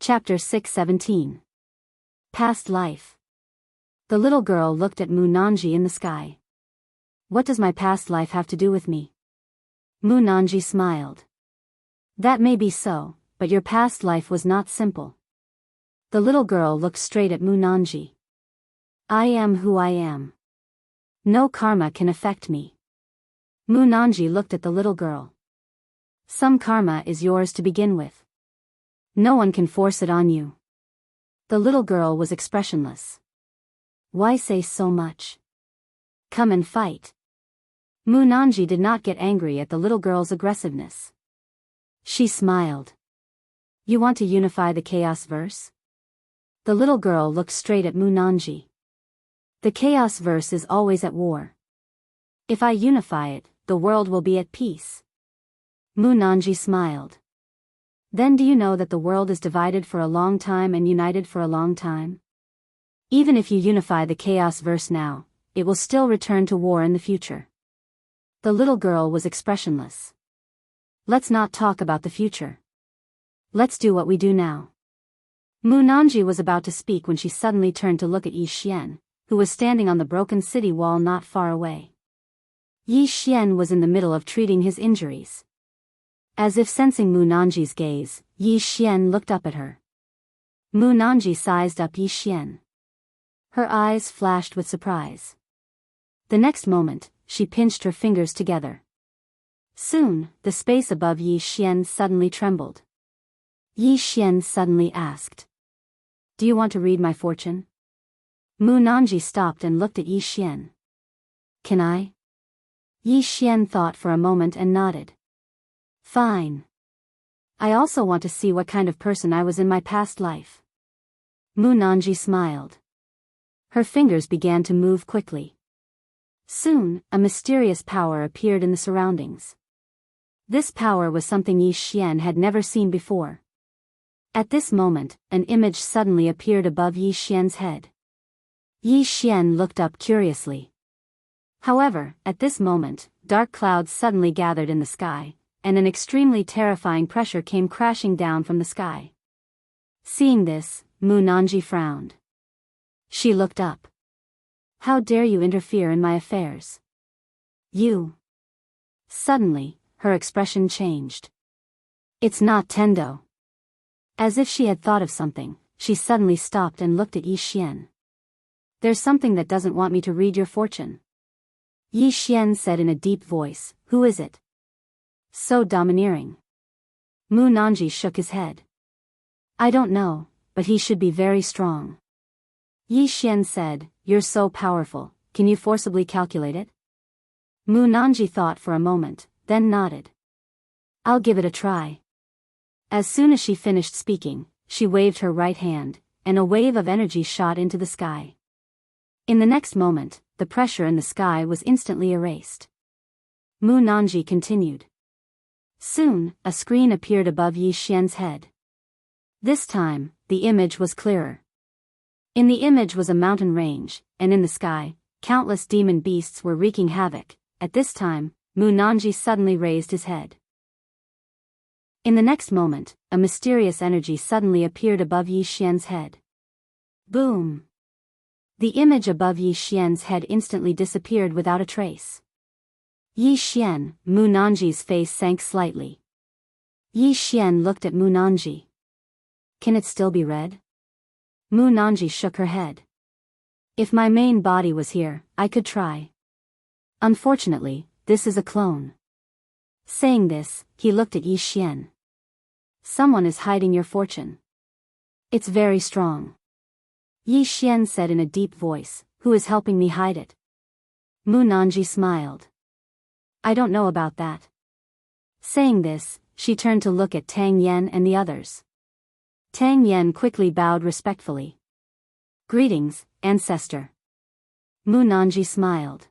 Chapter 617. Past Life. The little girl looked at Mu Nanji in the sky. What does my past life have to do with me? Mu Nanji smiled. That may be so, but your past life was not simple. The little girl looked straight at Mu Nanji. I am who I am. No karma can affect me. Mu Nanji looked at the little girl. Some karma is yours to begin with. No one can force it on you. The little girl was expressionless. Why say so much? Come and fight. Mu Nanji did not get angry at the little girl's aggressiveness. She smiled. You want to unify the chaos verse? The little girl looked straight at Mu Nanji. The chaos verse is always at war. If I unify it, the world will be at peace. Mu Nanji smiled. Then do you know that the world is divided for a long time and united for a long time? Even if you unify the chaos verse now, it will still return to war in the future. The little girl was expressionless. Let's not talk about the future. Let's do what we do now. Mu Nanji was about to speak when she suddenly turned to look at Yi Xian, who was standing on the broken city wall not far away. Yi Xian was in the middle of treating his injuries. As if sensing Mu Nanji's gaze, Yi Xian looked up at her. Mu Nanji sized up Yi Xian. Her eyes flashed with surprise. The next moment, she pinched her fingers together. Soon, the space above Yi Xian suddenly trembled. Yi Xian suddenly asked. Do you want to read my fortune? Mu Nanji stopped and looked at Yi Xian. Can I? Yi Xian thought for a moment and nodded. Fine. I also want to see what kind of person I was in my past life. Mu Nanji smiled. Her fingers began to move quickly. Soon, a mysterious power appeared in the surroundings. This power was something Yi Xian had never seen before. At this moment, an image suddenly appeared above Yi Xian's head. Yi Xian looked up curiously. However, at this moment, dark clouds suddenly gathered in the sky, and an extremely terrifying pressure came crashing down from the sky. Seeing this, Mu Nanji frowned. She looked up. How dare you interfere in my affairs? You. Suddenly, her expression changed. It's not Tendo. As if she had thought of something, she suddenly stopped and looked at Yi Xian. There's something that doesn't want me to read your fortune. Yi Xian said in a deep voice, Who is it? So domineering. Mu Nanji shook his head. I don't know, but he should be very strong. Yi Xian said, You're so powerful, can you forcibly calculate it? Mu Nanji thought for a moment, then nodded. I'll give it a try. As soon as she finished speaking, she waved her right hand, and a wave of energy shot into the sky. In the next moment, the pressure in the sky was instantly erased. Mu Nanji continued. Soon, a screen appeared above Yi Xian's head. This time, the image was clearer. In the image was a mountain range, and in the sky, countless demon beasts were wreaking havoc. At this time, Mu Nanji suddenly raised his head. In the next moment, a mysterious energy suddenly appeared above Yi Xian's head. Boom! The image above Yi Xian's head instantly disappeared without a trace. Yi Xian, Mu Nanji's face sank slightly. Yi Xian looked at Mu Nanji. Can it still be read? Mu Nanji shook her head. If my main body was here, I could try. Unfortunately, this is a clone. Saying this, he looked at Yi Xian. Someone is hiding your fortune. It's very strong. Yi Xian said in a deep voice, Who is helping me hide it? Mu Nanji smiled. I don't know about that. Saying this, she turned to look at Tang Yen and the others. Tang Yen quickly bowed respectfully. Greetings, ancestor. Mu Nanji smiled.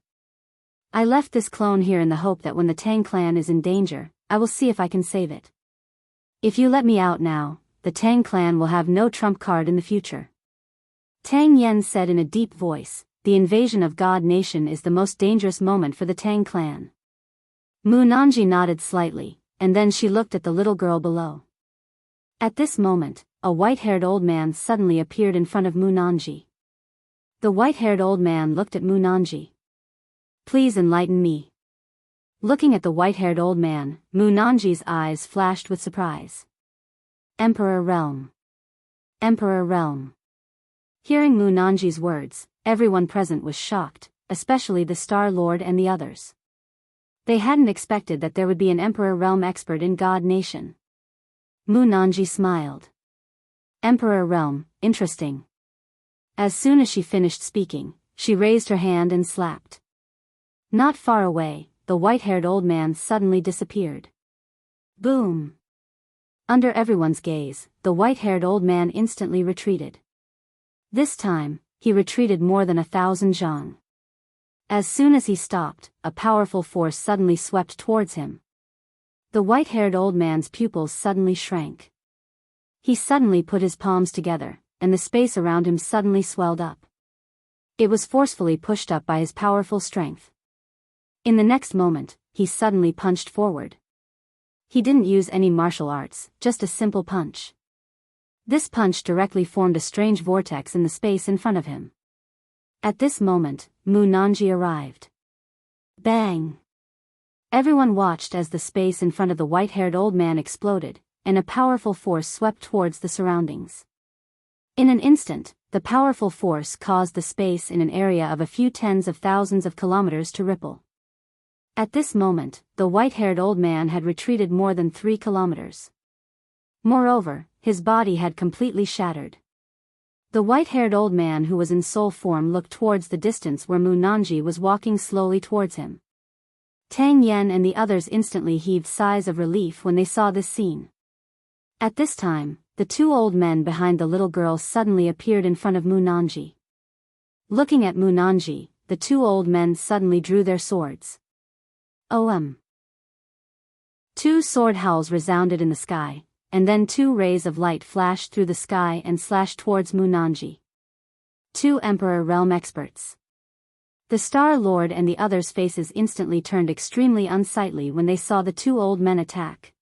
I left this clone here in the hope that when the Tang clan is in danger, I will see if I can save it. If you let me out now, the Tang clan will have no trump card in the future. Tang Yen said in a deep voice, The invasion of God Nation is the most dangerous moment for the Tang clan. Mu Nanji nodded slightly, and then she looked at the little girl below. At this moment, a white-haired old man suddenly appeared in front of Mu Nanji. The white-haired old man looked at Mu Nanji. Please enlighten me. Looking at the white-haired old man, Mu Nanji's eyes flashed with surprise. Emperor Realm. Emperor Realm. Hearing Mu Nanji's words, everyone present was shocked, especially the Star Lord and the others. They hadn't expected that there would be an Emperor Realm expert in God Nation. Mu Nanji smiled. Emperor Realm, interesting. As soon as she finished speaking, she raised her hand and slapped. Not far away, the white-haired old man suddenly disappeared. Boom! Under everyone's gaze, the white-haired old man instantly retreated. This time, he retreated more than 1,000 zhang. As soon as he stopped, a powerful force suddenly swept towards him. The white-haired old man's pupils suddenly shrank. He suddenly put his palms together, and the space around him suddenly swelled up. It was forcefully pushed up by his powerful strength. In the next moment, he suddenly punched forward. He didn't use any martial arts, just a simple punch. This punch directly formed a strange vortex in the space in front of him. At this moment, Mu Nanji arrived. Bang! Everyone watched as the space in front of the white-haired old man exploded, and a powerful force swept towards the surroundings. In an instant, the powerful force caused the space in an area of a few tens of thousands of kilometers to ripple. At this moment, the white-haired old man had retreated more than 3 kilometers. Moreover, his body had completely shattered. The white-haired old man who was in soul form looked towards the distance where Mu Nanji was walking slowly towards him. Tang Yen and the others instantly heaved sighs of relief when they saw this scene. At this time, the 2 old men behind the little girl suddenly appeared in front of Mu Nanji. Looking at Mu Nanji, the 2 old men suddenly drew their swords. OM. 2 sword howls resounded in the sky, and then 2 rays of light flashed through the sky and slashed towards Mu Nanji. 2 Emperor Realm experts. The Star Lord and the others' faces instantly turned extremely unsightly when they saw the 2 old men attack.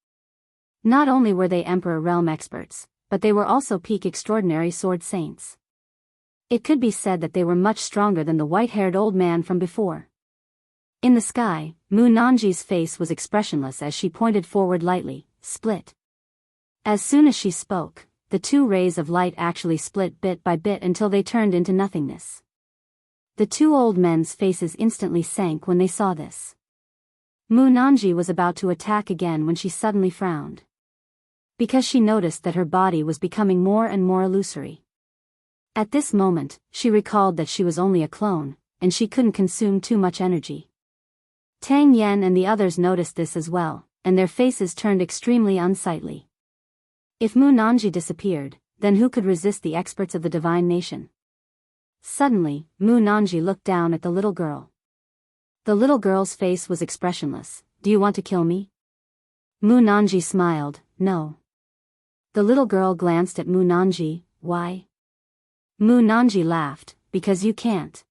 Not only were they Emperor Realm experts, but they were also peak extraordinary sword saints. It could be said that they were much stronger than the white-haired old man from before. In the sky, Mu Nanji's face was expressionless as she pointed forward lightly, split. As soon as she spoke, the 2 rays of light actually split bit by bit until they turned into nothingness. The 2 old men's faces instantly sank when they saw this. Mu Nanji was about to attack again when she suddenly frowned. Because she noticed that her body was becoming more and more illusory. At this moment, she recalled that she was only a clone, and she couldn't consume too much energy. Tang Yen and the others noticed this as well, and their faces turned extremely unsightly. If Mu Nanji disappeared, then who could resist the experts of the divine nation? Suddenly, Mu Nanji looked down at the little girl. The little girl's face was expressionless. Do you want to kill me? Mu Nanji smiled, no. The little girl glanced at Mu Nanji, why? Mu Nanji laughed, because you can't.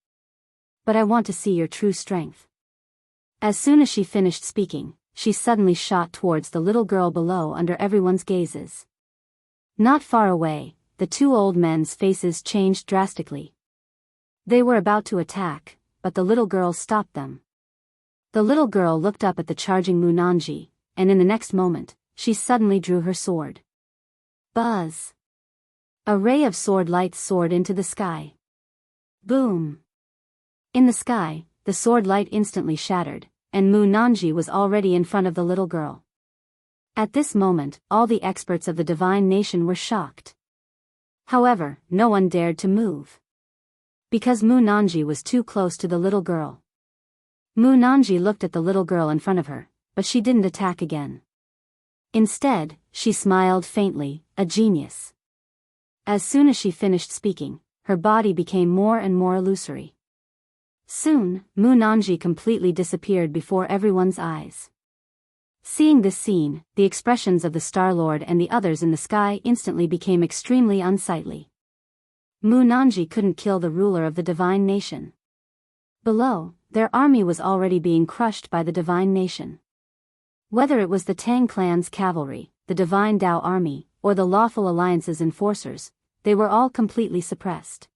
But I want to see your true strength. As soon as she finished speaking, she suddenly shot towards the little girl below under everyone's gazes. Not far away, the 2 old men's faces changed drastically. They were about to attack, but the little girl stopped them. The little girl looked up at the charging Mu Nanji, and in the next moment, she suddenly drew her sword. Buzz! A ray of sword light soared into the sky. Boom! In the sky, the sword light instantly shattered, and Mu Nanji was already in front of the little girl. At this moment, all the experts of the divine nation were shocked. However, no one dared to move. Because Mu Nanji was too close to the little girl. Mu Nanji looked at the little girl in front of her, but she didn't attack again. Instead, she smiled faintly, a genius. As soon as she finished speaking, her body became more and more illusory. Soon, Mu Nanji completely disappeared before everyone's eyes. Seeing this scene, the expressions of the Star Lord and the others in the sky instantly became extremely unsightly. Mu Nanji couldn't kill the ruler of the divine nation. Below, their army was already being crushed by the divine nation. Whether it was the Tang clan's cavalry, the divine Dao army, or the lawful alliance's enforcers, they were all completely suppressed.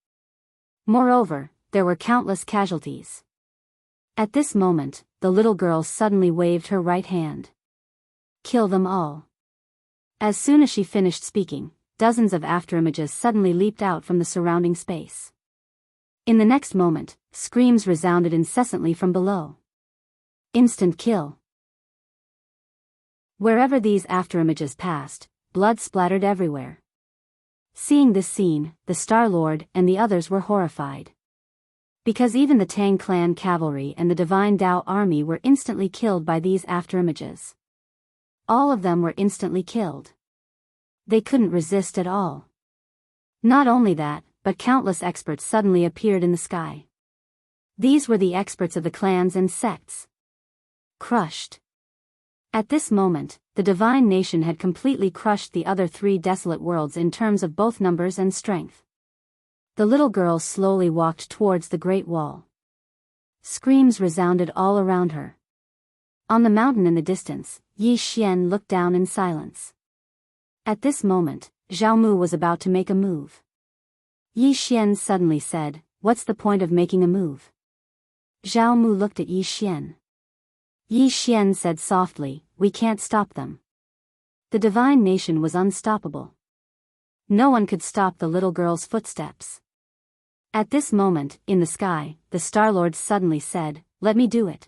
Moreover, there were countless casualties. At this moment, the little girl suddenly waved her right hand. Kill them all. As soon as she finished speaking, dozens of afterimages suddenly leaped out from the surrounding space. In the next moment, screams resounded incessantly from below. Instant kill. Wherever these afterimages passed, blood splattered everywhere. Seeing this scene, the Star-Lord and the others were horrified. Because even the Tang clan cavalry and the Divine Dao army were instantly killed by these afterimages. All of them were instantly killed. They couldn't resist at all. Not only that, but countless experts suddenly appeared in the sky. These were the experts of the clans and sects. Crushed. At this moment, the divine nation had completely crushed the other three desolate worlds in terms of both numbers and strength. The little girl slowly walked towards the Great Wall. Screams resounded all around her. On the mountain in the distance, Yi Xian looked down in silence. At this moment, Jianghu was about to make a move. Yi Xian suddenly said, "What's the point of making a move?" Jianghu looked at Yi Xian. Yi Xian said softly, "We can't stop them." The divine nation was unstoppable. No one could stop the little girl's footsteps. At this moment, in the sky, the Star-Lord suddenly said, "Let me do it."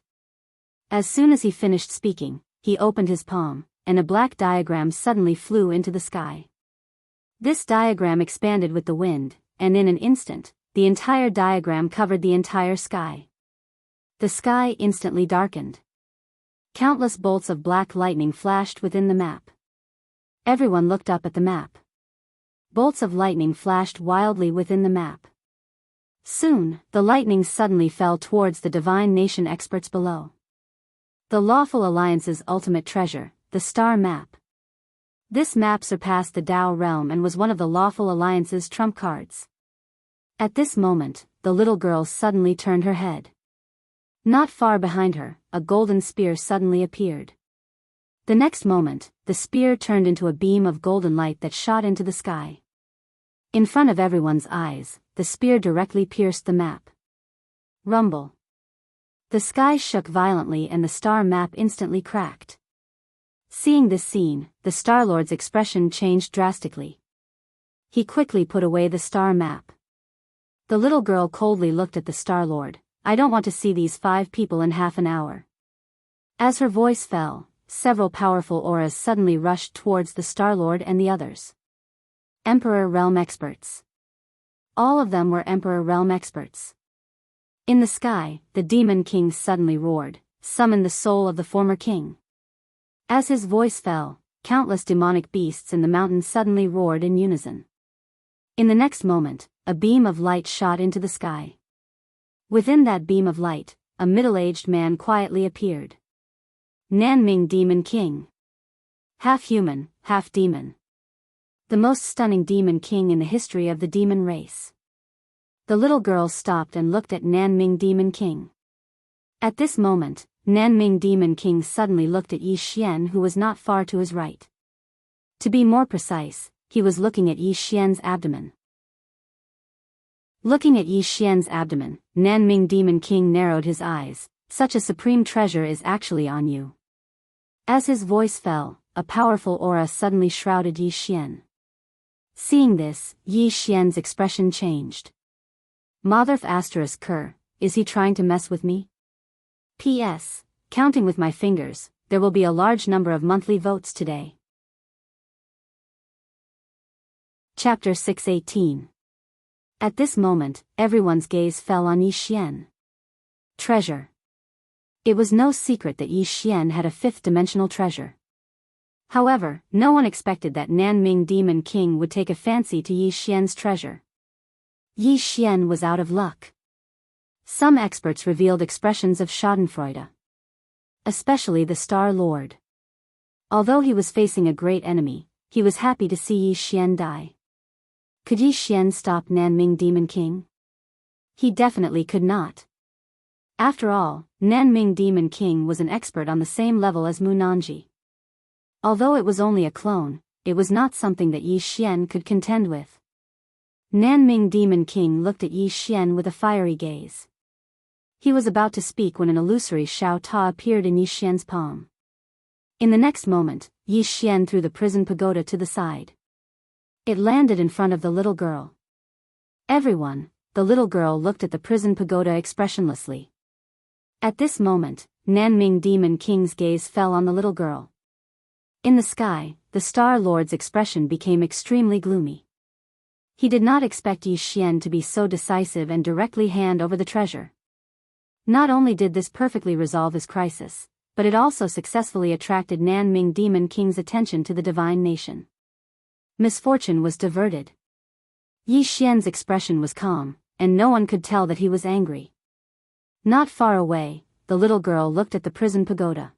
As soon as he finished speaking, he opened his palm, and a black diagram suddenly flew into the sky. This diagram expanded with the wind, and in an instant, the entire diagram covered the entire sky. The sky instantly darkened. Countless bolts of black lightning flashed within the map. Everyone looked up at the map. Bolts of lightning flashed wildly within the map. Soon, the lightning suddenly fell towards the divine nation experts below. The Lawful Alliance's ultimate treasure, the star map. This map surpassed the Dao realm and was one of the Lawful Alliance's trump cards. At this moment, the little girl suddenly turned her head. Not far behind her, a golden spear suddenly appeared. The next moment, the spear turned into a beam of golden light that shot into the sky. In front of everyone's eyes, the spear directly pierced the map. Rumble. The sky shook violently and the star map instantly cracked. Seeing this scene, the Star-Lord's expression changed drastically. He quickly put away the star map. The little girl coldly looked at the Star-Lord. "I don't want to see these 5 people in half an hour." As her voice fell, several powerful auras suddenly rushed towards the Star-Lord and the others. Emperor Realm Experts. All of them were Emperor Realm Experts. In the sky, the Demon King suddenly roared, "Summon the soul of the former king." As his voice fell, countless demonic beasts in the mountain suddenly roared in unison. In the next moment, a beam of light shot into the sky. Within that beam of light, a middle-aged man quietly appeared. Nanming Demon King. Half human, half demon. The most stunning demon king in the history of the demon race. The little girl stopped and looked at Nanming Demon King. At this moment, Nanming Demon King suddenly looked at Yi Xian, who was not far to his right. To be more precise, he was looking at Yi Xian's abdomen. Looking at Yi Xian's abdomen, Nanming Demon King narrowed his eyes. "Such a supreme treasure is actually on you." As his voice fell, a powerful aura suddenly shrouded Yi Xian. Seeing this, Yi Xian's expression changed. Motherf asterisk Ker, is he trying to mess with me? P.S. Counting with my fingers, there will be a large number of monthly votes today. Chapter 618. At this moment, everyone's gaze fell on Yi Xian. Treasure. It was no secret that Yi Xian had a 5th-dimensional treasure. However, no one expected that Nanming Demon King would take a fancy to Yi Xian's treasure. Yi Xian was out of luck. Some experts revealed expressions of schadenfreude. Especially the Star-Lord. Although he was facing a great enemy, he was happy to see Yi Xian die. Could Yi Xian stop Nanming Demon King? He definitely could not. After all, Nanming Demon King was an expert on the same level as Mu Nanji. Although it was only a clone, it was not something that Yi Xian could contend with. Nanming Demon King looked at Yi Xian with a fiery gaze. He was about to speak when an illusory Xiao Ta appeared in Yi Xian's palm. In the next moment, Yi Xian threw the prison pagoda to the side. It landed in front of the little girl. Everyone, the little girl looked at the prison pagoda expressionlessly. At this moment, Nanming Demon King's gaze fell on the little girl. In the sky, the Star Lord's expression became extremely gloomy. He did not expect Yi Xian to be so decisive and directly hand over the treasure. Not only did this perfectly resolve his crisis, but it also successfully attracted Nanming Demon King's attention to the divine nation. Misfortune was diverted. Yi Xian's expression was calm, and no one could tell that he was angry. Not far away, the little girl looked at the prison pagoda.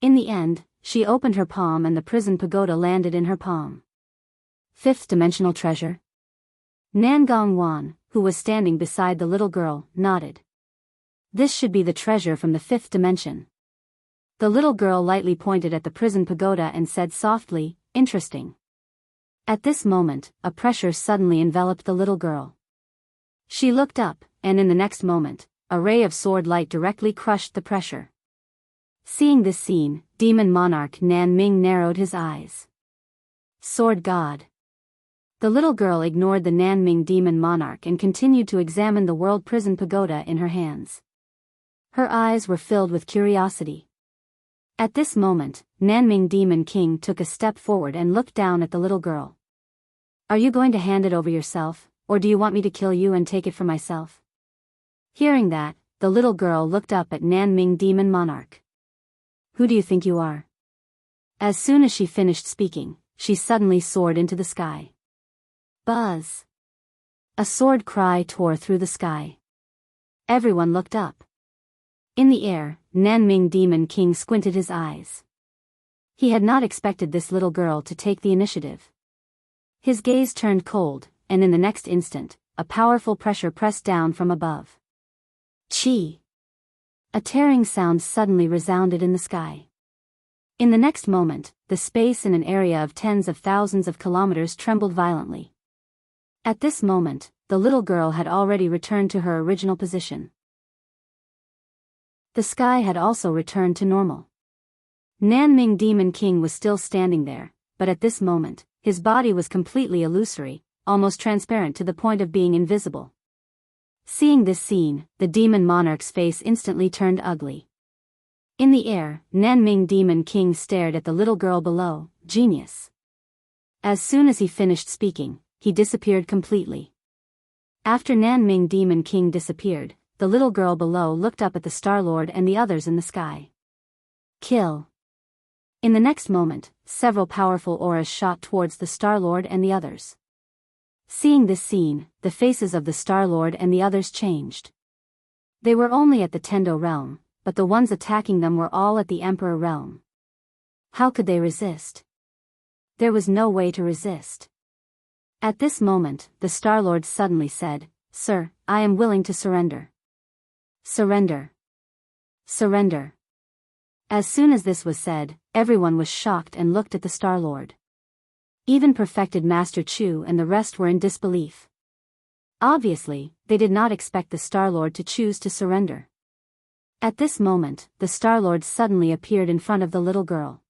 In the end, she opened her palm and the prison pagoda landed in her palm. Fifth dimensional treasure? Nangong Wan, who was standing beside the little girl, nodded. This should be the treasure from the fifth dimension. The little girl lightly pointed at the prison pagoda and said softly, "Interesting." At this moment, a pressure suddenly enveloped the little girl. She looked up, and in the next moment, a ray of sword light directly crushed the pressure. Seeing this scene, Demon Monarch Nanming narrowed his eyes. Sword God. The little girl ignored the Nanming Demon Monarch and continued to examine the World Prison Pagoda in her hands. Her eyes were filled with curiosity. At this moment, Nanming Demon King took a step forward and looked down at the little girl. "Are you going to hand it over yourself, or do you want me to kill you and take it for myself?" Hearing that, the little girl looked up at Nanming Demon Monarch. "Who do you think you are?" As soon as she finished speaking, she suddenly soared into the sky. Buzz! A sword cry tore through the sky. Everyone looked up. In the air, Nanming Demon King squinted his eyes. He had not expected this little girl to take the initiative. His gaze turned cold, and in the next instant, a powerful pressure pressed down from above. Chi! A tearing sound suddenly resounded in the sky. In the next moment, the space in an area of tens of thousands of kilometers trembled violently. At this moment, the little girl had already returned to her original position. The sky had also returned to normal. Nanming Demon King was still standing there, but at this moment, his body was completely illusory, almost transparent to the point of being invisible. Seeing this scene, the Demon Monarch's face instantly turned ugly. In the air, Nanming Demon King stared at the little girl below. Genius. As soon as he finished speaking, he disappeared completely. After Nanming Demon King disappeared, the little girl below looked up at the Star-Lord and the others in the sky. Kill. In the next moment, several powerful auras shot towards the Star-Lord and the others. Seeing this scene, the faces of the Star-Lord and the others changed. They were only at the Tendo realm, but the ones attacking them were all at the Emperor realm. How could they resist? There was no way to resist. At this moment, the Star-Lord suddenly said, "Sir, I am willing to surrender." Surrender. Surrender. As soon as this was said, everyone was shocked and looked at the Star-Lord. Even perfected Master Chu and the rest were in disbelief. Obviously, they did not expect the Star-Lord to choose to surrender. At this moment, the Star-Lord suddenly appeared in front of the little girl.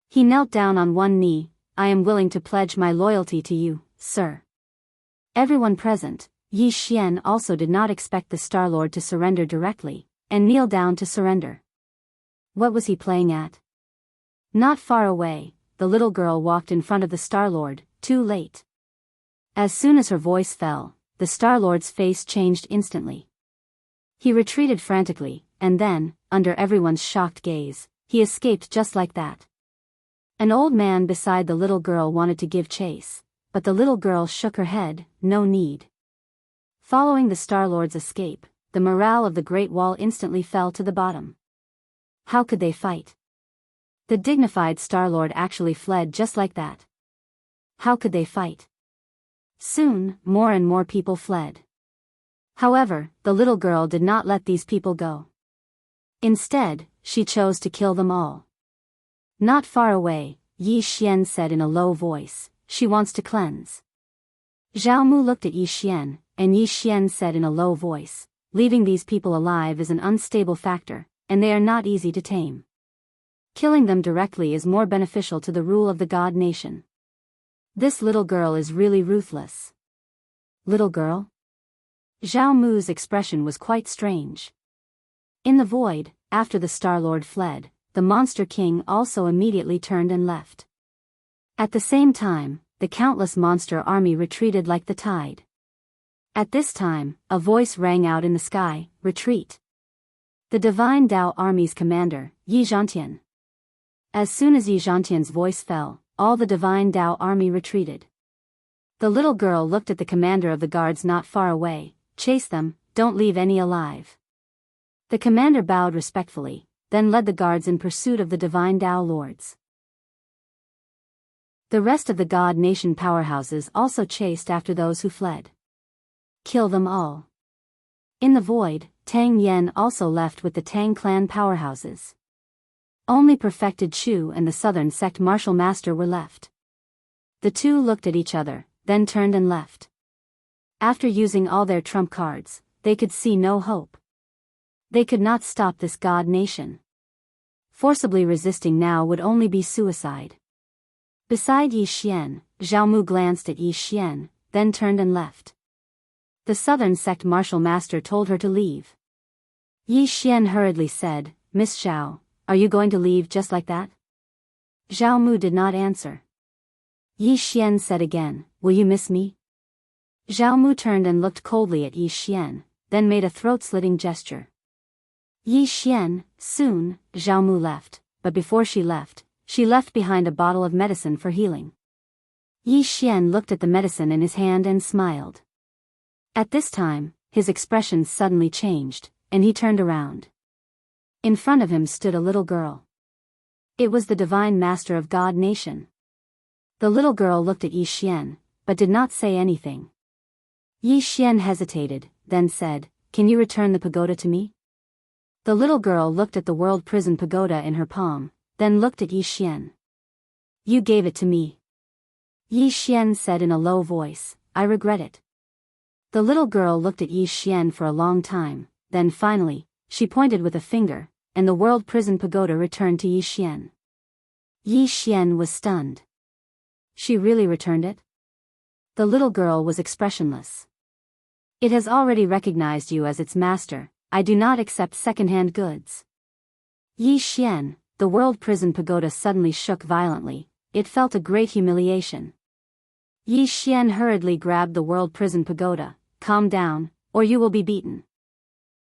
He knelt down on one knee. "I am willing to pledge my loyalty to you, sir." Everyone present, Yi Xian also did not expect the Star-Lord to surrender directly, and kneel down to surrender. What was he playing at? Not far away, the little girl walked in front of the Star-Lord, too late. As soon as her voice fell, the Star-Lord's face changed instantly. He retreated frantically, and then, under everyone's shocked gaze, he escaped just like that. An old man beside the little girl wanted to give chase, but the little girl shook her head. No need. Following the Star-Lord's escape, the morale of the Great Wall instantly fell to the bottom. How could they fight? The dignified Star-Lord actually fled just like that. How could they fight? Soon, more and more people fled. However, the little girl did not let these people go. Instead, she chose to kill them all. Not far away, Yi Xian said in a low voice. She wants to cleanse. Zhao Mu looked at Yi Xian, and Yi Xian said in a low voice, leaving these people alive is an unstable factor, and they are not easy to tame. Killing them directly is more beneficial to the rule of the god nation. This little girl is really ruthless. Little girl? Zhao Mu's expression was quite strange. In the void, after the Star-Lord fled, the Monster King also immediately turned and left. At the same time, the countless monster army retreated like the tide. At this time, a voice rang out in the sky, retreat. The Divine Tao Army's commander, Yi Zhantian. As soon as Yi Zhantian's voice fell, all the Divine Tao Army retreated. The little girl looked at the commander of the guards not far away. Chase them, don't leave any alive. The commander bowed respectfully, then led the guards in pursuit of the Divine Tao Lords. The rest of the God Nation powerhouses also chased after those who fled. Kill them all. In the void, Tang Yen also left with the Tang clan powerhouses. Only perfected Chu and the Southern Sect Martial Master were left. The two looked at each other, then turned and left. After using all their trump cards, they could see no hope. They could not stop this god nation. Forcibly resisting now would only be suicide. Beside Yi Xian, Zhao Mu glanced at Yi Xian, then turned and left. The Southern Sect Martial Master told her to leave. Yi Xian hurriedly said, Miss Zhao, are you going to leave just like that? Zhao Mu did not answer. Yi Xian said again, will you miss me? Zhao Mu turned and looked coldly at Yi Xian, then made a throat-slitting gesture. Yi Xian, soon, Zhao Mu left, but before she left behind a bottle of medicine for healing. Yi Xian looked at the medicine in his hand and smiled. At this time, his expression suddenly changed, and he turned around. In front of him stood a little girl. It was the Divine Master of God Nation. The little girl looked at Yi Xian, but did not say anything. Yi Xian hesitated, then said, can you return the pagoda to me? The little girl looked at the world prison pagoda in her palm, then looked at Yi Xian. You gave it to me. Yi Xian said in a low voice, I regret it. The little girl looked at Yi Xian for a long time, then finally, she pointed with a finger, and the world prison pagoda returned to Yi Xian. Yi Xian was stunned. She really returned it? The little girl was expressionless. It has already recognized you as its master. I do not accept second-hand goods. Yi Xian, the world prison pagoda suddenly shook violently. It felt a great humiliation. Yi Xian hurriedly grabbed the world prison pagoda. Calm down, or you will be beaten.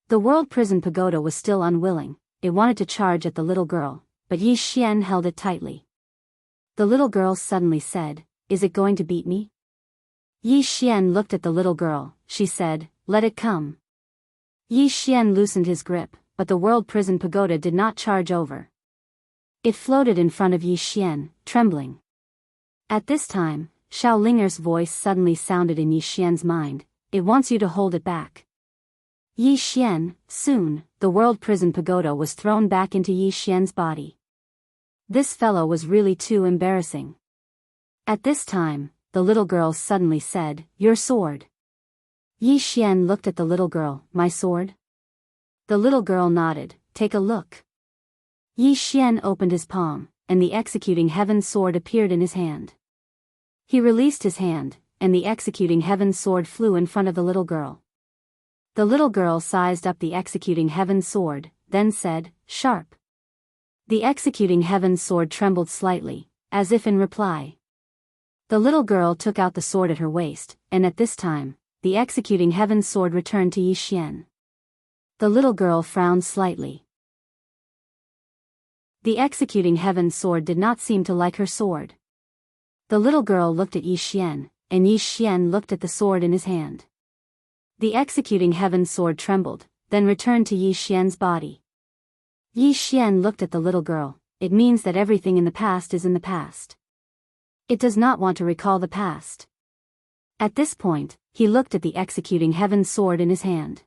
The world prison pagoda was still unwilling. It wanted to charge at the little girl, but Yi Xian held it tightly. The little girl suddenly said, is it going to beat me? Yi Xian looked at the little girl. She said, let it come. Yi Xian loosened his grip, but the world prison pagoda did not charge over. It floated in front of Yi Xian, trembling. At this time, Xiao Linger's voice suddenly sounded in Yi Xian's mind, it wants you to hold it back. Yi Xian, soon, the world prison pagoda was thrown back into Yi Xian's body. This fellow was really too embarrassing. At this time, the little girl suddenly said, your sword. Yi Xian looked at the little girl, my sword? The little girl nodded, take a look. Yi Xian opened his palm, and the executing heaven sword appeared in his hand. He released his hand, and the executing heaven sword flew in front of the little girl. The little girl sized up the executing heaven sword, then said, sharp. The executing heaven sword trembled slightly, as if in reply. The little girl took out the sword at her waist, and at this time, the executing heaven sword returned to Yi Xian. The little girl frowned slightly. The executing heaven sword did not seem to like her sword. The little girl looked at Yi Xian, and Yi Xian looked at the sword in his hand. The executing heaven sword trembled, then returned to Yi Xian's body. Yi Xian looked at the little girl, it means that everything in the past is in the past. It does not want to recall the past. At this point, he looked at the executing heaven sword in his hand.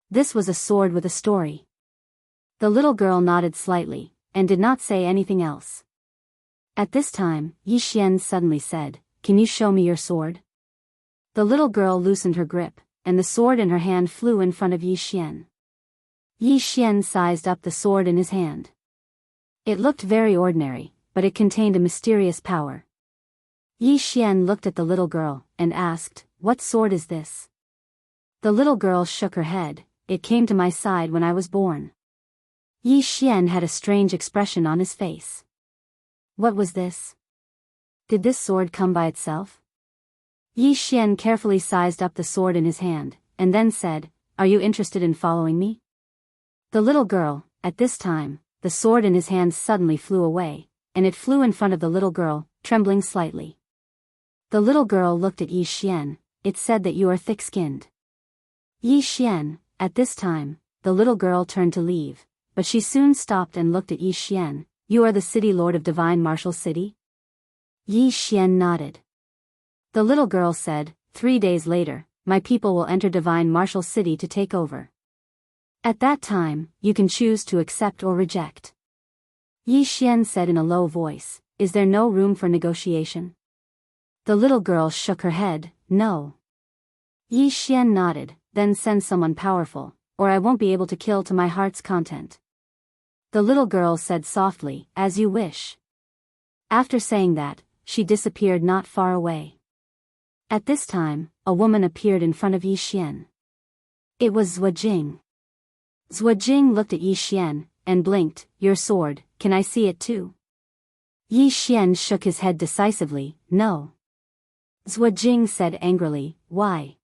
This was a sword with a story. The little girl nodded slightly, and did not say anything else. At this time, Yi Xian suddenly said, "Can you show me your sword?" The little girl loosened her grip, and the sword in her hand flew in front of Yi Xian. Yi Xian sized up the sword in his hand. It looked very ordinary, but it contained a mysterious power. Yi Xian looked at the little girl, and asked, "What sword is this?" The little girl shook her head. "It came to my side when I was born." Yi Xian had a strange expression on his face. What was this? Did this sword come by itself? Yi Xian carefully sized up the sword in his hand, and then said, "Are you interested in following me?" The little girl, at this time, the sword in his hand suddenly flew away, and it flew in front of the little girl, trembling slightly. The little girl looked at Yi Xian. "It said that you are thick-skinned." Yi Xian, at this time, the little girl turned to leave, but she soon stopped and looked at Yi Xian. "You are the city lord of Divine Martial City?" Yi Xian nodded. The little girl said, 3 days later, my people will enter Divine Martial City to take over. At that time, you can choose to accept or reject. Yi Xian said in a low voice, "Is there no room for negotiation?" The little girl shook her head, "No." Yi Xian nodded, "Then send someone powerful, or I won't be able to kill to my heart's content." The little girl said softly, "As you wish." After saying that, she disappeared not far away. At this time, a woman appeared in front of Yi Xian. It was Zhuajing. Zhuajing looked at Yi Xian, and blinked. "Your sword, can I see it too?" Yi Xian shook his head decisively, "No." Zhuajing said angrily, "Why?"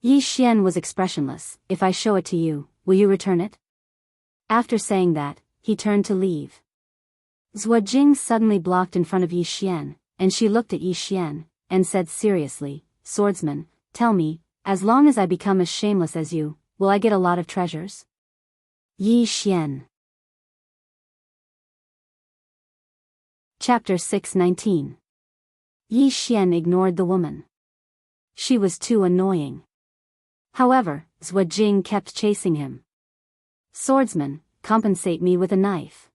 Yi Xian was expressionless. "If I show it to you, will you return it?" After saying that, he turned to leave. Zhuajing suddenly blocked in front of Yi Xian, and she looked at Yi Xian, and said seriously, "Swordsman, tell me, as long as I become as shameless as you, will I get a lot of treasures?" Yi Xian. Chapter 619. Yi Xian ignored the woman. She was too annoying. However, Zhuajing kept chasing him. "Swordsman, compensate me with a knife."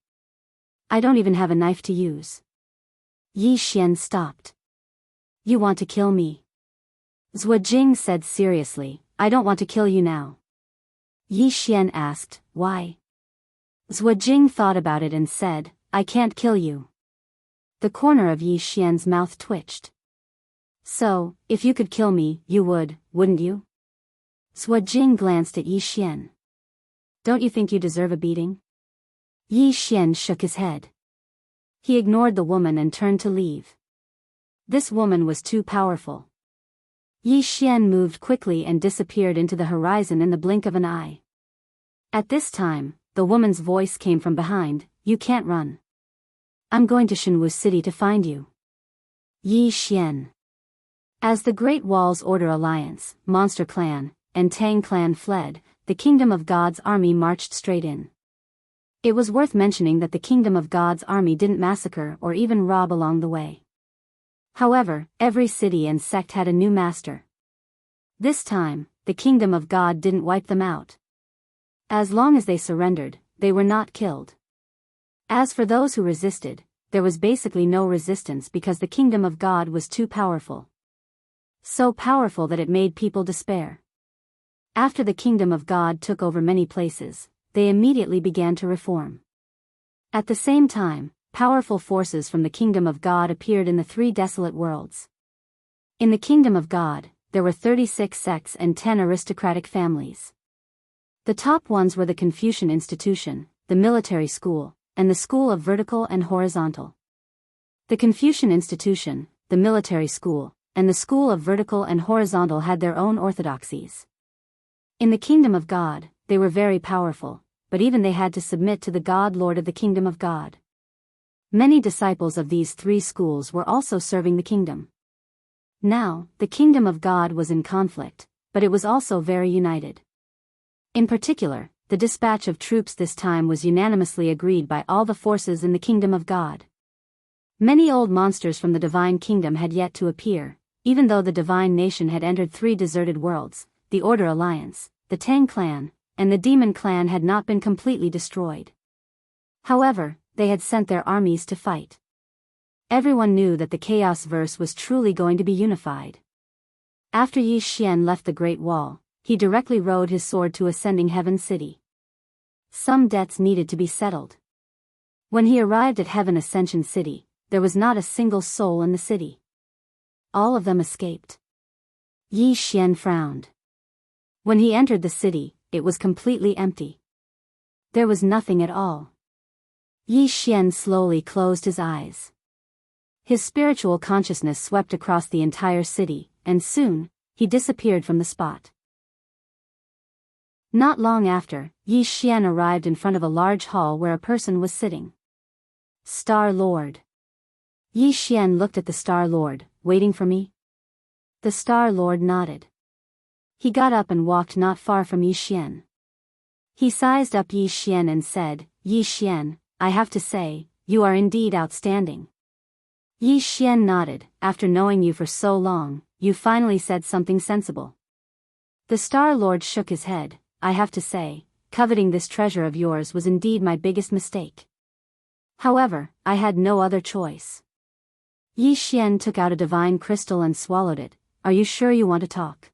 "I don't even have a knife to use." Yi Xian stopped. "You want to kill me?" Zhuajing said seriously, "I don't want to kill you now." Yi Xian asked, "Why?" Zhuajing thought about it and said, "I can't kill you." The corner of Yi Xian's mouth twitched. "So, if you could kill me, you would, wouldn't you?" Zhuajing glanced at Yi Xian. "Don't you think you deserve a beating?" Yi Xian shook his head. He ignored the woman and turned to leave. This woman was too powerful. Yi Xian moved quickly and disappeared into the horizon in the blink of an eye. At this time, the woman's voice came from behind, "You can't run. I'm going to Jianghu City to find you." Yi Xian. As the Great Wall's Order Alliance, Monster Clan, and Tang Clan fled, the Kingdom of God's army marched straight in. It was worth mentioning that the Kingdom of God's army didn't massacre or even rob along the way. However, every city and sect had a new master. This time, the Kingdom of God didn't wipe them out. As long as they surrendered, they were not killed. As for those who resisted, there was basically no resistance because the Kingdom of God was too powerful. So powerful that it made people despair. After the Kingdom of God took over many places, they immediately began to reform. At the same time, powerful forces from the Kingdom of God appeared in the 3 desolate worlds. In the Kingdom of God, there were 36 sects and 10 aristocratic families. The top ones were the Confucian Institution, the military school, and the School of Vertical and Horizontal. The Confucian Institution, the military school, and the School of Vertical and Horizontal had their own orthodoxies. In the Kingdom of God, they were very powerful, but even they had to submit to the God Lord of the Kingdom of God. Many disciples of these 3 schools were also serving the kingdom. Now, the Kingdom of God was in conflict, but it was also very united. In particular, the dispatch of troops this time was unanimously agreed by all the forces in the Kingdom of God. Many old monsters from the Divine Kingdom had yet to appear, even though the Divine Nation had entered 3 deserted worlds, the Order Alliance, the Tang Clan, and the Demon Clan had not been completely destroyed. However, they had sent their armies to fight. Everyone knew that the chaos verse was truly going to be unified. After Yi Xian left the Great Wall, he directly rode his sword to Ascending Heaven City. Some debts needed to be settled. When he arrived at Heaven Ascension City, there was not a single soul in the city. All of them escaped. Yi Xian frowned. When he entered the city, it was completely empty. There was nothing at all. Yi Xian slowly closed his eyes. His spiritual consciousness swept across the entire city, and soon, he disappeared from the spot. Not long after, Yi Xian arrived in front of a large hall where a person was sitting. Star Lord. Yi Xian looked at the Star Lord. Waiting for me? The Star Lord nodded. He got up and walked not far from Yi Xian. He sized up Yi Xian and said, Yi Xian, I have to say, you are indeed outstanding. Yi Xian nodded. After knowing you for so long, you finally said something sensible. The Star Lord shook his head. I have to say, coveting this treasure of yours was indeed my biggest mistake. However, I had no other choice. Yi Xian took out a divine crystal and swallowed it. Are you sure you want to talk?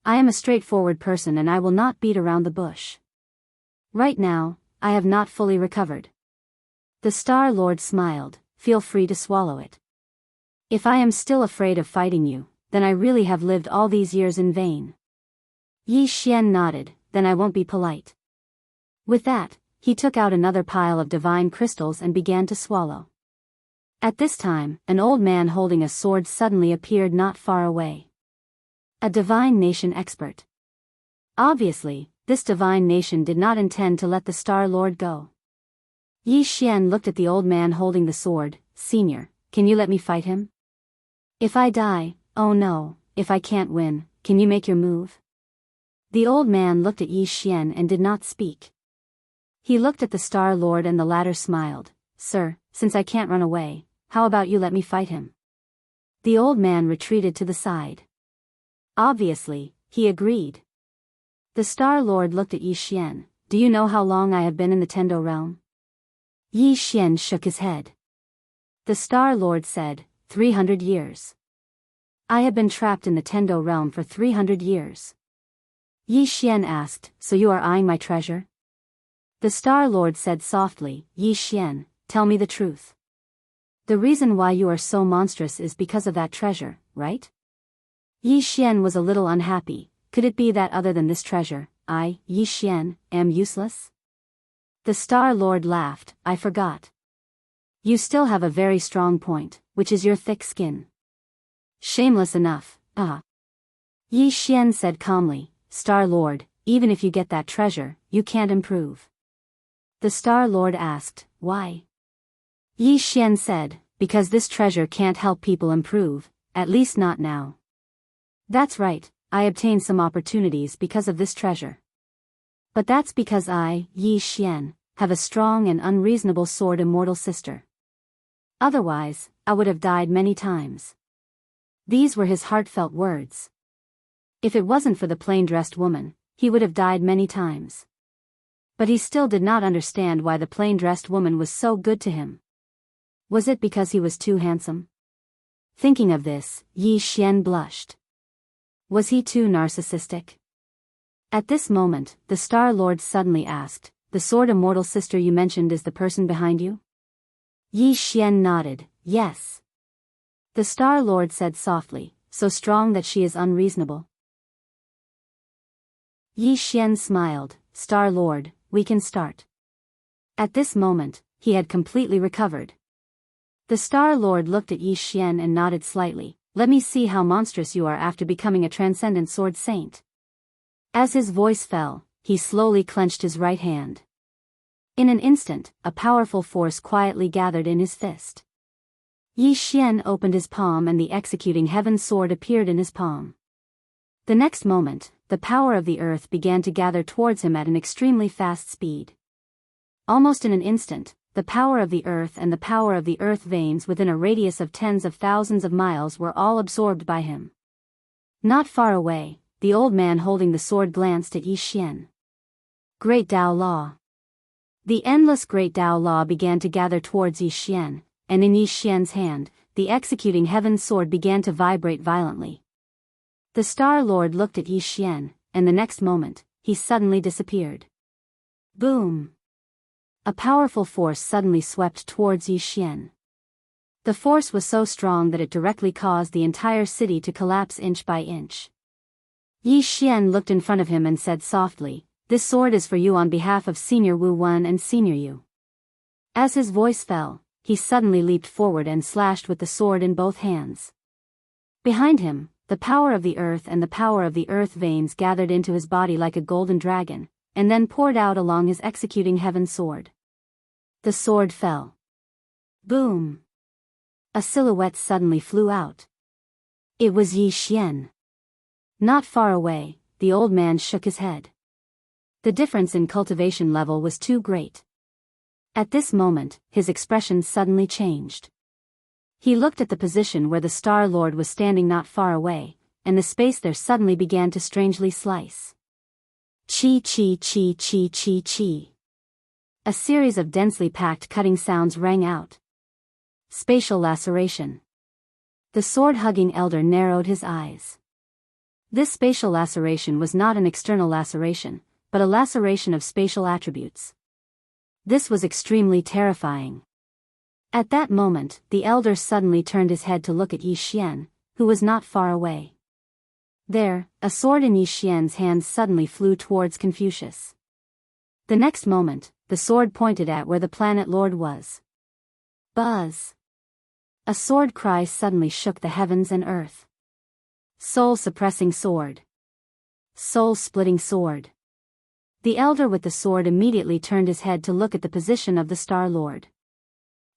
I am a straightforward person and I will not beat around the bush. Right now, I have not fully recovered. The Star Lord smiled. Feel free to swallow it. If I am still afraid of fighting you, then I really have lived all these years in vain. Yi Xian nodded. Then I won't be polite. With that, he took out another pile of divine crystals and began to swallow. At this time, an old man holding a sword suddenly appeared not far away. A divine nation expert. Obviously, this divine nation did not intend to let the Star Lord go. Yi Xian looked at the old man holding the sword. Senior, can you let me fight him? If I die, oh no, if I can't win, can you make your move? The old man looked at Yi Xian and did not speak. He looked at the Star Lord and the latter smiled. Sir, since I can't run away, how about you let me fight him? The old man retreated to the side. Obviously, he agreed. The Star Lord looked at Yi Xian. Do you know how long I have been in the Tendo realm? Yi Xian shook his head. The Star Lord said, 300 years. I have been trapped in the Tendo realm for 300 years. Yi Xian asked, so you are eyeing my treasure? The Star Lord said softly, Yi Xian, tell me the truth. The reason why you are so monstrous is because of that treasure, right? Yi Xian was a little unhappy. Could it be that other than this treasure, I, Yi Xian, am useless? The Star Lord laughed. I forgot. You still have a very strong point, which is your thick skin. Shameless enough, Yi Xian said calmly, Star Lord, even if you get that treasure, you can't improve. The Star Lord asked, why? Yi Xian said, because this treasure can't help people improve, at least not now. That's right, I obtained some opportunities because of this treasure. But that's because I, Yi Xian, have a strong and unreasonable sword immortal sister. Otherwise, I would have died many times. These were his heartfelt words. If it wasn't for the plain-dressed woman, he would have died many times. But he still did not understand why the plain-dressed woman was so good to him. Was it because he was too handsome? Thinking of this, Yi Xian blushed. Was he too narcissistic? At this moment, the Star Lord suddenly asked, the sword immortal sister you mentioned is the person behind you? Yi Xian nodded, yes. The Star Lord said softly, so strong that she is unreasonable. Yi Xian smiled, Star Lord, we can start. At this moment, he had completely recovered. The Star Lord looked at Yi Xian and nodded slightly. Let me see how monstrous you are after becoming a transcendent sword saint. As his voice fell, he slowly clenched his right hand. In an instant, a powerful force quietly gathered in his fist. Yi Xian opened his palm and the executing heaven sword appeared in his palm. The next moment, the power of the earth began to gather towards him at an extremely fast speed. Almost in an instant, the power of the earth and the power of the earth veins within a radius of tens of thousands of miles were all absorbed by him. Not far away, the old man holding the sword glanced at Yi Xian. Great Tao Law. The endless Great Tao Law began to gather towards Yi Xian. and in Yi Xian's hand, the executing heaven sword began to vibrate violently. The Star Lord looked at Yi Xian, and the next moment, he suddenly disappeared. Boom! A powerful force suddenly swept towards Yi Xian. The force was so strong that it directly caused the entire city to collapse inch by inch. Yi Xian looked in front of him and said softly, "This sword is for you on behalf of Senior Wu 1 and Senior Yu." As his voice fell, he suddenly leaped forward and slashed with the sword in both hands. Behind him, the power of the earth and the power of the earth veins gathered into his body like a golden dragon, and then poured out along his executing heaven sword. The sword fell. Boom! A silhouette suddenly flew out. It was Yi Xian. Not far away, the old man shook his head. The difference in cultivation level was too great. At this moment, his expression suddenly changed. He looked at the position where the Star Lord was standing not far away, and the space there suddenly began to strangely slice. Chi chi chi chi chi chi. A series of densely packed cutting sounds rang out. Spatial laceration. The sword-hugging elder narrowed his eyes. This spatial laceration was not an external laceration, but a laceration of spatial attributes. This was extremely terrifying. At that moment, the elder suddenly turned his head to look at Yi Xian, who was not far away. There, a sword in Yi Xian's hand suddenly flew towards Confucius. The next moment, the sword pointed at where the planet lord was. Buzz! A sword cry suddenly shook the heavens and earth. Soul-suppressing sword. Soul-splitting sword. The elder with the sword immediately turned his head to look at the position of the Star Lord.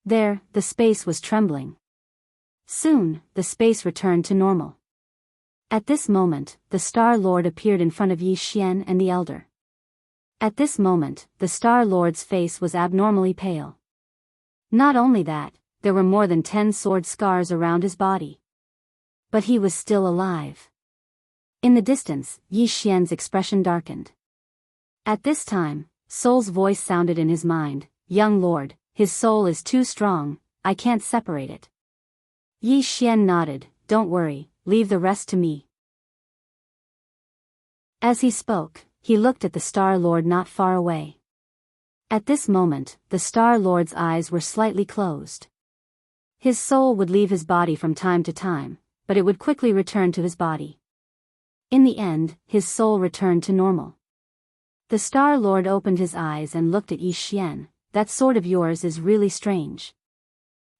There, the space was trembling. Soon, the space returned to normal. At this moment, the Star Lord appeared in front of Yi Xian and the elder. At this moment, the Star Lord's face was abnormally pale. Not only that, there were more than 10 sword scars around his body. But he was still alive. In the distance, Yi Xian's expression darkened. At this time, Soul's voice sounded in his mind, "Young lord, his soul is too strong, I can't separate it." Yi Xian nodded, "Don't worry, leave the rest to me." As he spoke, he looked at the Star Lord not far away. At this moment, the Star Lord's eyes were slightly closed. His soul would leave his body from time to time, but it would quickly return to his body. In the end, his soul returned to normal. The Star Lord opened his eyes and looked at Yi Xian. "That sword of yours is really strange."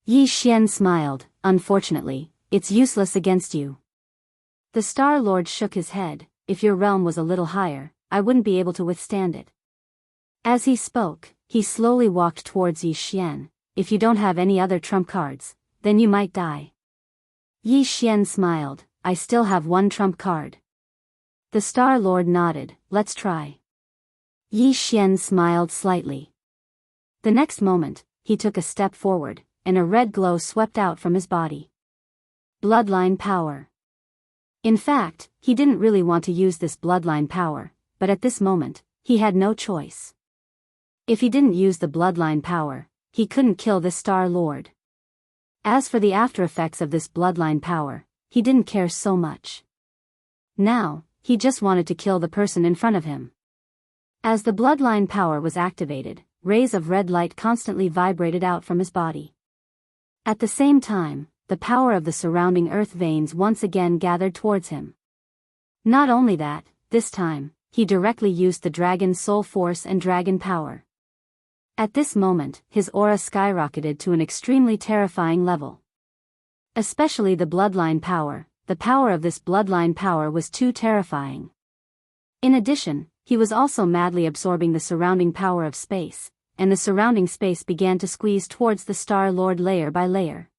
Yi Xian smiled, "Unfortunately, it's useless against you." The Star Lord shook his head, "If your realm was a little higher, I wouldn't be able to withstand it." As he spoke, he slowly walked towards Yi Xian. "If you don't have any other trump cards, then you might die." Yi Xian smiled, "I still have one trump card." The Star Lord nodded, "Let's try." Yi Xian smiled slightly. The next moment, he took a step forward, and a red glow swept out from his body. Bloodline power. In fact, he didn't really want to use this bloodline power, but at this moment, he had no choice. If he didn't use the bloodline power, he couldn't kill this Star Lord. As for the after effects of this bloodline power, he didn't care so much. Now, he just wanted to kill the person in front of him. As the bloodline power was activated, rays of red light constantly vibrated out from his body. At the same time, the power of the surrounding earth veins once again gathered towards him. Not only that, this time, he directly used the dragon soul force and dragon power. At this moment, his aura skyrocketed to an extremely terrifying level. Especially the bloodline power, the power of this bloodline power was too terrifying. In addition, he was also madly absorbing the surrounding power of space, and the surrounding space began to squeeze towards the Star Lord layer by layer.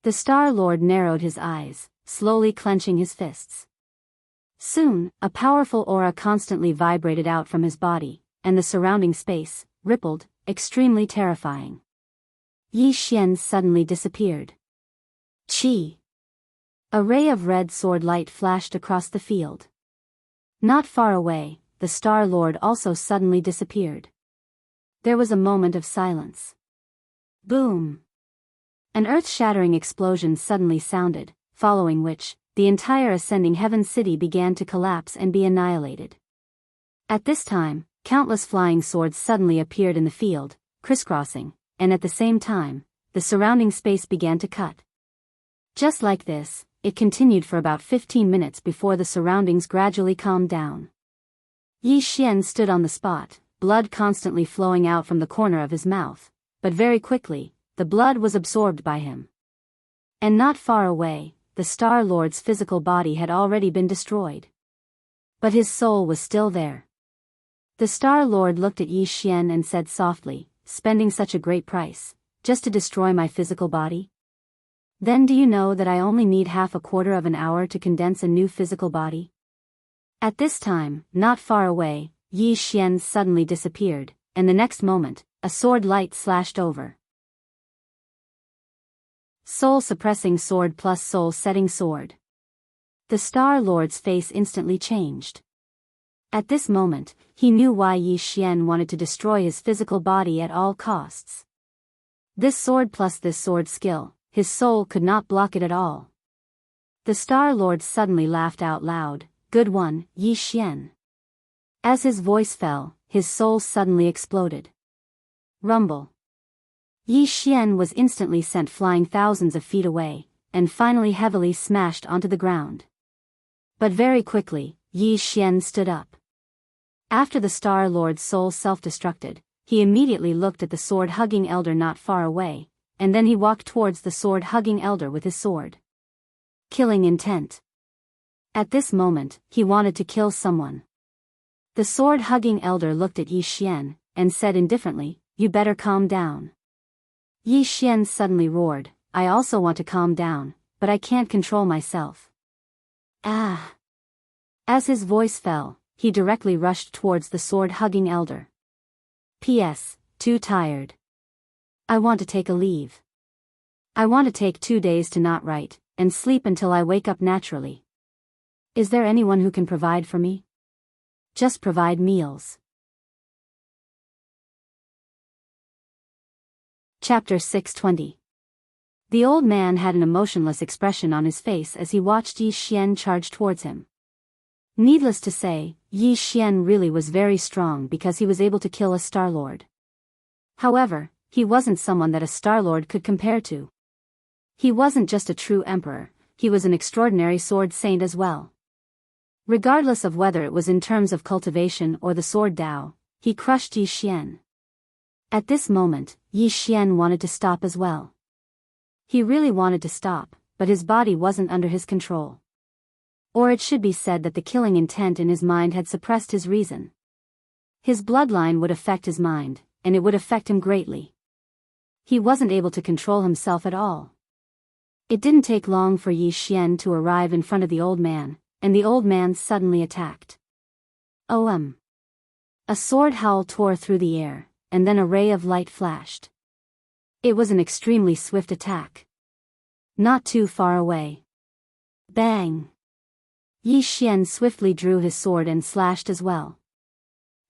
The Star Lord narrowed his eyes, slowly clenching his fists. Soon, a powerful aura constantly vibrated out from his body, and the surrounding space rippled, extremely terrifying. Yi Xian suddenly disappeared. Chi! A ray of red sword light flashed across the field. Not far away, the Star Lord also suddenly disappeared. There was a moment of silence. Boom! An earth-shattering explosion suddenly sounded, following which, the entire ascending heaven city began to collapse and be annihilated. At this time, countless flying swords suddenly appeared in the field, crisscrossing, and at the same time, the surrounding space began to cut. Just like this, it continued for about 15 minutes before the surroundings gradually calmed down. Yi Xian stood on the spot, blood constantly flowing out from the corner of his mouth, but very quickly, the blood was absorbed by him. And not far away, the Star Lord's physical body had already been destroyed. But his soul was still there. The Star Lord looked at Yi Xian and said softly, "Spending such a great price, just to destroy my physical body? Then do you know that I only need half a quarter of an hour to condense a new physical body?" At this time, not far away, Yi Xian suddenly disappeared, and the next moment, a sword light slashed over. Soul-suppressing sword plus soul-setting sword. The Star Lord's face instantly changed. At this moment, he knew why Yi Xian wanted to destroy his physical body at all costs. This sword plus this sword skill, his soul could not block it at all. The Star Lord suddenly laughed out loud, "Good one, Yi Xian." As his voice fell, his soul suddenly exploded. Rumble. Yi Xian was instantly sent flying thousands of feet away, and finally heavily smashed onto the ground. But very quickly, Yi Xian stood up. After the Star Lord's soul self-destructed, he immediately looked at the sword-hugging elder not far away, and then he walked towards the sword-hugging elder with his sword. Killing intent. At this moment, he wanted to kill someone. The sword-hugging elder looked at Yi Xian, and said indifferently, "You better calm down." Yi Xian suddenly roared, "I also want to calm down, but I can't control myself." Ah! As his voice fell, he directly rushed towards the sword-hugging elder. "P.S. Too tired. I want to take a leave. I want to take 2 days to not write, and sleep until I wake up naturally. Is there anyone who can provide for me? Just provide meals." Chapter 620. The old man had an emotionless expression on his face as he watched Yi Xian charge towards him. Needless to say, Yi Xian really was very strong because he was able to kill a Star Lord. However, he wasn't someone that a Star Lord could compare to. He wasn't just a true emperor, he was an extraordinary sword saint as well. Regardless of whether it was in terms of cultivation or the sword Dao, he crushed Yi Xian. At this moment, Yi Xian wanted to stop as well. He really wanted to stop, but his body wasn't under his control. Or it should be said that the killing intent in his mind had suppressed his reason. His bloodline would affect his mind, and it would affect him greatly. He wasn't able to control himself at all. It didn't take long for Yi Xian to arrive in front of the old man, and the old man suddenly attacked. OM. A sword howl tore through the air, and then a ray of light flashed. It was an extremely swift attack. Not too far away. Bang! Yi Xian swiftly drew his sword and slashed as well.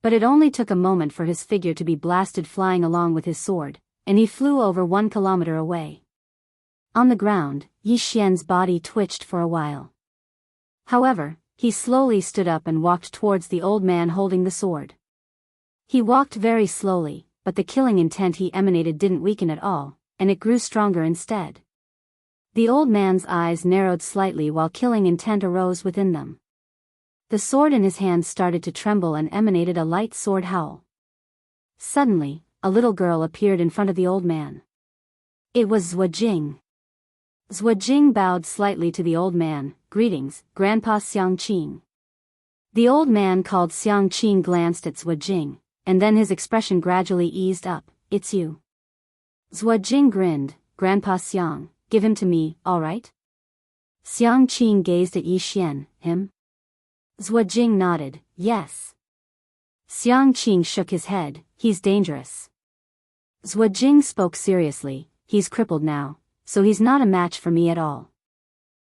But it only took a moment for his figure to be blasted flying along with his sword, and he flew over 1 kilometer away. On the ground, Yi Xian's body twitched for a while. However, he slowly stood up and walked towards the old man holding the sword. He walked very slowly, but the killing intent he emanated didn't weaken at all, and it grew stronger instead. The old man's eyes narrowed slightly while killing intent arose within them. The sword in his hand started to tremble and emanated a light sword howl. Suddenly, a little girl appeared in front of the old man. It was Zhuojing. Zhuojing bowed slightly to the old man. "Greetings, Grandpa Xiangqing." The old man called Xiangqing glanced at Zhuojing, and then his expression gradually eased up. "It's you." Zhuojing grinned. "Grandpa Xiang, give him to me, all right?" Xiangqing gazed at Yi Xian. "Him?" Zhuojing nodded. "Yes." Xiangqing shook his head. "He's dangerous." Zhuojing spoke seriously. "He's crippled now, so he's not a match for me at all."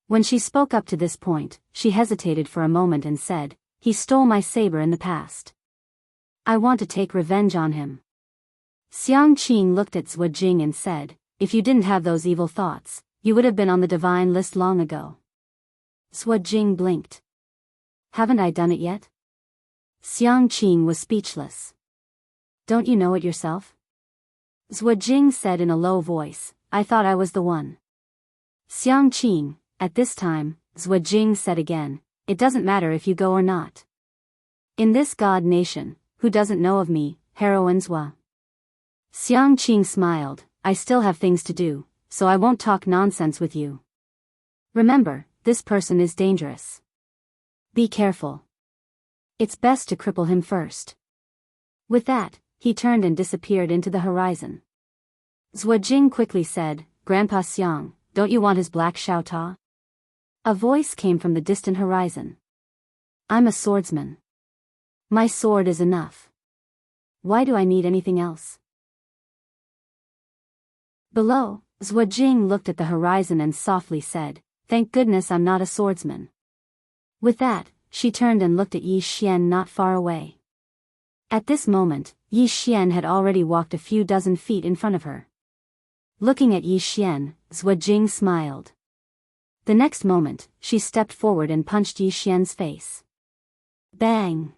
When she spoke up to this point, she hesitated for a moment and said, "He stole my saber in the past. I want to take revenge on him." Xiangqing looked at Zhuojing and said, if you didn't have those evil thoughts, you would have been on the divine list long ago. Zhuo Jing blinked. Haven't I done it yet? Xiang Qing was speechless. Don't you know it yourself? Zhuo Jing said in a low voice, I thought I was the one. Xiang Qing, at this time, Zhuo Jing said again, it doesn't matter if you go or not. In this god nation, who doesn't know of me, heroine Zhuo? Xiang Qing smiled, I still have things to do, so I won't talk nonsense with you. Remember, this person is dangerous. Be careful. It's best to cripple him first. With that, he turned and disappeared into the horizon. Zhuo Jing quickly said, Grandpa Xiang, don't you want his black Xiaota? A voice came from the distant horizon. I'm a swordsman. My sword is enough. Why do I need anything else? Below, Zhuo Jing looked at the horizon and softly said, Thank goodness I'm not a swordsman. With that, she turned and looked at Yi Xian not far away. At this moment, Yi Xian had already walked a few dozen feet in front of her. Looking at Yi Xian, Zhuo Jing smiled. The next moment, she stepped forward and punched Yi Xian's face. Bang!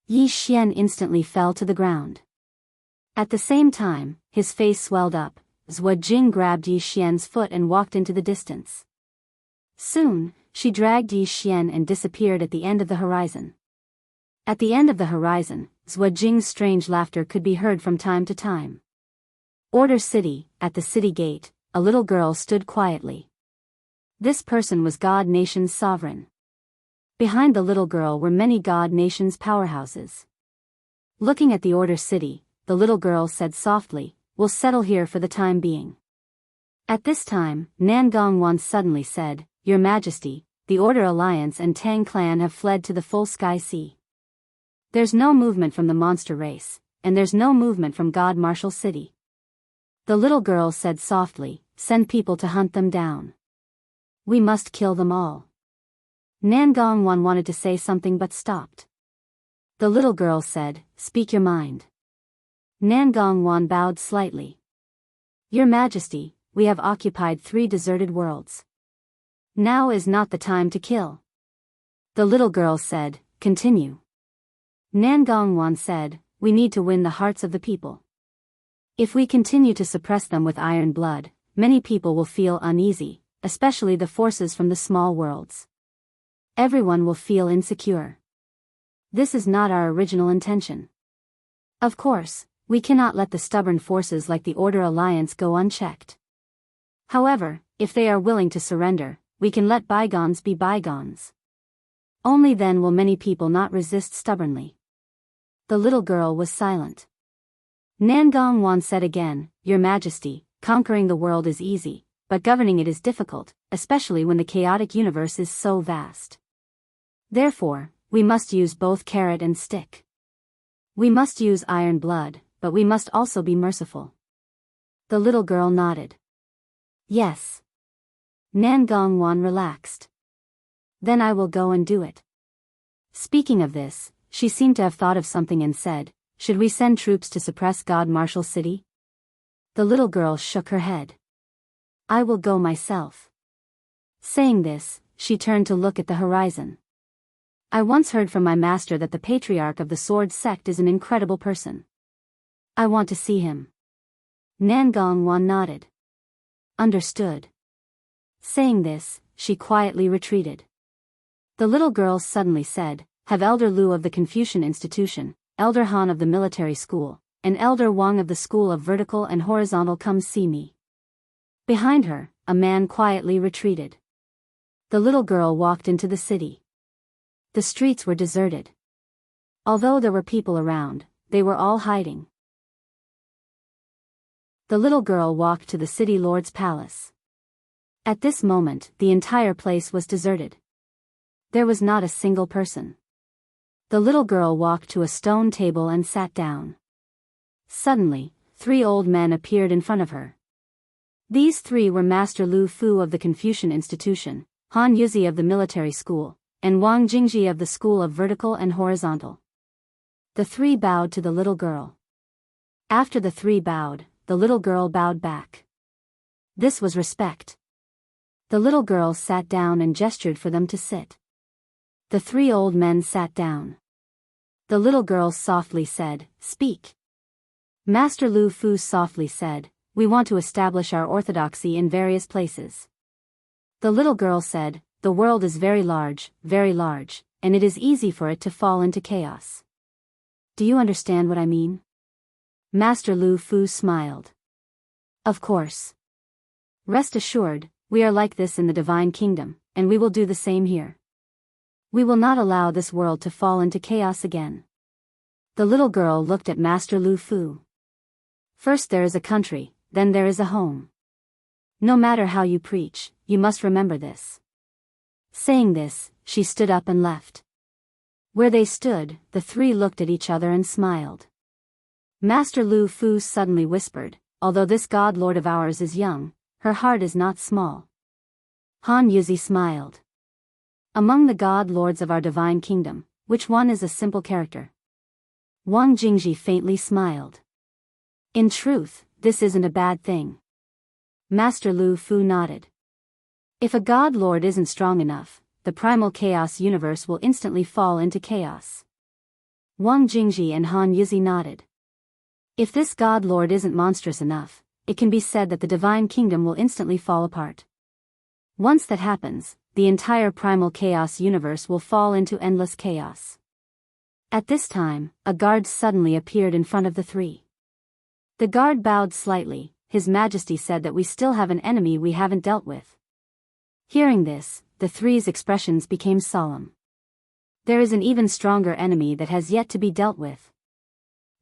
Yi Xian instantly fell to the ground. At the same time, his face swelled up. Zhuo Jing grabbed Yi Xian's foot and walked into the distance. Soon, she dragged Yi Xian and disappeared at the end of the horizon. At the end of the horizon, Zhuo Jing's strange laughter could be heard from time to time. Order City, at the city gate, a little girl stood quietly. This person was God Nation's sovereign. Behind the little girl were many God Nation's powerhouses. Looking at the Order City, the little girl said softly, We'll settle here for the time being. At this time, Nan Gongwan suddenly said, Your Majesty, the Order Alliance and Tang clan have fled to the full sky sea. There's no movement from the monster race, and there's no movement from God Martial City. The little girl said softly, Send people to hunt them down. We must kill them all. Nan Gongwan wanted to say something but stopped. The little girl said, Speak your mind. Nan Gongwan bowed slightly. Your Majesty, we have occupied 3 deserted worlds. Now is not the time to kill. The little girl said, Continue. Nan Gongwan said, We need to win the hearts of the people. If we continue to suppress them with iron blood, many people will feel uneasy, especially the forces from the small worlds. Everyone will feel insecure. This is not our original intention. Of course, we cannot let the stubborn forces like the Order Alliance go unchecked. However, if they are willing to surrender, we can let bygones be bygones. Only then will many people not resist stubbornly. The little girl was silent. Nan Gongwan said again, Your Majesty, conquering the world is easy, but governing it is difficult, especially when the chaotic universe is so vast. Therefore, we must use both carrot and stick. We must use iron blood, but we must also be merciful. The little girl nodded. Yes. Nan Gongwan relaxed. Then I will go and do it. Speaking of this, she seemed to have thought of something and said, Should we send troops to suppress God Martial City? The little girl shook her head. I will go myself. Saying this, she turned to look at the horizon. I once heard from my master that the patriarch of the sword sect is an incredible person. I want to see him. Nan Gongwan nodded. Understood. Saying this, she quietly retreated. The little girl suddenly said, Have Elder Lu of the Confucian Institution, Elder Han of the military school, and Elder Wang of the School of Vertical and Horizontal come see me. Behind her, a man quietly retreated. The little girl walked into the city. The streets were deserted. Although there were people around, they were all hiding. The little girl walked to the city lord's palace. At this moment, the entire place was deserted. There was not a single person. The little girl walked to a stone table and sat down. Suddenly, 3 old men appeared in front of her. These 3 were Master Lu Fu of the Confucian Institution, Han Yuzi of the military school, and Wang Jingji of the School of Vertical and Horizontal. The 3 bowed to the little girl. After the 3 bowed, the little girl bowed back. This was respect. The little girl sat down and gestured for them to sit. The three old men sat down. The little girl softly said, "Speak." Master Lu Fu softly said, "We want to establish our orthodoxy in various places." The little girl said, "The world is very large, and it is easy for it to fall into chaos. Do you understand what I mean?" Master Lu Fu smiled. "Of course. Rest assured, we are like this in the divine kingdom, and we will do the same here. We will not allow this world to fall into chaos again." The little girl looked at Master Lu Fu. "First there is a country, then there is a home. No matter how you preach, you must remember this." Saying this, she stood up and left. Where they stood, the three looked at each other and smiled. Master Lu Fu suddenly whispered, "Although this god lord of ours is young, her heart is not small." Han Yuzi smiled. "Among the god lords of our divine kingdom, which one is a simple character?" Wang Jingji faintly smiled. "In truth, this isn't a bad thing." Master Lu Fu nodded. "If a god lord isn't strong enough, the primal chaos universe will instantly fall into chaos." Wang Jingji and Han Yuzi nodded. "If this god lord isn't monstrous enough, it can be said that the divine kingdom will instantly fall apart. Once that happens, the entire primal chaos universe will fall into endless chaos." At this time, a guard suddenly appeared in front of the three. The guard bowed slightly. His Majesty said that we still have an enemy we haven't dealt with. Hearing this, the three's expressions became solemn. There is an even stronger enemy that has yet to be dealt with.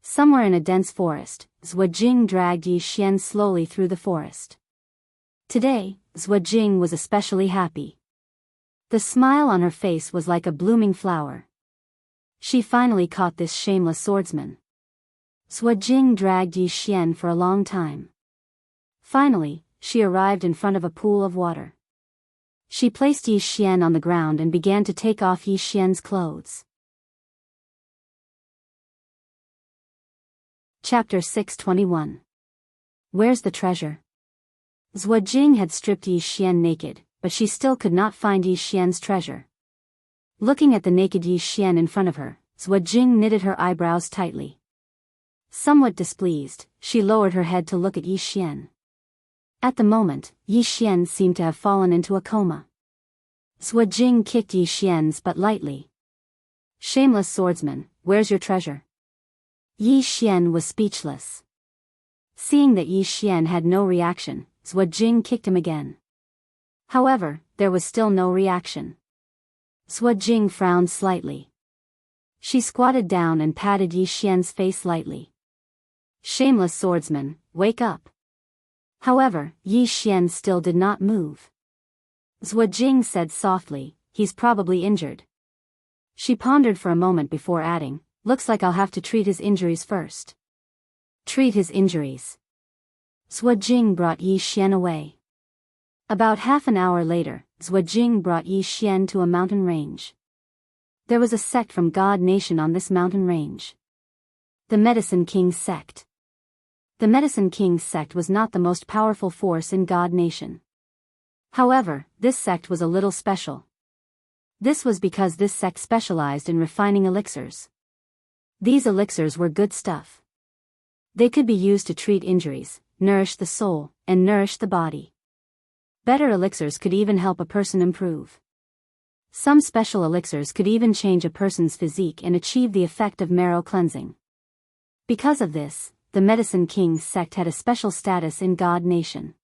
Somewhere in a dense forest, Zhuajing dragged Yi Xian slowly through the forest. Today, Zhuajing was especially happy. The smile on her face was like a blooming flower. She finally caught this shameless swordsman. Zhuajing dragged Yi Xian for a long time. Finally, she arrived in front of a pool of water. She placed Yi Xian on the ground and began to take off Yi Xian's clothes. Chapter 621. Where's the treasure? Zhuajing had stripped Yi Xian naked, but she still could not find Yi Xian's treasure. Looking at the naked Yi Xian in front of her, Zhuajing knitted her eyebrows tightly. Somewhat displeased, she lowered her head to look at Yi Xian. At the moment, Yi Xian seemed to have fallen into a coma. Zhuajing kicked Yi Xian's butt lightly. "Shameless swordsman, where's your treasure?" Yi Xian was speechless. Seeing that Yi Xian had no reaction, Zhuajing kicked him again. However, there was still no reaction. Zhuajing frowned slightly. She squatted down and patted Yi Xian's face lightly. "Shameless swordsman, wake up." However, Yi Xian still did not move. Zhuajing said softly, "He's probably injured." She pondered for a moment before adding, "Looks like I'll have to treat his injuries first." Treat his injuries. Zhuajing brought Yi Xian away. About half an hour later, Zhuajing brought Yi Xian to a mountain range. There was a sect from God Nation on this mountain range. The Medicine King sect. The Medicine King sect was not the most powerful force in God Nation. However, this sect was a little special. This was because this sect specialized in refining elixirs. These elixirs were good stuff. They could be used to treat injuries, nourish the soul, and nourish the body. Better elixirs could even help a person improve. Some special elixirs could even change a person's physique and achieve the effect of marrow cleansing. Because of this, the Medicine King sect had a special status in God Nation.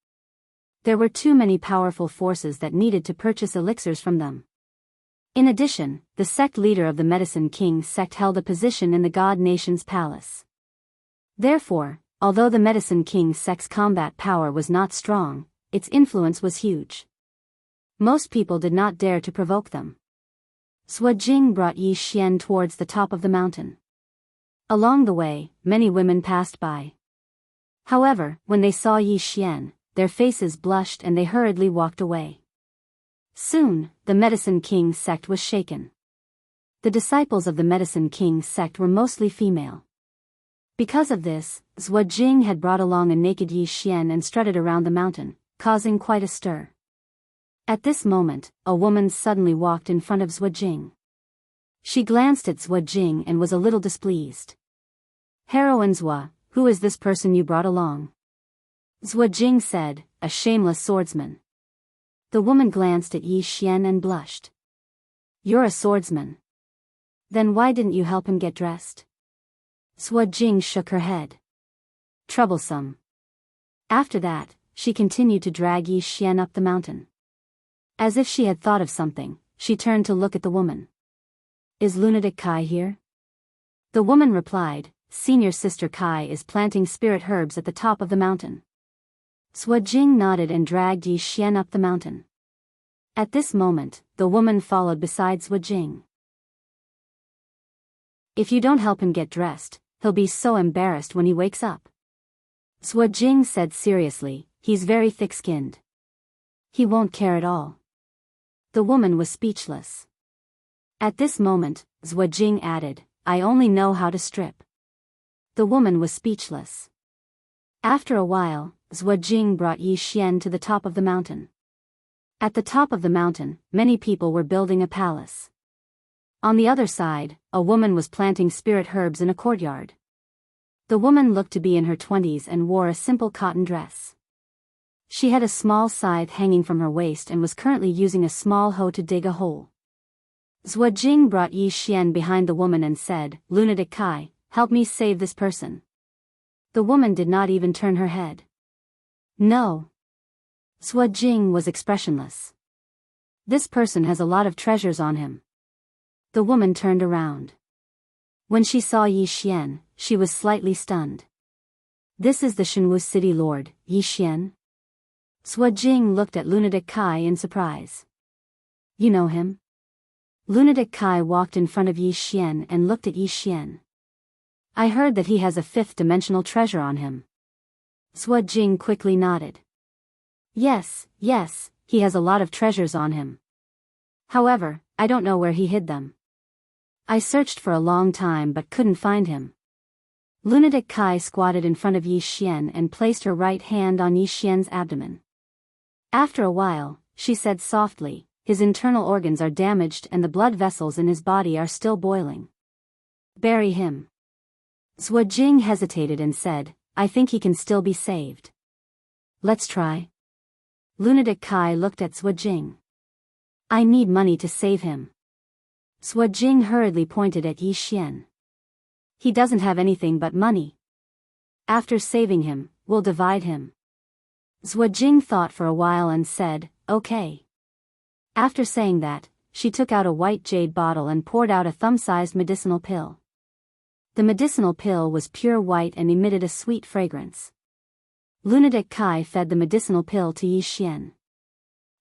There were too many powerful forces that needed to purchase elixirs from them. In addition, the sect leader of the Medicine King sect held a position in the God Nation's palace. Therefore, although the Medicine King sect's combat power was not strong, its influence was huge. Most people did not dare to provoke them. Zhuajing brought Yi Xian towards the top of the mountain. Along the way, many women passed by. However, when they saw Yi Xian, their faces blushed and they hurriedly walked away. Soon, the Medicine King sect was shaken. The disciples of the Medicine King sect were mostly female. Because of this, Zhuajing had brought along a naked Yi Xian and strutted around the mountain, causing quite a stir. At this moment, a woman suddenly walked in front of Zhuajing. She glanced at Zhuajing and was a little displeased. "Heroine Zhua, who is this person you brought along?" Zhuajing said, "A shameless swordsman." The woman glanced at Yi Xian and blushed. "You're a swordsman. Then why didn't you help him get dressed?" Zhuajing shook her head. "Troublesome." After that, she continued to drag Yi Xian up the mountain. As if she had thought of something, she turned to look at the woman. "Is lunatic Kai here?" The woman replied, "Senior Sister Kai is planting spirit herbs at the top of the mountain." Zhuajing nodded and dragged Yi Xian up the mountain. At this moment, the woman followed beside Zhuajing. "If you don't help him get dressed, he'll be so embarrassed when he wakes up." Zhuajing said seriously, "He's very thick-skinned. He won't care at all." The woman was speechless. At this moment, Zhuajing added, "I only know how to strip." The woman was speechless. After a while, Zhuajing brought Yi Xian to the top of the mountain. At the top of the mountain, many people were building a palace. On the other side, a woman was planting spirit herbs in a courtyard. The woman looked to be in her 20s and wore a simple cotton dress. She had a small scythe hanging from her waist and was currently using a small hoe to dig a hole. Zhuajing brought Yi Xian behind the woman and said, "Lunatic Kai, help me save this person." The woman did not even turn her head. "No." Zhuajing was expressionless. "This person has a lot of treasures on him." The woman turned around. When she saw Yi Xian, she was slightly stunned. "This is the Shenwu city lord, Yi Xian?" Zhuajing looked at Lunatic Kai in surprise. "You know him?" Lunatic Kai walked in front of Yi Xian and looked at Yi Xian. "I heard that he has a fifth-dimensional treasure on him." Zhuajing quickly nodded. Yes, he has a lot of treasures on him. However, I don't know where he hid them. I searched for a long time but couldn't find him." Lunatic Kai squatted in front of Yi Xian and placed her right hand on Yi Xian's abdomen. After a while, she said softly, "His internal organs are damaged and the blood vessels in his body are still boiling. Bury him." Zhuajing hesitated and said, "I think he can still be saved." "Let's try." Lunatic Kai looked at Zhuajing. "I need money to save him." Zhuajing hurriedly pointed at Yi Xian. "He doesn't have anything but money. After saving him, we'll divide him." Zhuajing thought for a while and said, "Okay." After saying that, she took out a white jade bottle and poured out a thumb-sized medicinal pill. The medicinal pill was pure white and emitted a sweet fragrance. Lunatic Kai fed the medicinal pill to Yi Xian.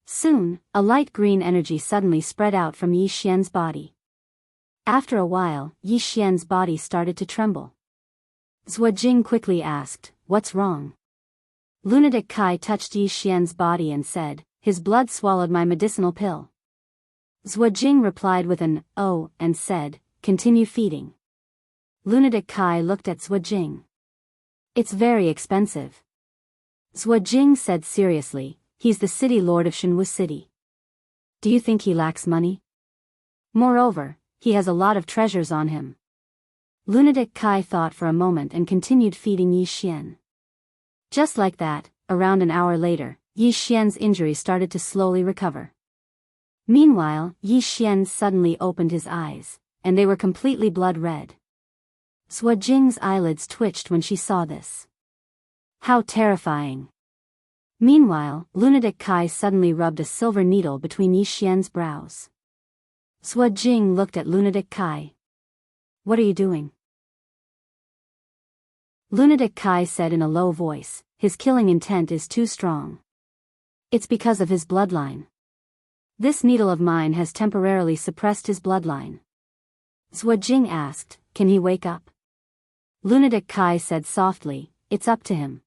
Soon, a light green energy suddenly spread out from Yi Xian's body. After a while, Yi Xian's body started to tremble. Zhuajing quickly asked, "What's wrong?" Lunatic Kai touched Yi Xian's body and said, "His blood swallowed my medicinal pill." Zhuajing replied with an "oh" and said, "Continue feeding." Lunatic Kai looked at Zhuajing. "It's very expensive." Zhuajing said seriously, "He's the city lord of Shenwu City. Do you think he lacks money? Moreover, he has a lot of treasures on him." Lunatic Kai thought for a moment and continued feeding Yi Xian. Just like that, around an hour later, Yi Xian's injury started to slowly recover. Meanwhile, Yi Xian suddenly opened his eyes, and they were completely blood red. Zhuajing's eyelids twitched when she saw this. How terrifying! Meanwhile, Lunatic Kai suddenly rubbed a silver needle between Yi Xian's brows. Zhuajing looked at Lunatic Kai. "What are you doing?" Lunatic Kai said in a low voice, "His killing intent is too strong. It's because of his bloodline. This needle of mine has temporarily suppressed his bloodline." Zhuajing asked, "Can he wake up?" Lunatic Kai said softly, "It's up to him."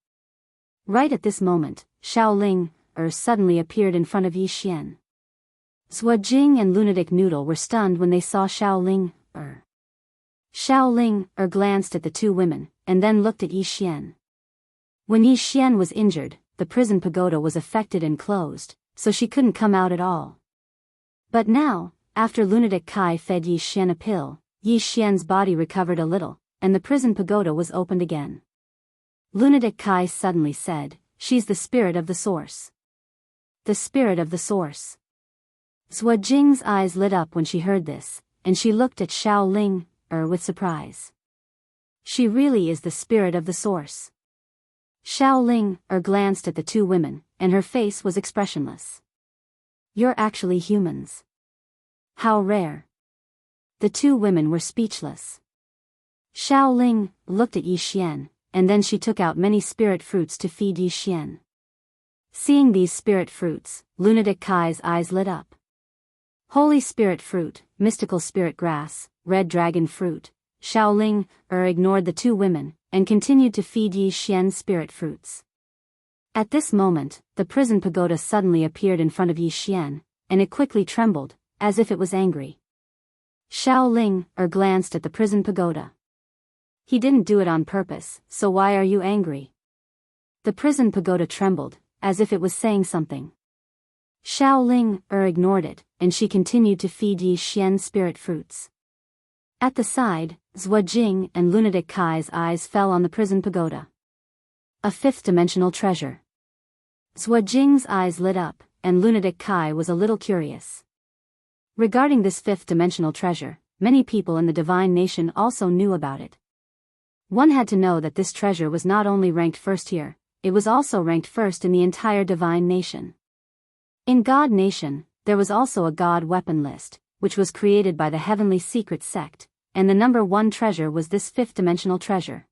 Right at this moment, Shaoling suddenly appeared in front of Yi Xian. Zhuajing and Lunatic Noodle were stunned when they saw Shaoling Shaoling glanced at the two women, and then looked at Yi Xian. When Yi Xian was injured, the prison pagoda was affected and closed, so she couldn't come out at all. But now, after Lunatic Kai fed Yi Xian a pill, Yi Xian's body recovered a little, and the prison pagoda was opened again. Lunatic Kai suddenly said, "She's the spirit of the source." The spirit of the source. Zhuo Jing's eyes lit up when she heard this, and she looked at Xiao Ling, with surprise. She really is the spirit of the source. Xiao Ling, glanced at the two women, and her face was expressionless. "You're actually humans. How rare." The two women were speechless. Xiao Ling looked at Yi Xian, and then she took out many spirit fruits to feed Yi Xian. Seeing these spirit fruits, Lunatic Kai's eyes lit up. Holy spirit fruit, mystical spirit grass, red dragon fruit. Xiao Ling, ignored the two women, and continued to feed Yi Xian spirit fruits. At this moment, the prison pagoda suddenly appeared in front of Yi Xian, and it quickly trembled, as if it was angry. Xiao Ling, glanced at the prison pagoda. "He didn't do it on purpose, so why are you angry?" The prison pagoda trembled, as if it was saying something. Xiao Ling, ignored it, and she continued to feed Yi Xian spirit fruits. At the side, Zhuo Jing and Lunatic Kai's eyes fell on the prison pagoda. A fifth-dimensional treasure. Zhuo Jing's eyes lit up, and Lunatic Kai was a little curious. Regarding this fifth-dimensional treasure, many people in the divine nation also knew about it. One had to know that this treasure was not only ranked first here, it was also ranked first in the entire divine nation. In God Nation, there was also a God weapon list, which was created by the Heavenly Secret Sect, and the number one treasure was this fifth-dimensional treasure.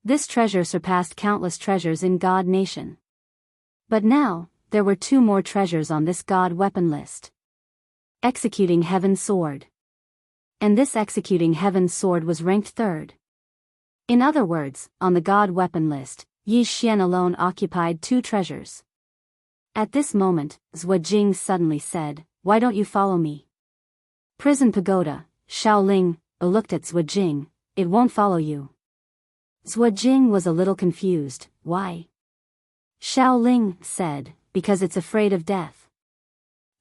This treasure surpassed countless treasures in God Nation. But now, there were two more treasures on this God weapon list. Executing Heaven's Sword. And this Executing Heaven's Sword was ranked third. In other words, on the God weapon list, Yi Xian alone occupied two treasures. At this moment, Zhuo Jing suddenly said, "Why don't you follow me?" Prison pagoda, Xiao Ling, looked at Zhuo Jing, "It won't follow you." Zhuo Jing was a little confused, "Why?" Xiao Ling said, "Because it's afraid of death."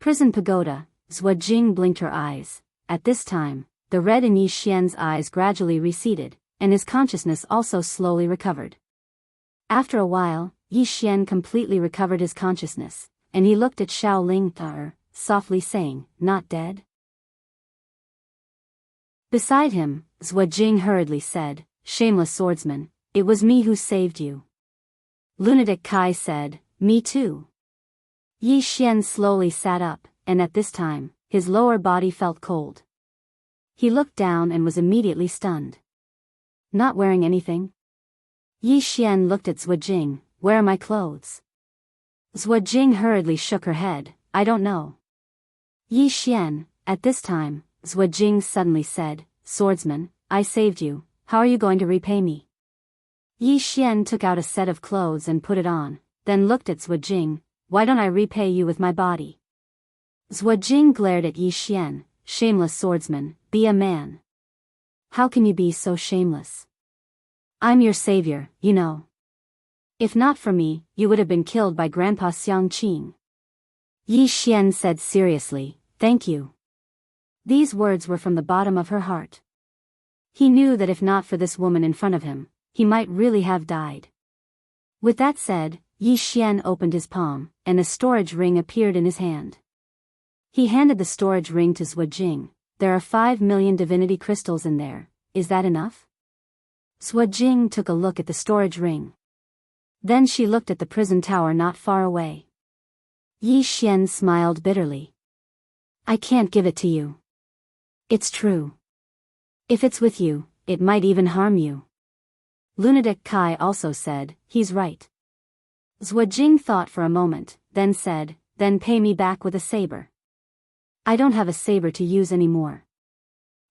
Prison pagoda, Zhuo Jing blinked her eyes. At this time, the red in Yi Xian's eyes gradually receded, and his consciousness also slowly recovered. After a while, Yi Xian completely recovered his consciousness, and he looked at Xiao Ling, softly saying, "Not dead?" Beside him, Zhuo Jing hurriedly said, "Shameless swordsman, it was me who saved you." Lunatic Kai said, "Me too." Yi Xian slowly sat up, and at this time, his lower body felt cold. He looked down and was immediately stunned. "Not wearing anything?" Yi Xian looked at Zhuo Jing, "Where are my clothes?" Zhuo Jing hurriedly shook her head, "I don't know." Yi Xian, at this time, Zhuo Jing suddenly said, "Swordsman, I saved you, how are you going to repay me?" Yi Xian took out a set of clothes and put it on, then looked at Zhuo Jing, "Why don't I repay you with my body?" Zhuo Jing glared at Yi Xian, "Shameless swordsman, be a man. How can you be so shameless? I'm your savior, you know. If not for me, you would have been killed by Grandpa Xiang Qing." Yi Xian said seriously, "Thank you." These words were from the bottom of her heart. He knew that if not for this woman in front of him, he might really have died. With that said, Yi Xian opened his palm, and a storage ring appeared in his hand. He handed the storage ring to Zhuo Jing. "There are 5 million divinity crystals in there, is that enough?" Zhuo Jing took a look at the storage ring. Then she looked at the prison tower not far away. Yi Xian smiled bitterly. "I can't give it to you. It's true. If it's with you, it might even harm you." Lunatic Kai also said, "He's right." Zhuo Jing thought for a moment, then said, "Then pay me back with a saber." "I don't have a saber to use anymore."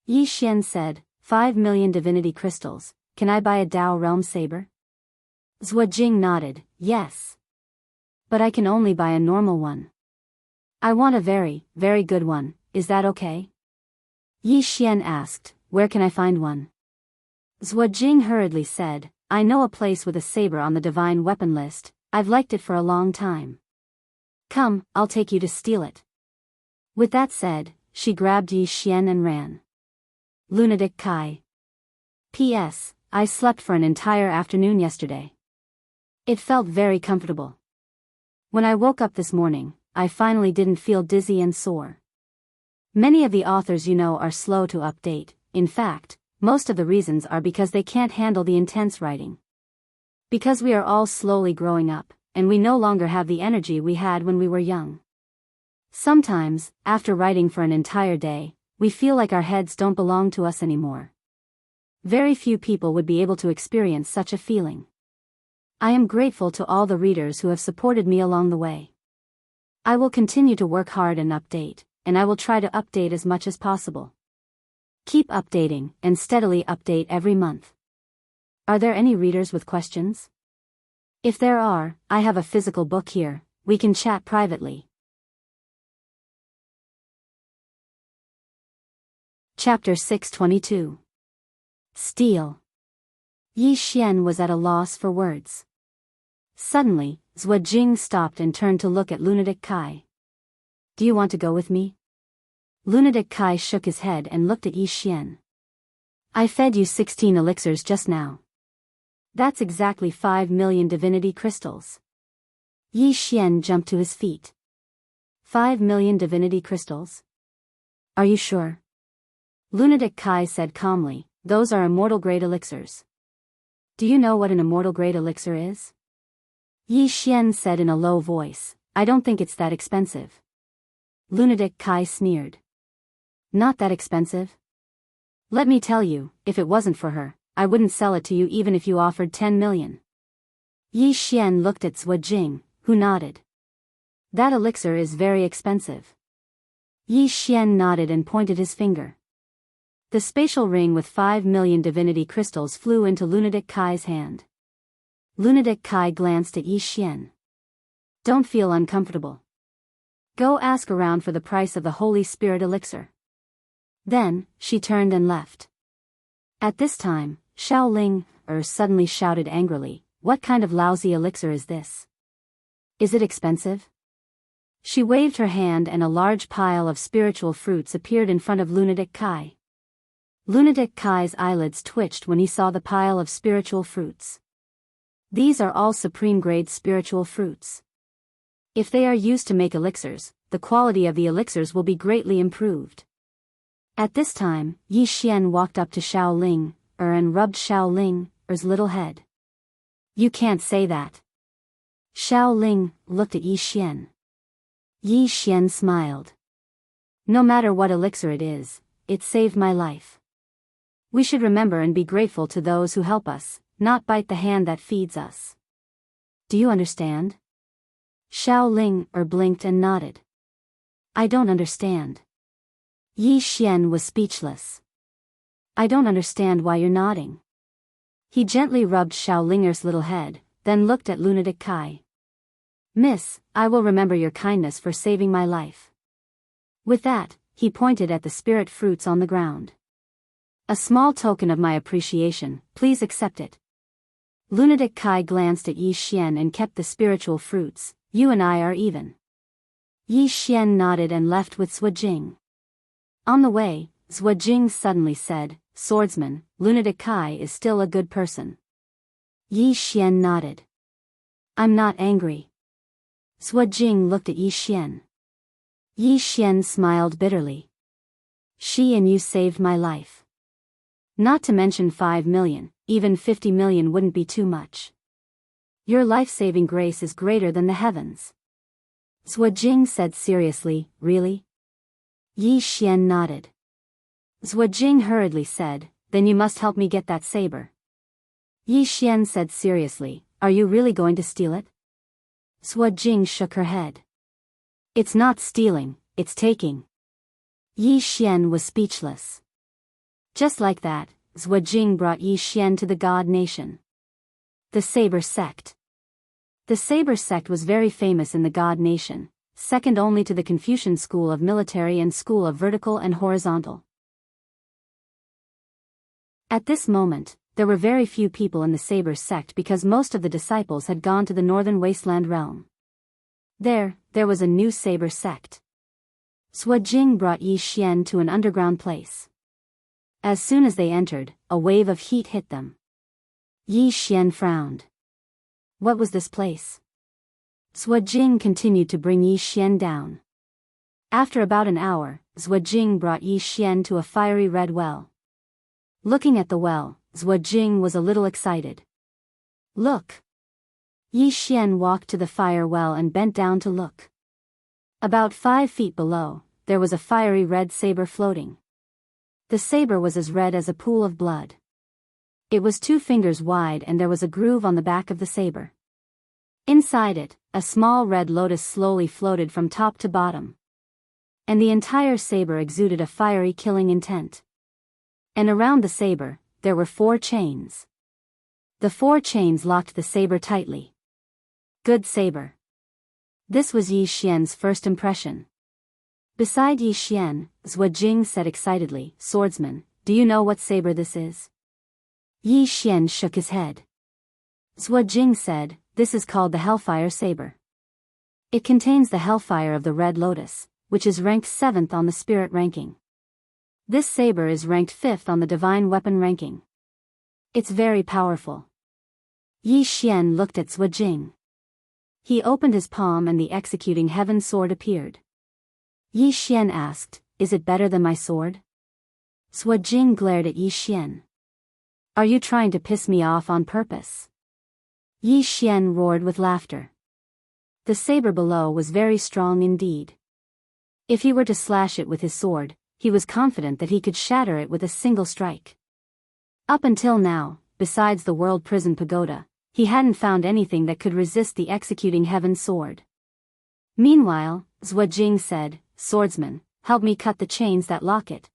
Yi Xian said, 5 million divinity crystals, can I buy a Dao realm saber?" Zhuo Jing nodded, "Yes. But I can only buy a normal one. I want a very, very good one, is that okay?" Yi Xian asked, "Where can I find one?" Zhuo Jing hurriedly said, "I know a place with a saber on the divine weapon list, I've liked it for a long time. Come, I'll take you to steal it. With that said, she grabbed Yi Xian and ran. Lunatic Kai. P.S. I slept for an entire afternoon yesterday. It felt very comfortable. When I woke up this morning, I finally didn't feel dizzy and sore. Many of the authors you know are slow to update. In fact, most of the reasons are because they can't handle the intense writing. Because we are all slowly growing up, and we no longer have the energy we had when we were young. Sometimes, after writing for an entire day, we feel like our heads don't belong to us anymore. Very few people would be able to experience such a feeling. I am grateful to all the readers who have supported me along the way. I will continue to work hard and update, and I will try to update as much as possible. Keep updating, and steadily update every month. Are there any readers with questions? If there are, I have a physical book here, we can chat privately. Chapter 622. Steal. Yi Xian was at a loss for words. Suddenly, Zhuo Jing stopped and turned to look at Lunatic Kai. Do you want to go with me? Lunatic Kai shook his head and looked at Yi Xian. I fed you 16 elixirs just now. That's exactly 5 million divinity crystals. Yi Xian jumped to his feet. 5 million divinity crystals? Are you sure? Lunatic Kai said calmly, those are immortal grade elixirs. Do you know what an immortal grade elixir is? Yi Xian said in a low voice, I don't think it's that expensive. Lunatic Kai sneered. Not that expensive? Let me tell you, if it wasn't for her, I wouldn't sell it to you even if you offered 10 million. Yi Xian looked at Zhuo Jing, who nodded. That elixir is very expensive. Yi Xian nodded and pointed his finger. The spatial ring with 5 million divinity crystals flew into Lunatic Kai's hand. Lunatic Kai glanced at Yi Xian. Don't feel uncomfortable. Go ask around for the price of the Holy Spirit elixir. Then, she turned and left. At this time, Xiaoling suddenly shouted angrily, what kind of lousy elixir is this? Is it expensive? She waved her hand and a large pile of spiritual fruits appeared in front of Lunatic Kai. Lunatic Kai's eyelids twitched when he saw the pile of spiritual fruits. These are all supreme-grade spiritual fruits. If they are used to make elixirs, the quality of the elixirs will be greatly improved. At this time, Yi Xian walked up to Xiaoling and rubbed Xiaoling's little head. You can't say that. Xiaoling looked at Yi Xian. Yi Xian smiled. No matter what elixir it is, it saved my life. We should remember and be grateful to those who help us, not bite the hand that feeds us. Do you understand? Xiaoling blinked and nodded. I don't understand. Yi Xian was speechless. I don't understand why you're nodding. He gently rubbed Xiaoling's little head, then looked at Lunatic Kai. Miss, I will remember your kindness for saving my life. With that, he pointed at the spirit fruits on the ground. A small token of my appreciation, please accept it. Lunatic Kai glanced at Yi Xian and kept the spiritual fruits. You and I are even. Yi Xian nodded and left with Zhuo Jing. On the way, Zhuo Jing suddenly said, Swordsman, Lunatic Kai is still a good person. Yi Xian nodded. I'm not angry. Zhuo Jing looked at Yi Xian. Yi Xian smiled bitterly. She and you saved my life. Not to mention 5 million, even 50 million wouldn't be too much. Your life-saving grace is greater than the heavens. Zhuo Jing said seriously, really? Yi Xian nodded. Zhuo Jing hurriedly said, then you must help me get that saber. Yi Xian said seriously, are you really going to steal it? Zhuo Jing shook her head. It's not stealing, it's taking. Yi Xian was speechless. Just like that, Zhuo Jing brought Yi Xian to the God Nation. The Saber Sect. The Saber Sect was very famous in the God Nation, second only to the Confucian school of military and school of vertical and horizontal. At this moment, there were very few people in the Saber sect because most of the disciples had gone to the northern wasteland realm. There was a new Saber sect. Zhuo Jing brought Yi Xian to an underground place. As soon as they entered, a wave of heat hit them. Yi Xian frowned. What was this place? Zhuo Jing continued to bring Yi Xian down. After about an hour, Zhuo Jing brought Yi Xian to a fiery red well. Looking at the well, Zhuo Jing was a little excited. Look! Yi Xian walked to the fire well and bent down to look. About 5 feet below, there was a fiery red saber floating. The saber was as red as a pool of blood. It was 2 fingers wide and there was a groove on the back of the saber. Inside it, a small red lotus slowly floated from top to bottom. And the entire saber exuded a fiery killing intent. And around the saber, there were 4 chains. The 4 chains locked the saber tightly. Good saber. This was Yi Xian's first impression. Beside Yi Xian, Zhuo Jing said excitedly, "Swordsman, do you know what saber this is?" Yi Xian shook his head. Zhuo Jing said, "This is called the Hellfire Saber. It contains the Hellfire of the Red Lotus, which is ranked 7th on the Spirit ranking. This saber is ranked 5th on the Divine Weapon ranking. It's very powerful." Yi Xian looked at Zhuo Jing. He opened his palm and the executing heaven sword appeared. Yi Xian asked, "Is it better than my sword?" Zhuo Jing glared at Yi Xian. "Are you trying to piss me off on purpose?" Yi Xian roared with laughter. The saber below was very strong indeed. If he were to slash it with his sword, he was confident that he could shatter it with a single strike. Up until now, besides the World Prison Pagoda, he hadn't found anything that could resist the executing heaven sword. Meanwhile, Zhuo Jing said, "Swordsman, help me cut the chains that lock it."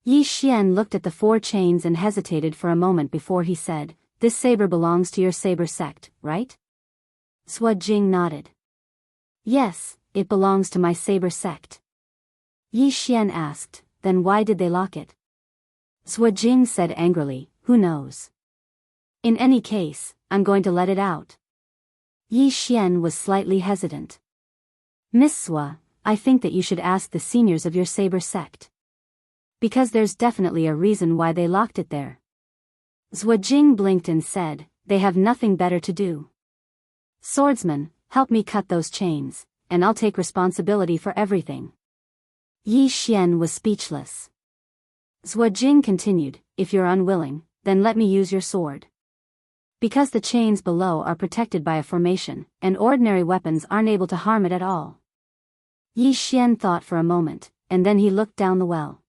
Yi Xian looked at the 4 chains and hesitated for a moment before he said, "This saber belongs to your saber sect, right?" Zhuo Jing nodded. "Yes, it belongs to my saber sect." Yi Xian asked, "Then why did they lock it?" Zhuo Jing said angrily, "Who knows? In any case, I'm going to let it out." Yi Xian was slightly hesitant. "Miss Zhuo, I think that you should ask the seniors of your saber sect. Because there's definitely a reason why they locked it there." Zhuo Jing blinked and said, "They have nothing better to do. Swordsman, help me cut those chains, and I'll take responsibility for everything." Yi Xian was speechless. Zhuo Jing continued, "If you're unwilling, then let me use your sword. Because the chains below are protected by a formation, and ordinary weapons aren't able to harm it at all." Yi Xian thought for a moment, and then he looked down the well.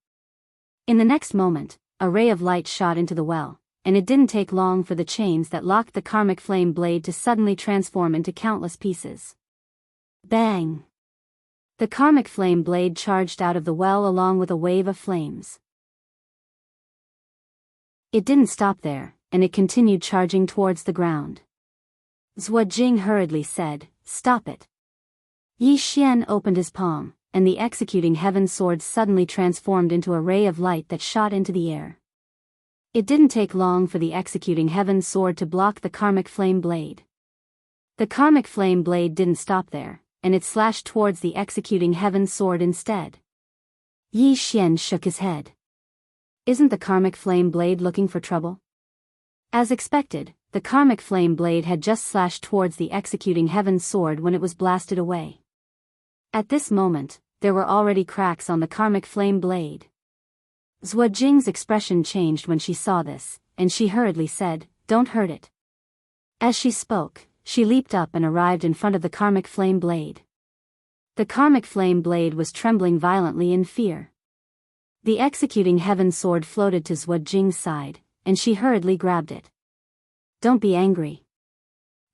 In the next moment, a ray of light shot into the well, and it didn't take long for the chains that locked the karmic flame blade to suddenly transform into countless pieces. Bang! The karmic flame blade charged out of the well along with a wave of flames. It didn't stop there, and it continued charging towards the ground. Zhuo Jing hurriedly said, "Stop it." Yi Xian opened his palm, and the executing heaven sword suddenly transformed into a ray of light that shot into the air. It didn't take long for the executing heaven sword to block the karmic flame blade. The karmic flame blade didn't stop there, and it slashed towards the executing heaven sword instead. Yi Xian shook his head. Isn't the karmic flame blade looking for trouble? As expected, the karmic flame blade had just slashed towards the executing heaven sword when it was blasted away. At this moment, there were already cracks on the karmic flame blade. Zhuo Jing's expression changed when she saw this, and she hurriedly said, "Don't hurt it." As she spoke, she leaped up and arrived in front of the karmic flame blade. The karmic flame blade was trembling violently in fear. The executing heaven sword floated to Zhuo Jing's side, and she hurriedly grabbed it. "Don't be angry.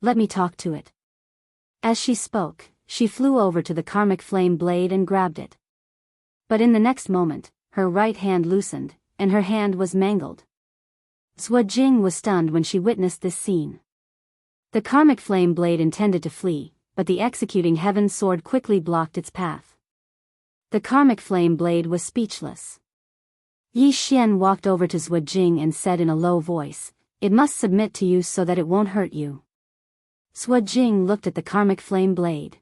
Let me talk to it." As she spoke, she flew over to the karmic flame blade and grabbed it. But in the next moment, her right hand loosened, and her hand was mangled. Zhuo Jing was stunned when she witnessed this scene. The karmic flame blade intended to flee, but the executing heaven sword quickly blocked its path. The karmic flame blade was speechless. Yi Xian walked over to Zhuo Jing and said in a low voice, "It must submit to you so that it won't hurt you." Zhuo Jing looked at the karmic flame blade.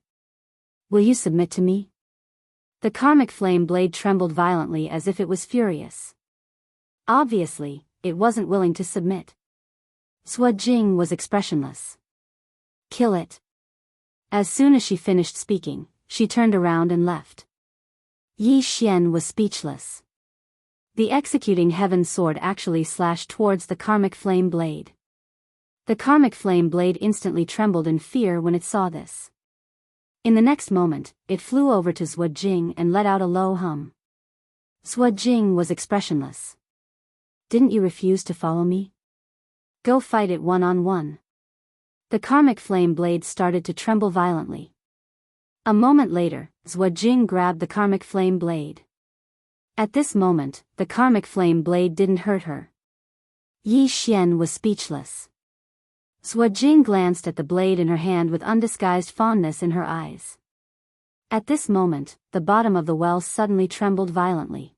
"Will you submit to me?" The karmic flame blade trembled violently as if it was furious. Obviously, it wasn't willing to submit. Zhuo Jing was expressionless. "Kill it." As soon as she finished speaking, she turned around and left. Yi Xian was speechless. The executing heaven sword actually slashed towards the karmic flame blade. The karmic flame blade instantly trembled in fear when it saw this. In the next moment, it flew over to Zhuo Jing and let out a low hum. Zhuo Jing was expressionless. "Didn't you refuse to follow me? Go fight it one-on-one." The karmic flame blade started to tremble violently. A moment later, Zhuo Jing grabbed the karmic flame blade. At this moment, the karmic flame blade didn't hurt her. Yi Xian was speechless. Zhuo Jing glanced at the blade in her hand with undisguised fondness in her eyes. At this moment, the bottom of the well suddenly trembled violently.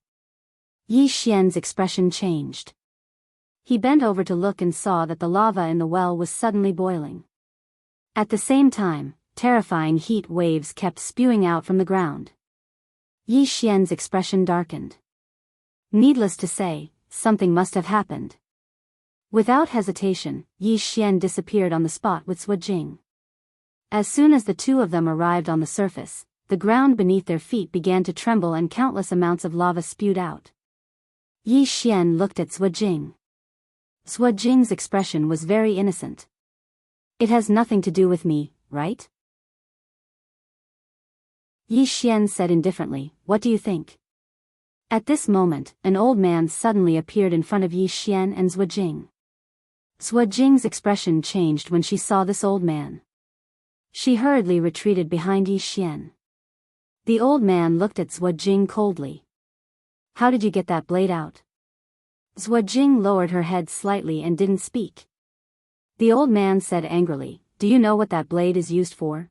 Yi Xian's expression changed. He bent over to look and saw that the lava in the well was suddenly boiling. At the same time, terrifying heat waves kept spewing out from the ground. Yi Xian's expression darkened. Needless to say, something must have happened. Without hesitation, Yi Xian disappeared on the spot with Zhuo Jing. As soon as the two of them arrived on the surface, the ground beneath their feet began to tremble and countless amounts of lava spewed out. Yi Xian looked at Zhuo Jing. Zhuo Jing's expression was very innocent. "It has nothing to do with me, right?" Yi Xian said indifferently, "What do you think?" At this moment, an old man suddenly appeared in front of Yi Xian and Zhuo Jing. Zhuo Jing's expression changed when she saw this old man. She hurriedly retreated behind Yi Xian. The old man looked at Zhuo Jing coldly. "How did you get that blade out?" Zhuo Jing lowered her head slightly and didn't speak. The old man said angrily, "Do you know what that blade is used for?"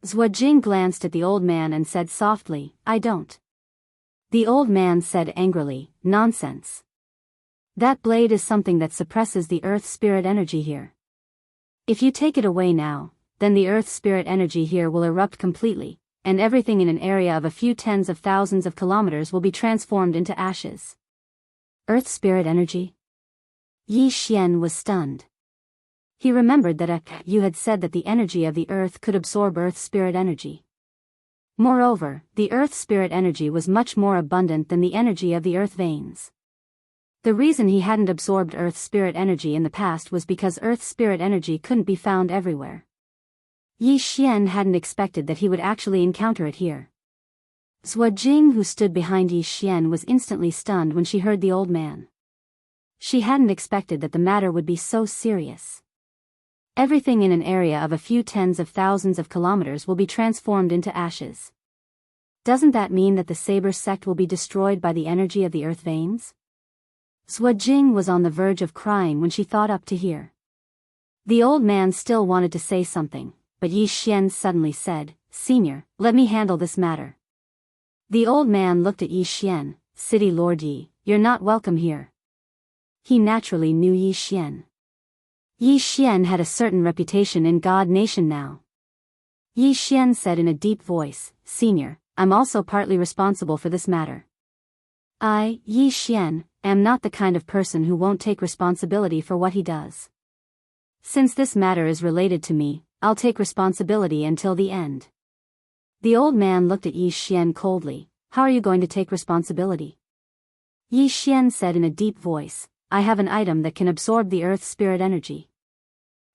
Zhuo Jing glanced at the old man and said softly, "I don't." The old man said angrily, "Nonsense. That blade is something that suppresses the earth spirit energy here. If you take it away now, then the earth spirit energy here will erupt completely, and everything in an area of a few tens of thousands of kilometers will be transformed into ashes." Earth spirit energy? Yi Xian was stunned. He remembered that you had said that the energy of the earth could absorb earth spirit energy. Moreover, the earth spirit energy was much more abundant than the energy of the earth veins. The reason he hadn't absorbed earth spirit energy in the past was because earth spirit energy couldn't be found everywhere. Yi Xian hadn't expected that he would actually encounter it here. Zhuo Jing, who stood behind Yi Xian, was instantly stunned when she heard the old man. She hadn't expected that the matter would be so serious. Everything in an area of a few tens of thousands of kilometers will be transformed into ashes. Doesn't that mean that the Saber sect will be destroyed by the energy of the earth veins? Zhuo Jing was on the verge of crying when she thought up to hear. The old man still wanted to say something, but Yi Xian suddenly said, "Senior, let me handle this matter." The old man looked at Yi Xian. "City Lord Yi, you're not welcome here." He naturally knew Yi Xian. Yi Xian had a certain reputation in God Nation now. Yi Xian said in a deep voice, "Senior, I'm also partly responsible for this matter. I, Yi Xian, am not the kind of person who won't take responsibility for what he does. Since this matter is related to me, I'll take responsibility until the end." The old man looked at Yi Xian coldly. "How are you going to take responsibility?" Yi Xian said in a deep voice, "I have an item that can absorb the earth spirit energy.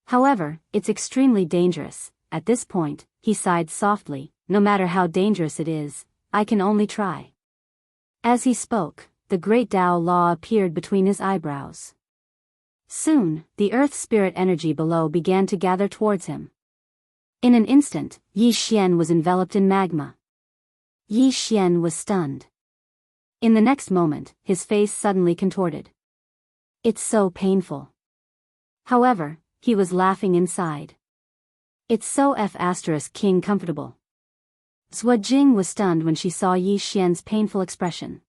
However, it's extremely dangerous. At this point," he sighed softly, "no matter how dangerous it is, I can only try." As he spoke, the great Tao Law appeared between his eyebrows. Soon, the earth spirit energy below began to gather towards him. In an instant, Yi Xian was enveloped in magma. Yi Xian was stunned. In the next moment, his face suddenly contorted. "It's so painful." However, he was laughing inside. "It's so King comfortable." Zhuo Jing was stunned when she saw Yi Xian's painful expression.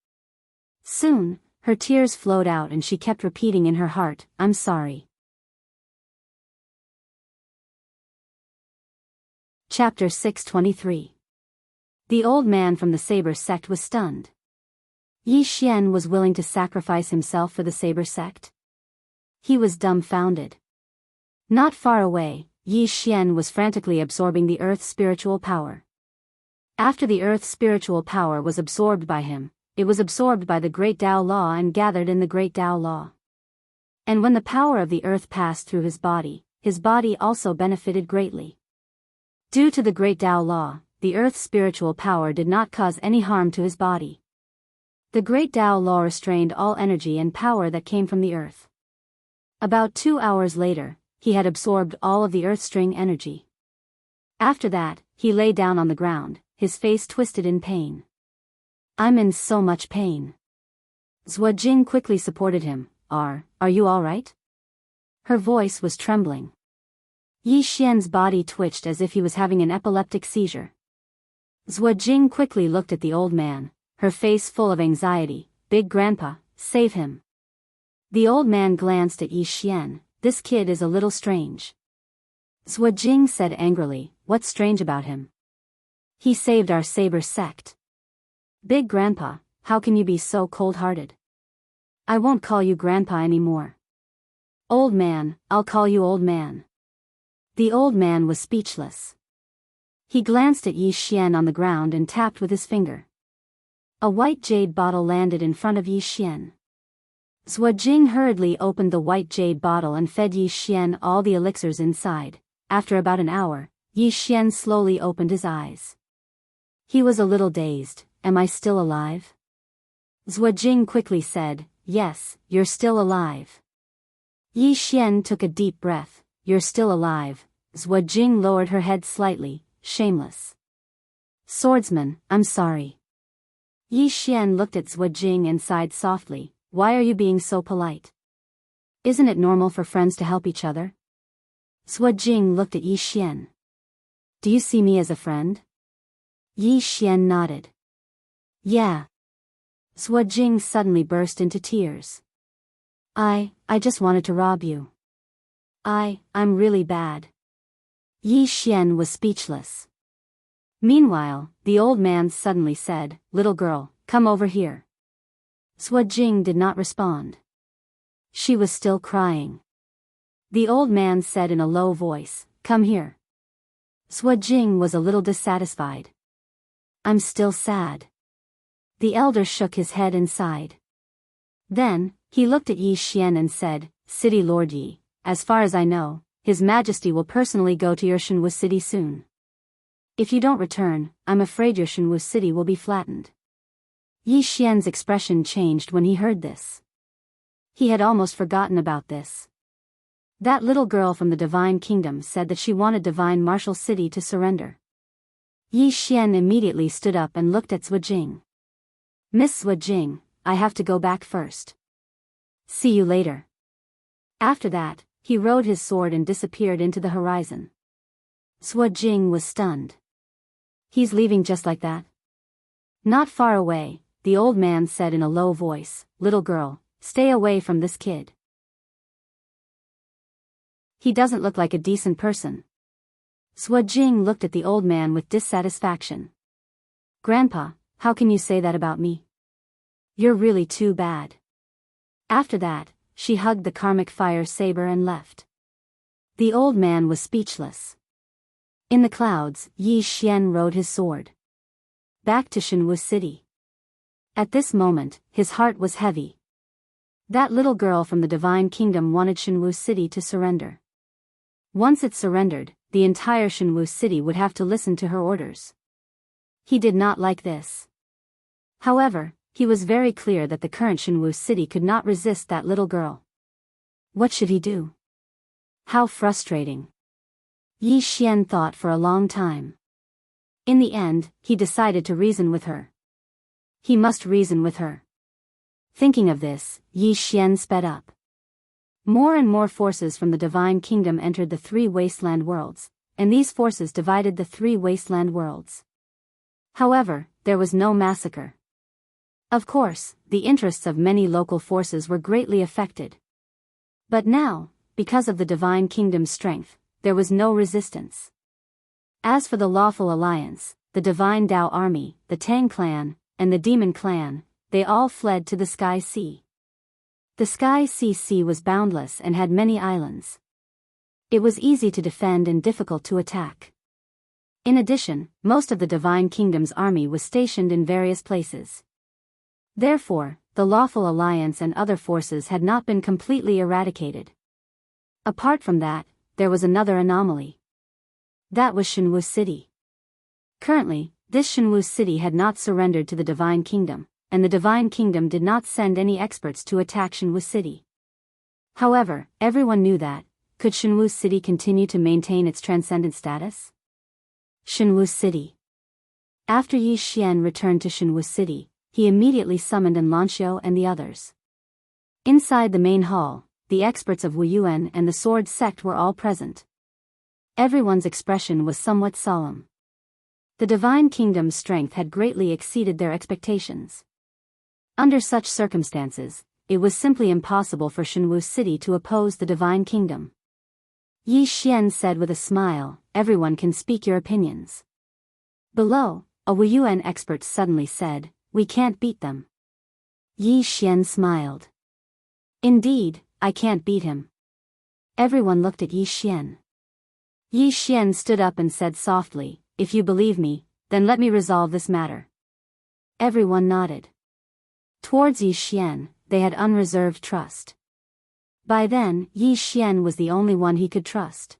Soon, her tears flowed out and she kept repeating in her heart, "I'm sorry." Chapter 623. The old man from the Saber sect was stunned. Yi Xian was willing to sacrifice himself for the Saber sect? He was dumbfounded. Not far away, Yi Xian was frantically absorbing the earth's spiritual power. After the earth's spiritual power was absorbed by him, it was absorbed by the Great Tao Law and gathered in the Great Tao Law. And when the power of the earth passed through his body also benefited greatly. Due to the Great Tao Law, the earth's spiritual power did not cause any harm to his body. The Great Tao Law restrained all energy and power that came from the earth. About 2 hours later, he had absorbed all of the earth string energy. After that, he lay down on the ground, his face twisted in pain. "I'm in so much pain." Zhuo Jing quickly supported him. Are you all right?" Her voice was trembling. Yi Xian's body twitched as if he was having an epileptic seizure. Zhuo Jing quickly looked at the old man, her face full of anxiety. "Big Grandpa, save him." The old man glanced at Yi Xian. "This kid is a little strange." Zhuo Jing said angrily, "What's strange about him? He saved our Saber sect." "Big Grandpa, how can you be so cold-hearted? I won't call you Grandpa anymore. Old man, I'll call you old man." The old man was speechless. He glanced at Yi Xian on the ground and tapped with his finger. A white jade bottle landed in front of Yi Xian. Zhuo Jing hurriedly opened the white jade bottle and fed Yi Xian all the elixirs inside. After about an hour, Yi Xian slowly opened his eyes. He was a little dazed. "Am I still alive?" Zhuo Jing quickly said, "Yes, you're still alive." Yi Xian took a deep breath. "You're still alive." Zhuo Jing lowered her head slightly, shameless. "Swordsman, I'm sorry." Yi Xian looked at Zhuo Jing and sighed softly. "Why are you being so polite? Isn't it normal for friends to help each other?" Zhuo Jing looked at Yi Xian. "Do you see me as a friend?" Yi Xian nodded. "Yeah." Zhuo Jing suddenly burst into tears. I just wanted to rob you. I'm really bad." Yi Xian was speechless. Meanwhile, the old man suddenly said, "Little girl, come over here." Zhuo Jing did not respond. She was still crying. The old man said in a low voice, "Come here." Zhuo Jing was a little dissatisfied. "I'm still sad." The elder shook his head and sighed. Then, he looked at Yi Xian and said, "City Lord Yi, as far as I know, His Majesty will personally go to your Shenwu city soon. If you don't return, I'm afraid your Shenwu city will be flattened." Yi Xian's expression changed when he heard this. He had almost forgotten about this. That little girl from the Divine Kingdom said that she wanted Divine Martial City to surrender. Yi Xian immediately stood up and looked at Zhuo Jing. "Miss Zhuo Jing, I have to go back first. See you later." After that, he rode his sword and disappeared into the horizon. Zhuo Jing was stunned. "He's leaving just like that?" Not far away, the old man said in a low voice, "Little girl, stay away from this kid. He doesn't look like a decent person." Zhuo Jing looked at the old man with dissatisfaction. "Grandpa, how can you say that about me? You're really too bad." After that, she hugged the karmic fire saber and left. The old man was speechless. In the clouds, Yi Xian rode his sword back to Shenwu City. At this moment, his heart was heavy. That little girl from the Divine Kingdom wanted Shenwu City to surrender. Once it surrendered, the entire Shenwu City would have to listen to her orders. He did not like this. However, he was very clear that the current Shenwu City could not resist that little girl. What should he do? How frustrating. Yi Xian thought for a long time. In the end, he decided to reason with her. He must reason with her. Thinking of this, Yi Xian sped up. More and more forces from the Divine Kingdom entered the 3 wasteland worlds, and these forces divided the 3 wasteland worlds. However, there was no massacre. Of course, the interests of many local forces were greatly affected. But now, because of the Divine Kingdom's strength, there was no resistance. As for the Lawful Alliance, the Divine Tao Army, the Tang Clan, and the Demon Clan, they all fled to the Sky Sea. The Sky Sea was boundless and had many islands. It was easy to defend and difficult to attack. In addition, most of the Divine Kingdom's army was stationed in various places. Therefore, the Lawful Alliance and other forces had not been completely eradicated. Apart from that, there was another anomaly. That was Jianghu City. Currently, this Jianghu City had not surrendered to the Divine Kingdom, and the Divine Kingdom did not send any experts to attack Jianghu City. However, everyone knew that, could Jianghu City continue to maintain its transcendent status? Jianghu City. After Yi Xian returned to Jianghu City, he immediately summoned Enlancio and the others. Inside the main hall, the experts of Wuyuan and the sword sect were all present. Everyone's expression was somewhat solemn. The Divine Kingdom's strength had greatly exceeded their expectations. Under such circumstances, it was simply impossible for Jianghu City to oppose the Divine Kingdom. Yi Xian said with a smile, "Everyone can speak your opinions." Below, a Wuyuan expert suddenly said, "We can't beat them." Yi Xian smiled. "Indeed, I can't beat him." Everyone looked at Yi Xian. Yi Xian stood up and said softly, "If you believe me, then let me resolve this matter." Everyone nodded. Towards Yi Xian, they had unreserved trust. By then, Yi Xian was the only one he could trust.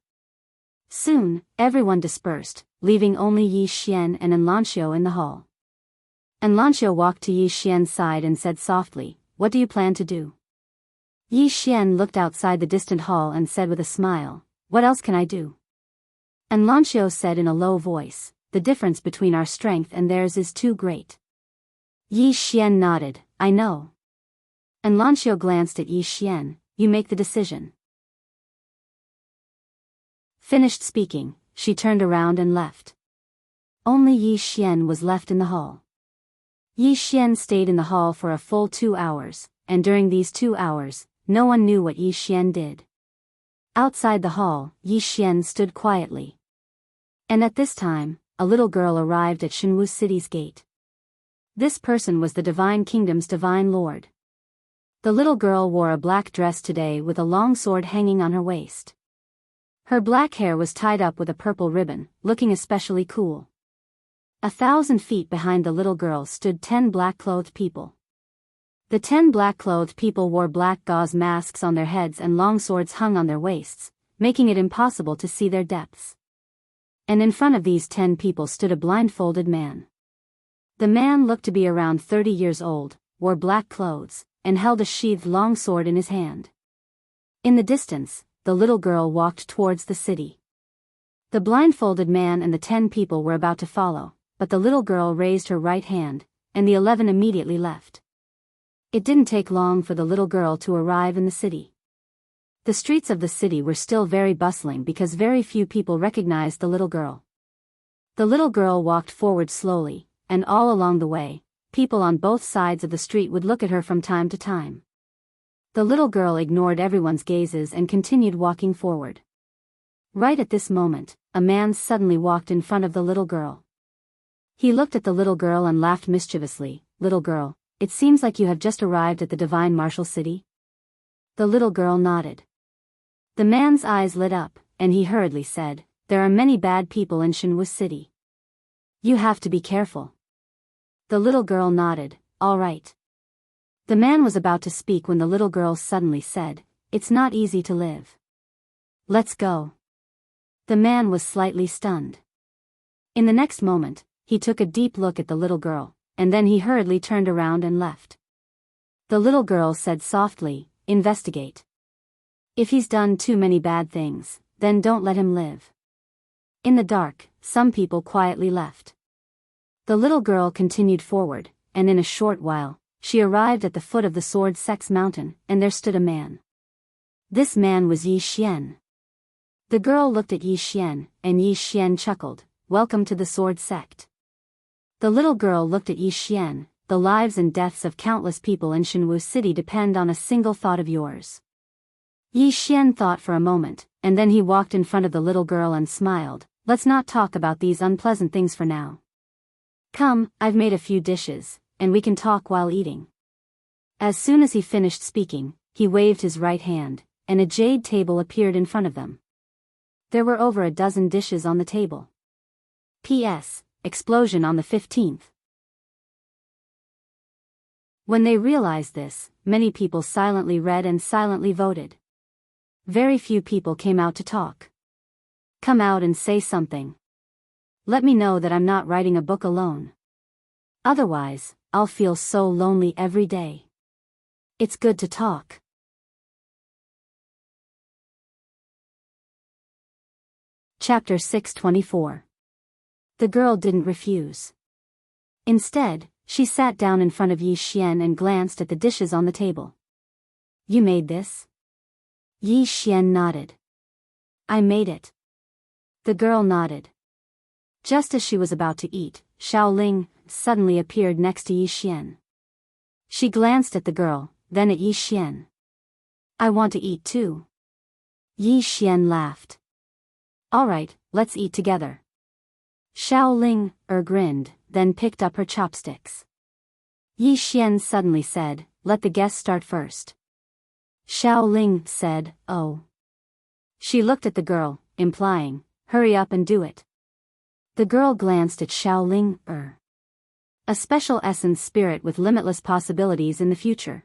Soon, everyone dispersed, leaving only Yi Xian and Enlancio in the hall. Enlancio walked to Yi Xian's side and said softly, "What do you plan to do?" Yi Xian looked outside the distant hall and said with a smile, "What else can I do?" Enlancio said in a low voice, "The difference between our strength and theirs is too great." Yi Xian nodded, "I know." Enlancio glanced at Yi Xian, "You make the decision." Finished speaking, she turned around and left. Only Yi Xian was left in the hall. Yi Xian stayed in the hall for a full 2 hours, and during these 2 hours, no one knew what Yi Xian did. Outside the hall, Yi Xian stood quietly. And at this time, a little girl arrived at Jianghu City's gate. This person was the Divine Kingdom's Divine Lord. The little girl wore a black dress today with a long sword hanging on her waist. Her black hair was tied up with a purple ribbon, looking especially cool. 1,000 feet behind the little girl stood 10 black-clothed people. The 10 black-clothed people wore black gauze masks on their heads and long swords hung on their waists, making it impossible to see their depths. And in front of these 10 people stood a blindfolded man. The man looked to be around 30 years old, wore black clothes, and held a sheathed long sword in his hand. In the distance, the little girl walked towards the city. The blindfolded man and the 10 people were about to follow, but the little girl raised her right hand, and the 11 immediately left. It didn't take long for the little girl to arrive in the city. The streets of the city were still very bustling because very few people recognized the little girl. The little girl walked forward slowly, and all along the way, people on both sides of the street would look at her from time to time. The little girl ignored everyone's gazes and continued walking forward. Right at this moment, a man suddenly walked in front of the little girl. He looked at the little girl and laughed mischievously. "Little girl, it seems like you have just arrived at the Divine Martial City?" The little girl nodded. The man's eyes lit up, and he hurriedly said, "There are many bad people in Jianghu City. You have to be careful." The little girl nodded, "All right." The man was about to speak when the little girl suddenly said, "It's not easy to live. Let's go." The man was slightly stunned. In the next moment, he took a deep look at the little girl, and then he hurriedly turned around and left. The little girl said softly, "Investigate. If he's done too many bad things, then don't let him live." In the dark, some people quietly left. The little girl continued forward, and in a short while, she arrived at the foot of the Sword Sect's mountain, and there stood a man. This man was Yi Xian. The girl looked at Yi Xian, and Yi Xian chuckled, "Welcome to the Sword Sect." The little girl looked at Yi Xian, the lives and deaths of countless people in Jianghu City depend on a single thought of yours. Yi Xian thought for a moment, and then he walked in front of the little girl and smiled. Let's not talk about these unpleasant things for now. Come, I've made a few dishes, and we can talk while eating. As soon as he finished speaking, he waved his right hand, and a jade table appeared in front of them. There were over a dozen dishes on the table. P.S. Explosion on the 15th. When they realized this, many people silently read and silently voted. Very few people came out to talk. Come out and say something. Let me know that I'm not writing a book alone. Otherwise, I'll feel so lonely every day. It's good to talk. Chapter 624. The girl didn't refuse. Instead, she sat down in front of Yi Xian and glanced at the dishes on the table. You made this? Yi Xian nodded. I made it. The girl nodded. Just as she was about to eat, Xiaoling suddenly appeared next to Yi Xian. She glanced at the girl, then at Yi Xian. I want to eat too. Yi Xian laughed. All right, let's eat together. Xiaoling grinned, then picked up her chopsticks. Yi Xian suddenly said, let the guests start first. Xiaoling said, oh. She looked at the girl, implying, hurry up and do it. The girl glanced at Xiaoling a special essence spirit with limitless possibilities in the future.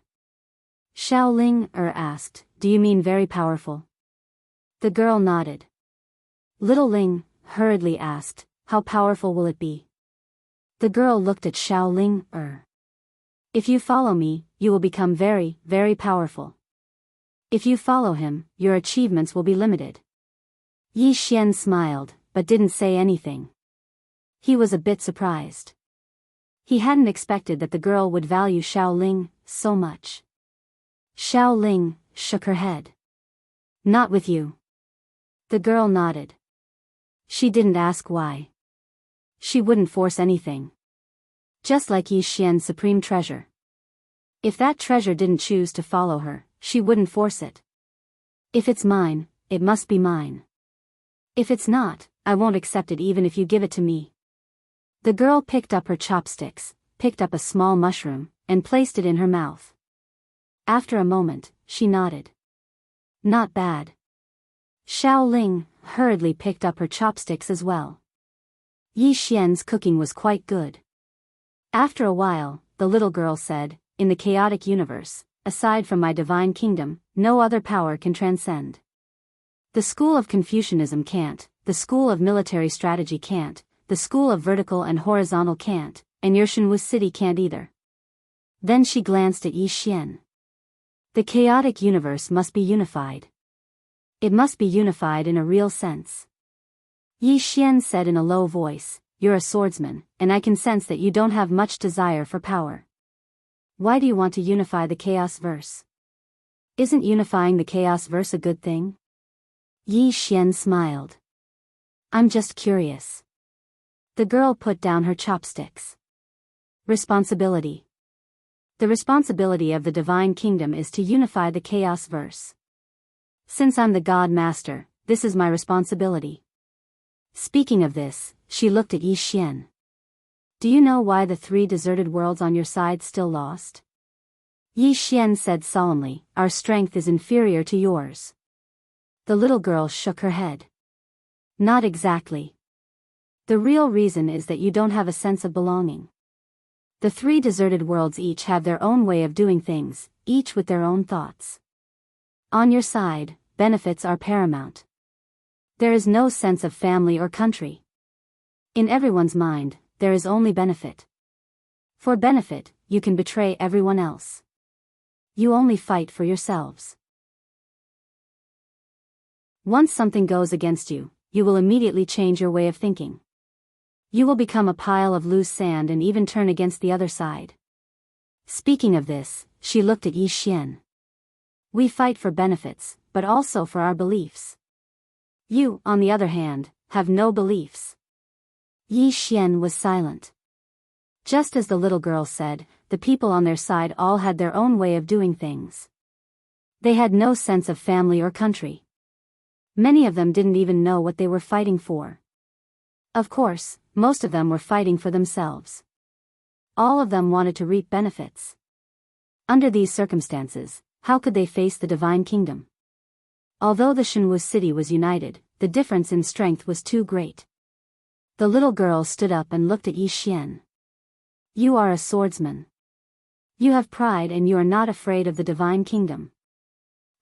Xiaoling asked, do you mean very powerful? The girl nodded. Little Ling hurriedly asked, how powerful will it be? The girl looked at Xiaoling If you follow me, you will become very, very powerful. If you follow him, your achievements will be limited. Yi Xian smiled, but didn't say anything. He was a bit surprised. He hadn't expected that the girl would value Xiaoling so much. Xiaoling shook her head. Not with you. The girl nodded. She didn't ask why. She wouldn't force anything. Just like Yi Xian's supreme treasure. If that treasure didn't choose to follow her, she wouldn't force it. If it's mine, it must be mine. If it's not, I won't accept it even if you give it to me. The girl picked up her chopsticks, picked up a small mushroom, and placed it in her mouth. After a moment, she nodded. Not bad. Xiaoling hurriedly picked up her chopsticks as well. Yi Xian's cooking was quite good. After a while, the little girl said, in the chaotic universe, aside from my divine kingdom, no other power can transcend. The school of Confucianism can't, the school of military strategy can't, the school of vertical and horizontal can't, and your Jianghu city can't either. Then she glanced at Yi Xian. The chaotic universe must be unified. It must be unified in a real sense. Yi Xian said in a low voice, you're a swordsman, and I can sense that you don't have much desire for power. Why do you want to unify the chaos verse? Isn't unifying the chaos verse a good thing? Yi Xian smiled. I'm just curious. The girl put down her chopsticks. Responsibility. The responsibility of the divine kingdom is to unify the chaos verse. Since I'm the God Master, this is my responsibility. Speaking of this, she looked at Yi Xian. Do you know why the 3 deserted worlds on your side still lost? Yi Xian said solemnly, our strength is inferior to yours. The little girl shook her head. Not exactly. The real reason is that you don't have a sense of belonging. The 3 deserted worlds each have their own way of doing things, each with their own thoughts. On your side, benefits are paramount. There is no sense of family or country. In everyone's mind, there is only benefit. For benefit, you can betray everyone else. You only fight for yourselves. Once something goes against you, you will immediately change your way of thinking. You will become a pile of loose sand and even turn against the other side. Speaking of this, she looked at Yi Xian. We fight for benefits, but also for our beliefs. You, on the other hand, have no beliefs. Yi Xian was silent. Just as the little girl said, the people on their side all had their own way of doing things. They had no sense of family or country. Many of them didn't even know what they were fighting for. Of course, most of them were fighting for themselves. All of them wanted to reap benefits. Under these circumstances, how could they face the divine kingdom? Although the Jianghu city was united, the difference in strength was too great. The little girl stood up and looked at Yi Xian. You are a swordsman. You have pride and you are not afraid of the divine kingdom.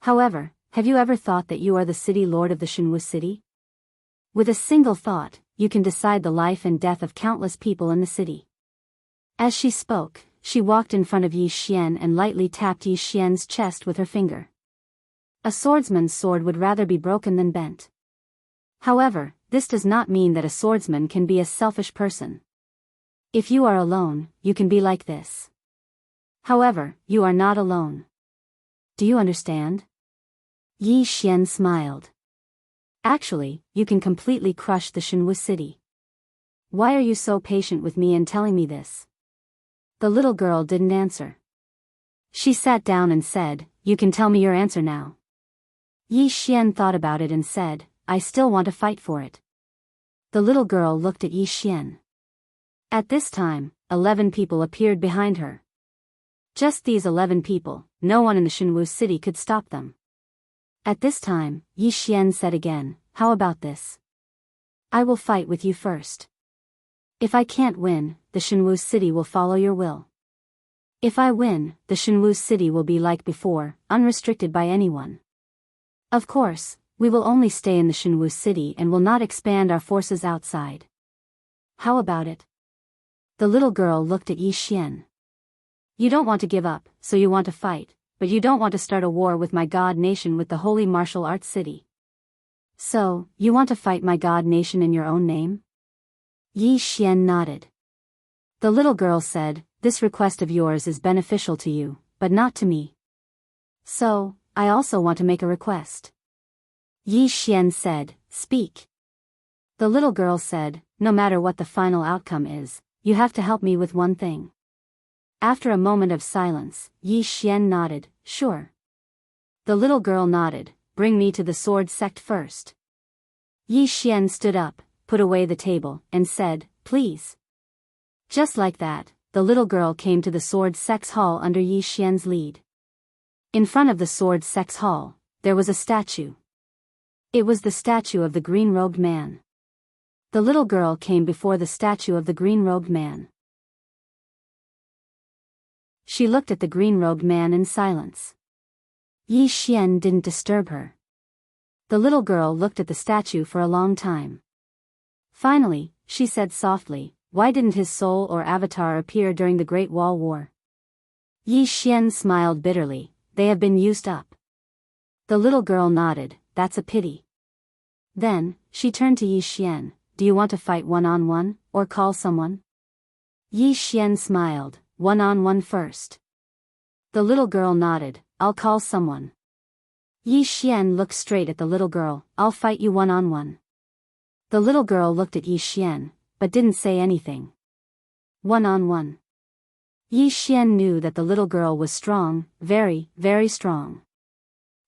However, have you ever thought that you are the city lord of the Jianghu city? With a single thought, you can decide the life and death of countless people in the city. As she spoke, she walked in front of Yi Xian and lightly tapped Yi Xian's chest with her finger. A swordsman's sword would rather be broken than bent. However, this does not mean that a swordsman can be a selfish person. If you are alone, you can be like this. However, you are not alone. Do you understand? Yi Xian smiled. Actually, you can completely crush the Jianghu city. Why are you so patient with me and telling me this? The little girl didn't answer. She sat down and said, You can tell me your answer now. Yi Xian thought about it and said, I still want to fight for it. The little girl looked at Yi Xian. At this time, 11 people appeared behind her. Just these 11 people, no one in the Jianghu city could stop them. At this time, Yi Xian said again, How about this? I will fight with you first. If I can't win, the Jianghu city will follow your will. If I win, the Jianghu city will be like before, unrestricted by anyone. Of course, we will only stay in the Jianghu city and will not expand our forces outside. How about it? The little girl looked at Yi Xian. You don't want to give up, so you want to fight, but you don't want to start a war with my god nation with the holy martial arts city. So, you want to fight my god nation in your own name? Yi Xian nodded. The little girl said, This request of yours is beneficial to you, but not to me. So, I also want to make a request. Yi Xian said, Speak. The little girl said, No matter what the final outcome is, you have to help me with one thing. After a moment of silence, Yi Xian nodded, Sure. The little girl nodded, Bring me to the sword sect first. Yi Xian stood up, put away the table, and said, Please. Just like that, the little girl came to the sword sect's hall under Yi Xian's lead. In front of the sword sect's hall, there was a statue. It was the statue of the green-robed man. The little girl came before the statue of the green-robed man. She looked at the green-robed man in silence. Yi Xian didn't disturb her. The little girl looked at the statue for a long time. Finally, she said softly, Why didn't his soul or avatar appear during the Great Wall War? Yi Xian smiled bitterly, They have been used up. The little girl nodded, That's a pity. Then, she turned to Yi Xian, Do you want to fight one-on-one, or call someone? Yi Xian smiled, One-on-one first. The little girl nodded, I'll call someone. Yi Xian looked straight at the little girl, I'll fight you one-on-one. The little girl looked at Yi Xian, but didn't say anything. One-on-one. Yi Xian knew that the little girl was strong, very, very strong.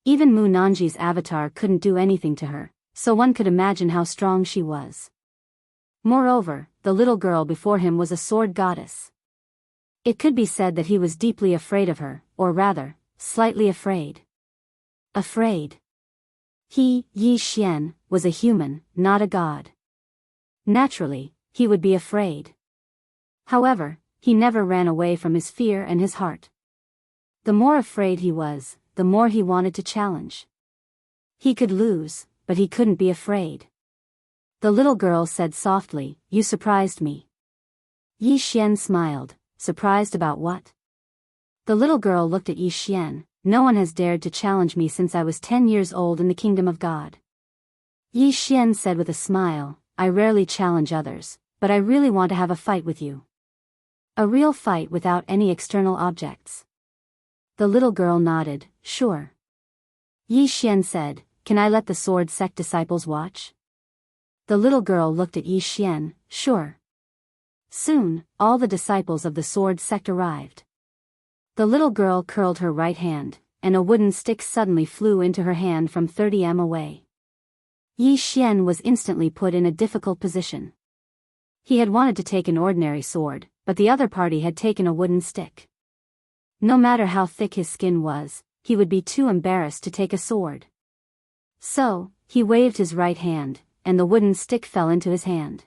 Even Mu Nanji's avatar couldn't do anything to her, so one could imagine how strong she was. Moreover, the little girl before him was a sword goddess. It could be said that he was deeply afraid of her, or rather, slightly afraid. Afraid. He, Yi Xian, was a human, not a god. Naturally, he would be afraid. However, he never ran away from his fear and his heart. The more afraid he was, the more he wanted to challenge. He could lose, but he couldn't be afraid. The little girl said softly, You surprised me. Yi Xian smiled, Surprised about what? The little girl looked at Yi Xian, No one has dared to challenge me since I was 10 years old in the kingdom of God. Yi Xian said with a smile, I rarely challenge others, but I really want to have a fight with you. A real fight without any external objects. The little girl nodded, Sure. Yi Xian said, Can I let the sword sect disciples watch? The little girl looked at Yi Xian, Sure. Soon, all the disciples of the sword sect arrived. The little girl curled her right hand, and a wooden stick suddenly flew into her hand from 30 m away. Yi Xian was instantly put in a difficult position. He had wanted to take an ordinary sword, but the other party had taken a wooden stick. No matter how thick his skin was, he would be too embarrassed to take a sword. So, he waved his right hand, and the wooden stick fell into his hand.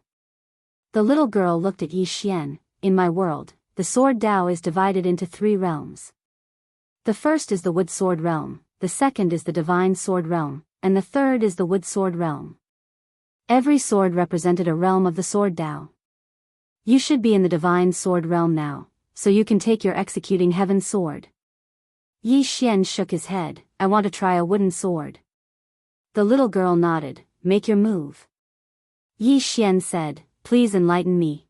The little girl looked at Yi Xian. In my world, the sword Dao is divided into 3 realms. The first is the wood sword realm, the second is the divine sword realm, and the third is the wood sword realm. Every sword represented a realm of the sword Dao. You should be in the divine sword realm now, so you can take your executing heaven sword. Yi Xian shook his head. I want to try a wooden sword. The little girl nodded. Make your move. Yi Xian said, please enlighten me.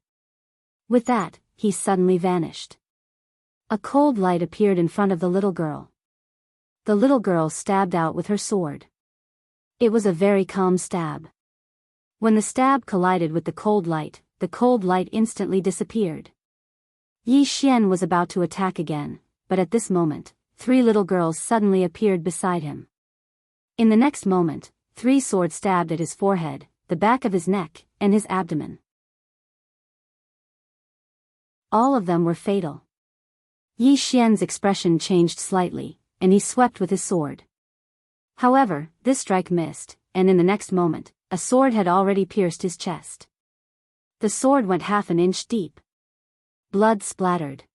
With that, he suddenly vanished. A cold light appeared in front of the little girl. The little girl stabbed out with her sword. It was a very calm stab. When the stab collided with the cold light instantly disappeared. Yi Xian was about to attack again, but at this moment, 3 little girls suddenly appeared beside him. In the next moment, 3 swords stabbed at his forehead, the back of his neck, and his abdomen. All of them were fatal. Yi Xian's expression changed slightly, and he swept with his sword. However, this strike missed, and in the next moment, a sword had already pierced his chest. The sword went half an inch deep. Blood splattered.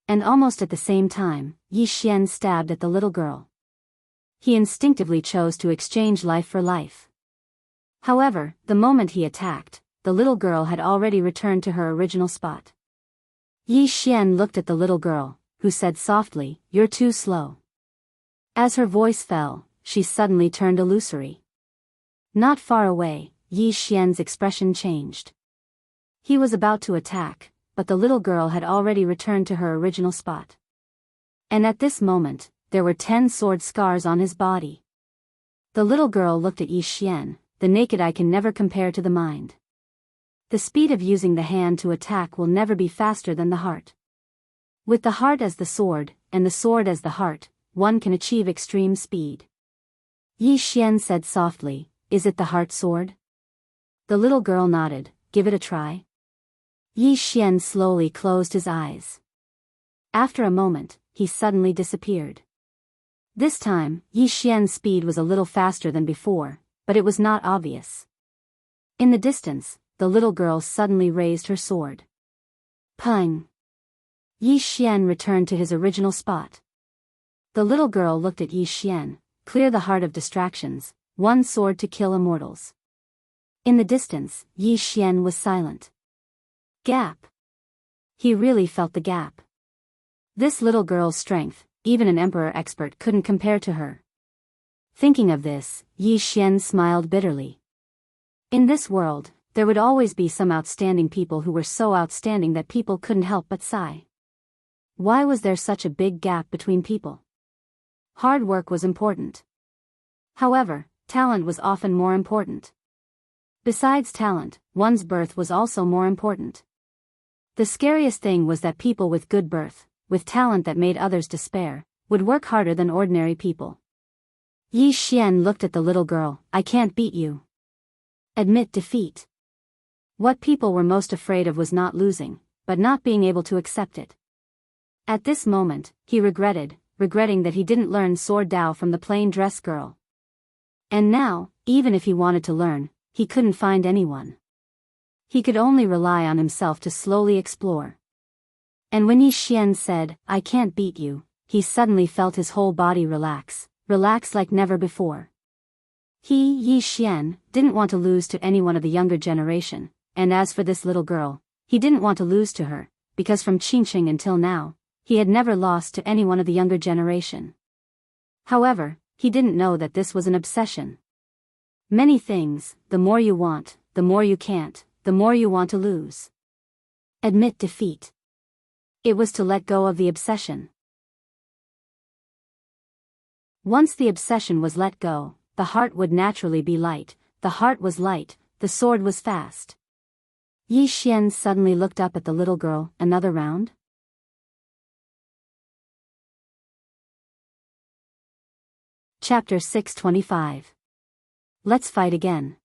And almost at the same time, Yi Xian stabbed at the little girl. He instinctively chose to exchange life for life. However, the moment he attacked, the little girl had already returned to her original spot. Yi Xian looked at the little girl, who said softly, "You're too slow." As her voice fell, she suddenly turned illusory. Not far away, Yi Xian's expression changed. He was about to attack, but the little girl had already returned to her original spot. And at this moment, there were 10 sword scars on his body. The little girl looked at Yi Xian. The naked eye can never compare to the mind. The speed of using the hand to attack will never be faster than the heart. With the heart as the sword, and the sword as the heart, one can achieve extreme speed. Yi Xian said softly, "Is it the heart sword?" The little girl nodded. "Give it a try." Yi Xian slowly closed his eyes. After a moment, he suddenly disappeared. This time, Yi Xian's speed was a little faster than before, but it was not obvious. In the distance, the little girl suddenly raised her sword. Pang! Yi Xian returned to his original spot. The little girl looked at Yi Xian. Clear the heart of distractions, 1 sword to kill immortals. In the distance, Yi Xian was silent. Gap. He really felt the gap. This little girl's strength, even an emperor expert couldn't compare to her. Thinking of this, Yi Xian smiled bitterly. In this world, there would always be some outstanding people who were so outstanding that people couldn't help but sigh. Why was there such a big gap between people? Hard work was important. However, talent was often more important. Besides talent, one's birth was also more important. The scariest thing was that people with good birth, with talent that made others despair, would work harder than ordinary people. Yi Xian looked at the little girl. "I can't beat you. Admit defeat." What people were most afraid of was not losing, but not being able to accept it. At this moment, he regretting that he didn't learn sword Dao from the plain dress girl. And now, even if he wanted to learn, he couldn't find anyone. He could only rely on himself to slowly explore. And when Yi Xian said, "I can't beat you," he suddenly felt his whole body relax like never before. Yi Xian, didn't want to lose to anyone of the younger generation, and as for this little girl, he didn't want to lose to her, because from Qingqing until now, he had never lost to anyone of the younger generation. However, he didn't know that this was an obsession. Many things, the more you want, the more you can't, the more you want to lose. Admit defeat. It was to let go of the obsession. Once the obsession was let go, the heart would naturally be light. The heart was light, the sword was fast. Yi Xian suddenly looked up at the little girl. Another round? Chapter 625. Let's fight again.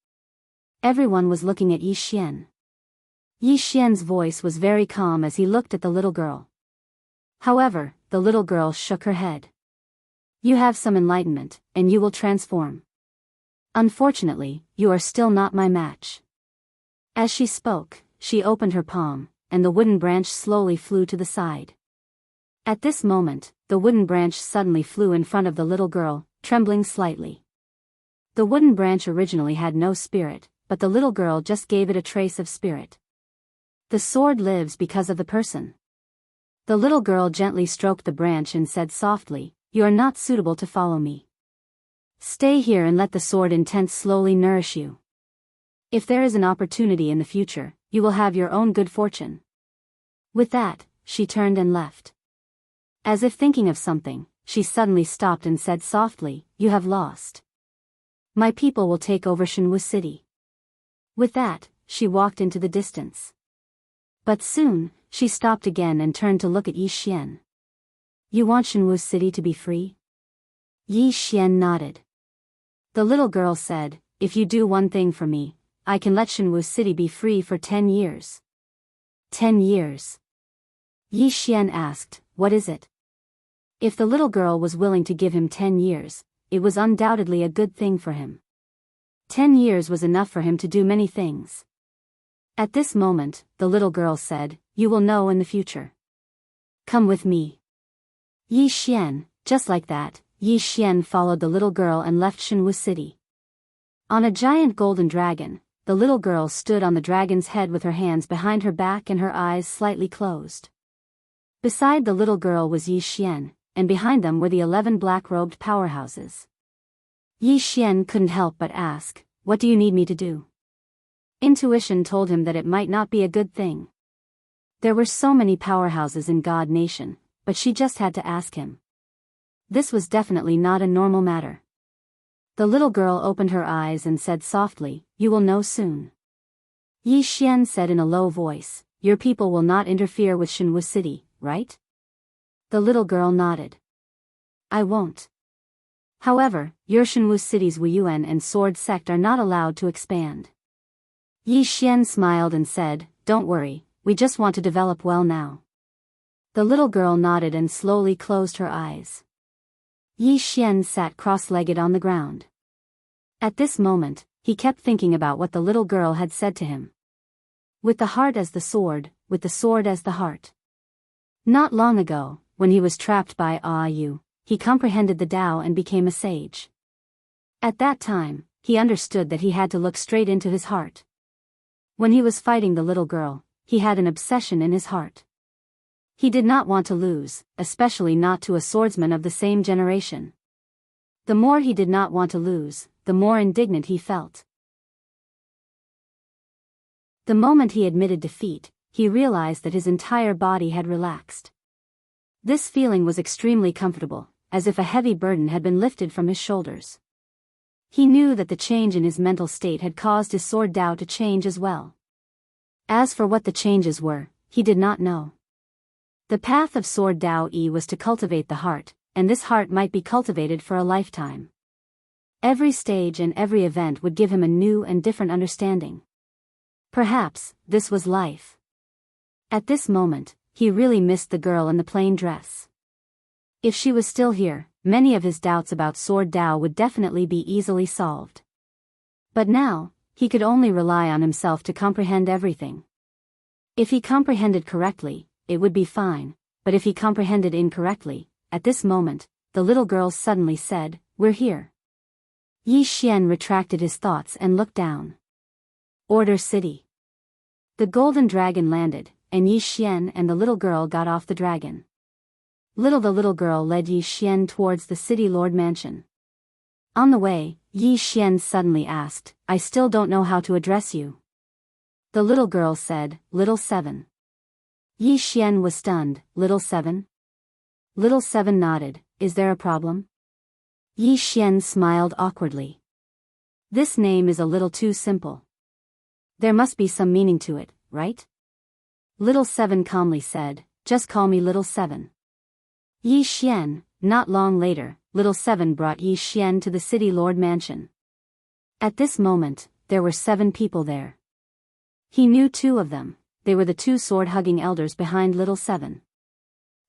Everyone was looking at Yi Xian. Yi Xian's voice was very calm as he looked at the little girl. However, the little girl shook her head. You have some enlightenment, and you will transform. Unfortunately, you are still not my match. As she spoke, she opened her palm, and the wooden branch slowly flew to the side. At this moment, the wooden branch suddenly flew in front of the little girl, trembling slightly. The wooden branch originally had no spirit, but the little girl just gave it a trace of spirit. The sword lives because of the person. The little girl gently stroked the branch and said softly, You are not suitable to follow me. Stay here and let the sword intent slowly nourish you. If there is an opportunity in the future, you will have your own good fortune. With that, she turned and left. As if thinking of something, she suddenly stopped and said softly, You have lost. My people will take over Jianghu city. With that, she walked into the distance. But soon, she stopped again and turned to look at Yi Xian. You want Jianghu city to be free? Yi Xian nodded. The little girl said, If you do one thing for me, I can let Jianghu city be free for 10 years. 10 years. Yi Xian asked, What is it? If the little girl was willing to give him 10 years, it was undoubtedly a good thing for him. 10 years was enough for him to do many things. At this moment, the little girl said, You will know in the future. Come with me. Yi Xian, just like that, Yi Xian followed the little girl and left Jianghu city. On a giant golden dragon, the little girl stood on the dragon's head with her hands behind her back and her eyes slightly closed. Beside the little girl was Yi Xian, and behind them were the 11 black-robed powerhouses. Yi Xian couldn't help but ask, What do you need me to do? Intuition told him that it might not be a good thing. There were so many powerhouses in God Nation, but she just had to ask him. This was definitely not a normal matter. The little girl opened her eyes and said softly, You will know soon. Yi Xian said in a low voice, Your people will not interfere with Jianghu city, right? The little girl nodded. I won't. However, your Jianghu city's Wuyuan and Sword sect are not allowed to expand. Yi Xian smiled and said, Don't worry, we just want to develop well now. The little girl nodded and slowly closed her eyes. Yi Xian sat cross-legged on the ground. At this moment, he kept thinking about what the little girl had said to him. With the heart as the sword, with the sword as the heart. Not long ago, when he was trapped by Yu, he comprehended the Tao and became a sage. At that time, he understood that he had to look straight into his heart. When he was fighting the little girl, he had an obsession in his heart. He did not want to lose, especially not to a swordsman of the same generation. The more he did not want to lose, the more indignant he felt. The moment he admitted defeat, he realized that his entire body had relaxed. This feeling was extremely comfortable, as if a heavy burden had been lifted from his shoulders. He knew that the change in his mental state had caused his sword Tao to change as well. As for what the changes were, he did not know. The path of sword Tao was to cultivate the heart, and this heart might be cultivated for a lifetime. Every stage and every event would give him a new and different understanding. Perhaps, this was life. At this moment, he really missed the girl in the plain dress. If she was still here, many of his doubts about sword Tao would definitely be easily solved. But now, he could only rely on himself to comprehend everything. If he comprehended correctly, it would be fine, but if he comprehended incorrectly, at this moment, the little girl suddenly said, We're here. Yi Xian retracted his thoughts and looked down. Order City. The golden dragon landed, and Yi Xian and the little girl got off the dragon. The little girl led Yi Xian towards the city lord mansion. On the way, Yi Xian suddenly asked, I still don't know how to address you. The little girl said, Little Seven. Yi Xian was stunned, Little Seven? Little Seven nodded, Is there a problem? Yi Xian smiled awkwardly. This name is a little too simple. There must be some meaning to it, right? Little Seven calmly said, just call me Little Seven. Yi Xian. Not long later, Little Seven brought Yi Xian to the city lord mansion. At this moment, there were 7 people there. He knew 2 of them. They were the 2 sword-hugging elders behind Little Seven.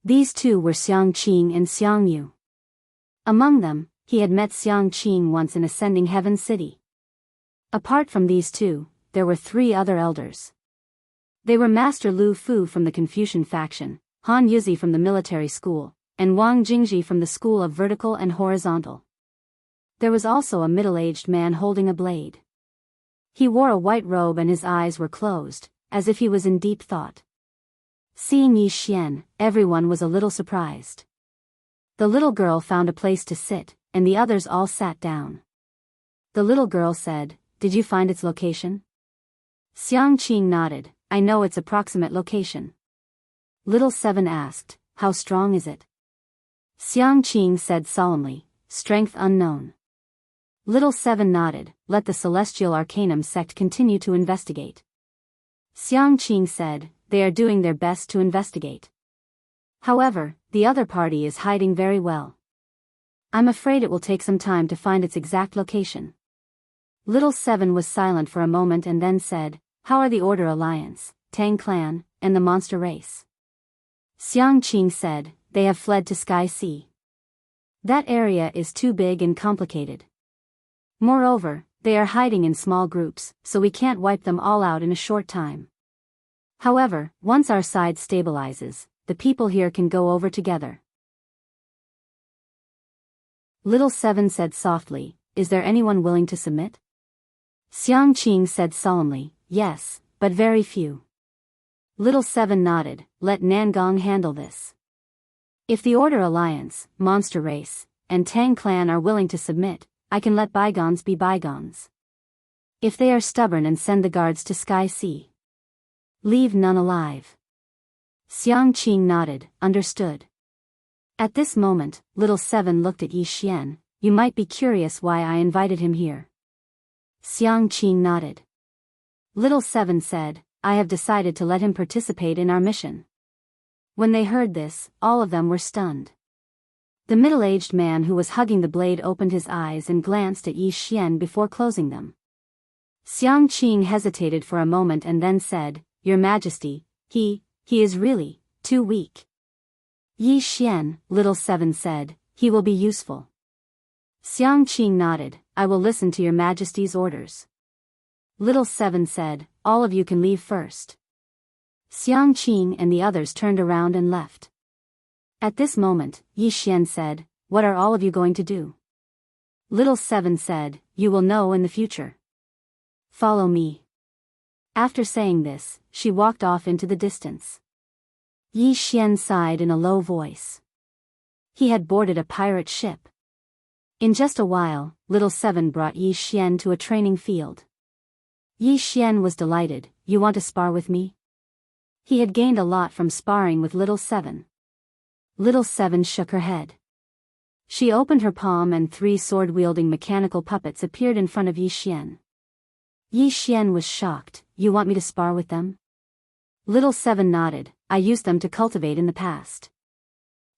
These 2 were Xiang Qing and Xiang Yu. Among them, he had met Xiang Qing once in Ascending Heaven City. Apart from these 2, there were 3 other elders. They were Master Lu Fu from the Confucian faction, Han Yuzi from the military school, and Wang Jingji from the school of vertical and horizontal. There was also a middle-aged man holding a blade. He wore a white robe and his eyes were closed, as if he was in deep thought. Seeing Yi Xian, everyone was a little surprised. The little girl found a place to sit, and the others all sat down. The little girl said, "Did you find its location?" Xiang Qing nodded, "I know its approximate location." Little Seven asked, "How strong is it?" Xiang Qing said solemnly, "Strength unknown." Little Seven nodded, "Let the Celestial Arcanum sect continue to investigate." Xiang Qing said, "They are doing their best to investigate. However, the other party is hiding very well. I'm afraid it will take some time to find its exact location." Little Seven was silent for a moment and then said, "How are the Order Alliance, Tang Clan, and the Monster Race?" Xiang Qing said, "They have fled to Sky Sea. That area is too big and complicated. Moreover, they are hiding in small groups, so we can't wipe them all out in a short time. However, once our side stabilizes, the people here can go over together." Little Seven said softly, "Is there anyone willing to submit?" Xiang Qing said solemnly, "Yes, but very few." Little Seven nodded, "Let Nangong handle this. If the Order Alliance, Monster Race, and Tang Clan are willing to submit, I can let bygones be bygones. If they are stubborn and send the guards to Sky Sea, leave none alive." Xiang Qing nodded, "Understood." At this moment, Little Seven looked at Yi Xian. "You might be curious why I invited him here." Xiang Qing nodded. Little Seven said, "I have decided to let him participate in our mission." When they heard this, all of them were stunned. The middle-aged man who was hugging the blade opened his eyes and glanced at Yi Xian before closing them. Xiang Qing hesitated for a moment and then said, "Your Majesty, he is really too weak." Yi Xian, Little Seven said, "He will be useful." Xiang Qing nodded, "I will listen to your Majesty's orders." Little Seven said, "All of you can leave first." Xiang Qing and the others turned around and left. At this moment, Yi Xian said, "What are all of you going to do?" Little Seven said, "You will know in the future. Follow me." After saying this, she walked off into the distance. Yi Xian sighed in a low voice. He had boarded a pirate ship. In just a while, Little Seven brought Yi Xian to a training field. Yi Xian was delighted. "You want to spar with me?" He had gained a lot from sparring with Little Seven. Little Seven shook her head. She opened her palm and 3 sword-wielding mechanical puppets appeared in front of Yi Xian. Yi Xian was shocked. "You want me to spar with them?" Little Seven nodded. "I used them to cultivate in the past.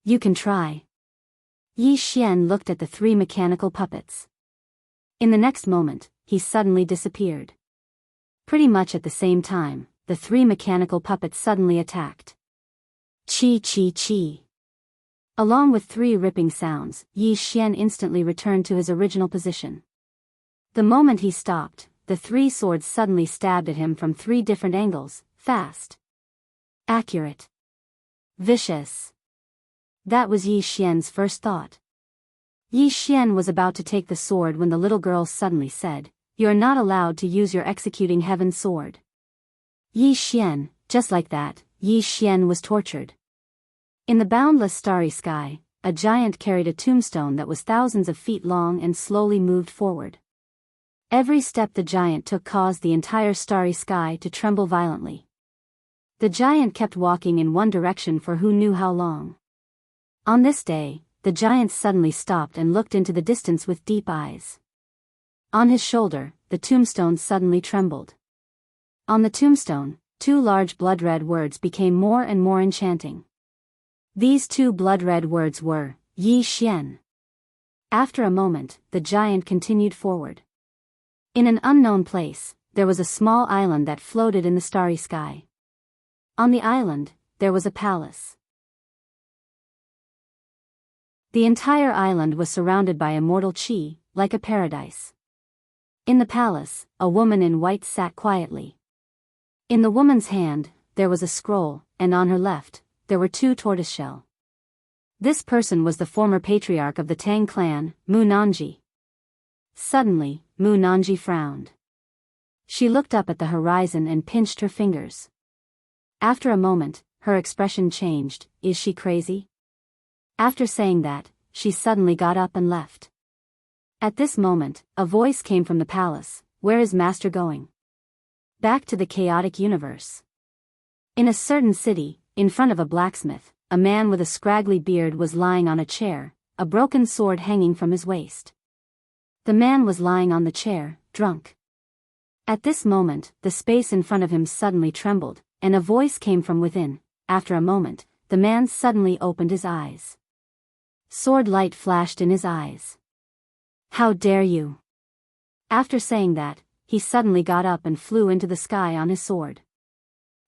You can try." Yi Xian looked at the 3 mechanical puppets. In the next moment, he suddenly disappeared. Pretty much at the same time, the 3 mechanical puppets suddenly attacked. Chi chi chi. Along with 3 ripping sounds, Yi Xian instantly returned to his original position. The moment he stopped, the 3 swords suddenly stabbed at him from 3 different angles, fast, accurate, vicious. That was Yi Xian's first thought. Yi Xian was about to take the sword when the little girl suddenly said, "You are not allowed to use your executing heaven sword." Yi Xian, just like that, Yi Xian was tortured. In the boundless starry sky, a giant carried a tombstone that was thousands of feet long and slowly moved forward. Every step the giant took caused the entire starry sky to tremble violently. The giant kept walking in one direction for who knew how long. On this day, the giant suddenly stopped and looked into the distance with deep eyes. On his shoulder, the tombstone suddenly trembled. On the tombstone, two large blood-red words became more and more enchanting. These two blood-red words were, Yi Xian. After a moment, the giant continued forward. In an unknown place, there was a small island that floated in the starry sky. On the island, there was a palace. The entire island was surrounded by immortal qi, like a paradise. In the palace, a woman in white sat quietly. In the woman's hand, there was a scroll, and on her left, there were two tortoiseshell. This person was the former patriarch of the Tang clan, Mu Nanji. Suddenly, Mu Nanji frowned. She looked up at the horizon and pinched her fingers. After a moment, her expression changed. Is she crazy? After saying that, she suddenly got up and left. At this moment, a voice came from the palace. Where is Master going? Back to the chaotic universe. In a certain city, in front of a blacksmith, a man with a scraggly beard was lying on a chair, a broken sword hanging from his waist. The man was lying on the chair, drunk. At this moment, the space in front of him suddenly trembled, and a voice came from within. After a moment, the man suddenly opened his eyes. Sword light flashed in his eyes. How dare you? After saying that, he suddenly got up and flew into the sky on his sword.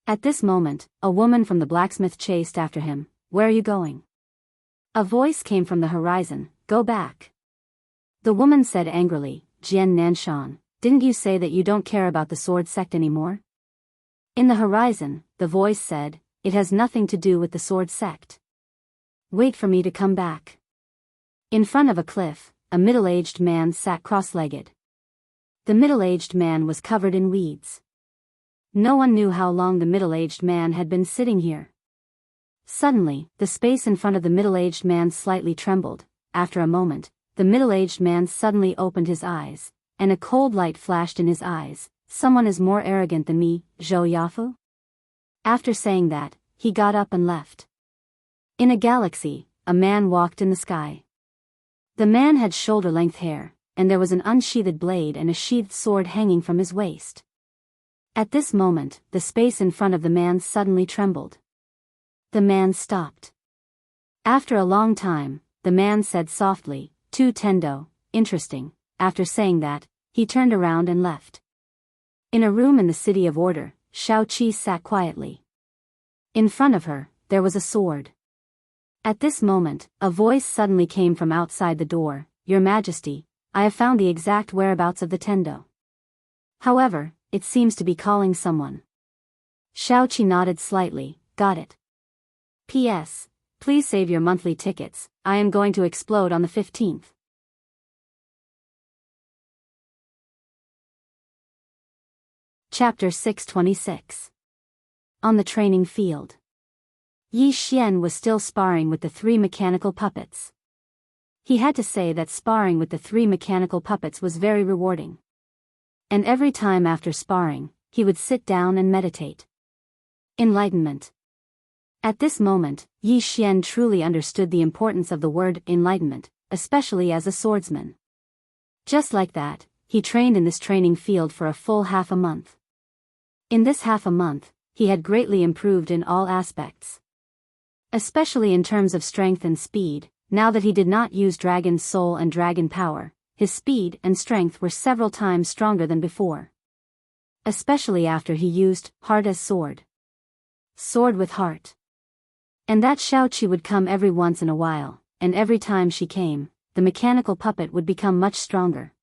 At this moment, a woman from the blacksmith chased after him. Where are you going? A voice came from the horizon. Go back. The woman said angrily, Jian Nanshan, didn't you say that you don't care about the sword sect anymore? In the horizon, the voice said, it has nothing to do with the sword sect. Wait for me to come back. In front of a cliff, a middle-aged man sat cross-legged. The middle-aged man was covered in weeds. No one knew how long the middle-aged man had been sitting here. Suddenly, the space in front of the middle-aged man slightly trembled. After a moment, the middle-aged man suddenly opened his eyes, and a cold light flashed in his eyes. Someone is more arrogant than me, Zhou Yafu? After saying that, he got up and left. In a galaxy, a man walked in the sky. The man had shoulder-length hair, and there was an unsheathed blade and a sheathed sword hanging from his waist. At this moment, the space in front of the man suddenly trembled. The man stopped. After a long time, the man said softly, Tu Tendo, interesting. After saying that, he turned around and left. In a room in the city of order, Shao Qi sat quietly. In front of her, there was a sword. At this moment, a voice suddenly came from outside the door. Your Majesty, I have found the exact whereabouts of the Tendo. However, it seems to be calling someone. Shao Qi nodded slightly. Got it. P.S. Please save your monthly tickets. I am going to explode on the 15th. Chapter 626. On the training field. Yi Xian was still sparring with the three mechanical puppets. He had to say that sparring with the three mechanical puppets was very rewarding. And every time after sparring, he would sit down and meditate. Enlightenment. At this moment, Yi Xian truly understood the importance of the word enlightenment, especially as a swordsman. Just like that, he trained in this training field for a full half a month. In this half a month, he had greatly improved in all aspects. Especially in terms of strength and speed. Now that he did not use Dragon Soul and Dragon Power, his speed and strength were several times stronger than before. Especially after he used Heart as Sword. Sword with Heart. And that Shao Qi would come every once in a while, and every time she came, the mechanical puppet would become much stronger.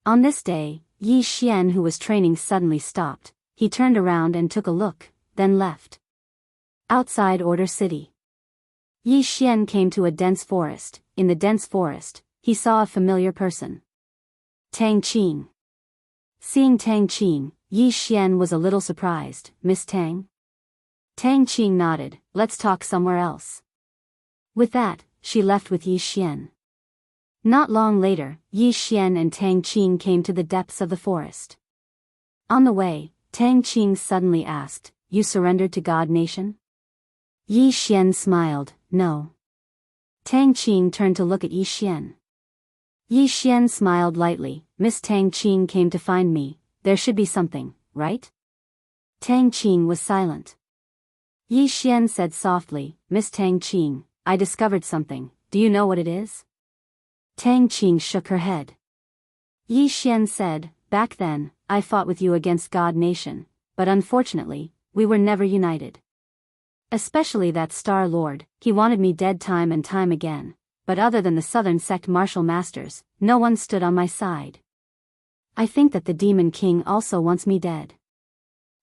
On this day, Yi Xian, who was training, suddenly stopped. He turned around and took a look, then left. Outside Order City. Yi Xian came to a dense forest. In the dense forest, he saw a familiar person. Tang Qing. Seeing Tang Qing, Yi Xian was a little surprised. Miss Tang? Tang Qing nodded. Let's talk somewhere else. With that, she left with Yi Xian. Not long later, Yi Xian and Tang Qing came to the depths of the forest. On the way, Tang Qing suddenly asked, You surrendered to God Nation? Yi Xian smiled, No. Tang Qing turned to look at Yi Xian. Yi Xian smiled lightly. Miss Tang Qing came to find me. There should be something, right? Tang Qing was silent. Yi Xian said softly, Miss Tang Qing, I discovered something, do you know what it is? Tang Qing shook her head. Yi Xian said, back then, I fought with you against God Nation, but unfortunately, we were never united. Especially that Star Lord, he wanted me dead time and time again, but other than the Southern Sect martial masters, no one stood on my side. I think that the Demon King also wants me dead.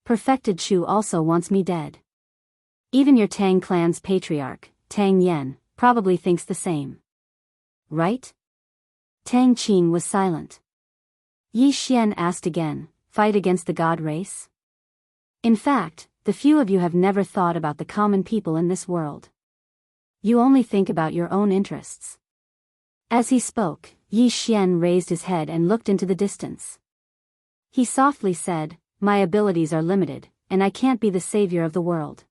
Perfected Chu also wants me dead. Even your Tang clan's patriarch, Tang Yen, probably thinks the same. Right? Tang Qing was silent. Yi Xian asked again, fight against the god race? In fact, the few of you have never thought about the common people in this world. You only think about your own interests. As he spoke, Yi Xian raised his head and looked into the distance. He softly said, my abilities are limited, and I can't be the savior of the world.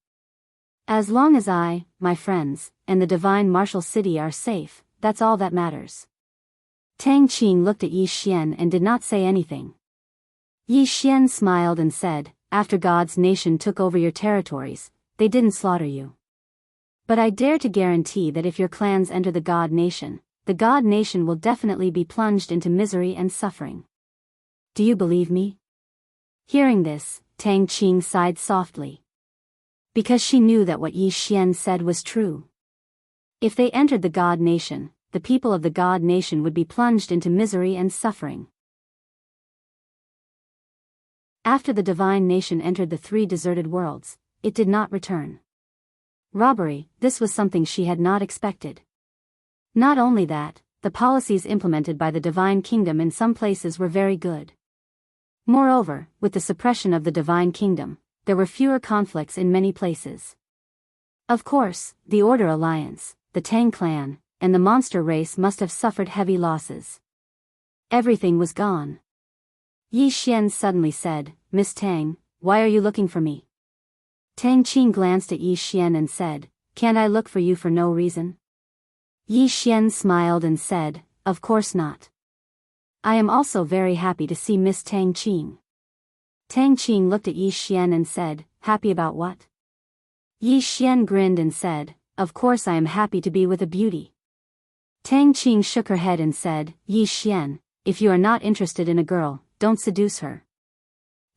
As long as I, my friends, and the divine martial city are safe, that's all that matters. Tang Qing looked at Yi Xian and did not say anything. Yi Xian smiled and said, after God's nation took over your territories, they didn't slaughter you. But I dare to guarantee that if your clans enter the God nation will definitely be plunged into misery and suffering. Do you believe me? Hearing this, Tang Qing sighed softly. Because she knew that what Yi Xian said was true. If they entered the God nation, the people of the God nation would be plunged into misery and suffering. After the divine nation entered the 3 deserted worlds, it did not return. Robbery, this was something she had not expected. Not only that, the policies implemented by the divine kingdom in some places were very good. Moreover, with the suppression of the divine kingdom, there were fewer conflicts in many places. Of course, the Order Alliance, the Tang clan, and the monster race must have suffered heavy losses. Everything was gone. Yi Xian suddenly said, Miss Tang, why are you looking for me? Tang Qing glanced at Yi Xian and said, can't I look for you for no reason? Yi Xian smiled and said, of course not. I am also very happy to see Miss Tang Qing. Tang Qing looked at Yi Xian and said, happy about what? Yi Xian grinned and said, of course I am happy to be with a beauty. Tang Qing shook her head and said, Yi Xian, if you are not interested in a girl, don't seduce her.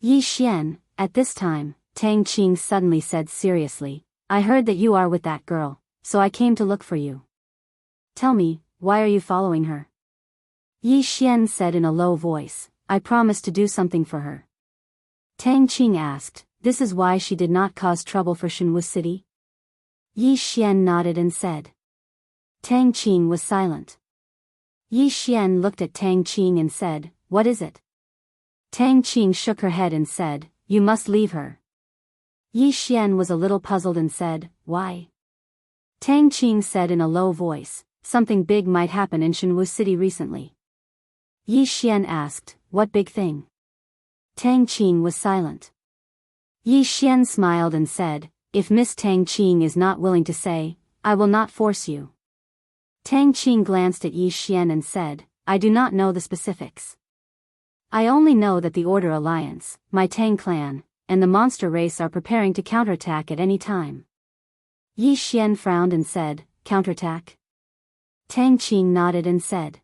Yi Xian, at this time, Tang Qing suddenly said seriously, I heard that you are with that girl, so I came to look for you. Tell me, why are you following her? Yi Xian said in a low voice, I promised to do something for her. Tang Qing asked, this is why she did not cause trouble for Jianghu City? Yi Xian nodded and said. Tang Qing was silent. Yi Xian looked at Tang Qing and said, what is it? Tang Qing shook her head and said, you must leave her. Yi Xian was a little puzzled and said, why? Tang Qing said in a low voice, something big might happen in Jianghu City recently. Yi Xian asked, what big thing? Tang Qing was silent. Yi Xian smiled and said, if Miss Tang Qing is not willing to say, I will not force you. Tang Qing glanced at Yi Xian and said, I do not know the specifics. I only know that the Order Alliance, my Tang clan, and the monster race are preparing to counterattack at any time. Yi Xian frowned and said, counterattack? Tang Qing nodded and said.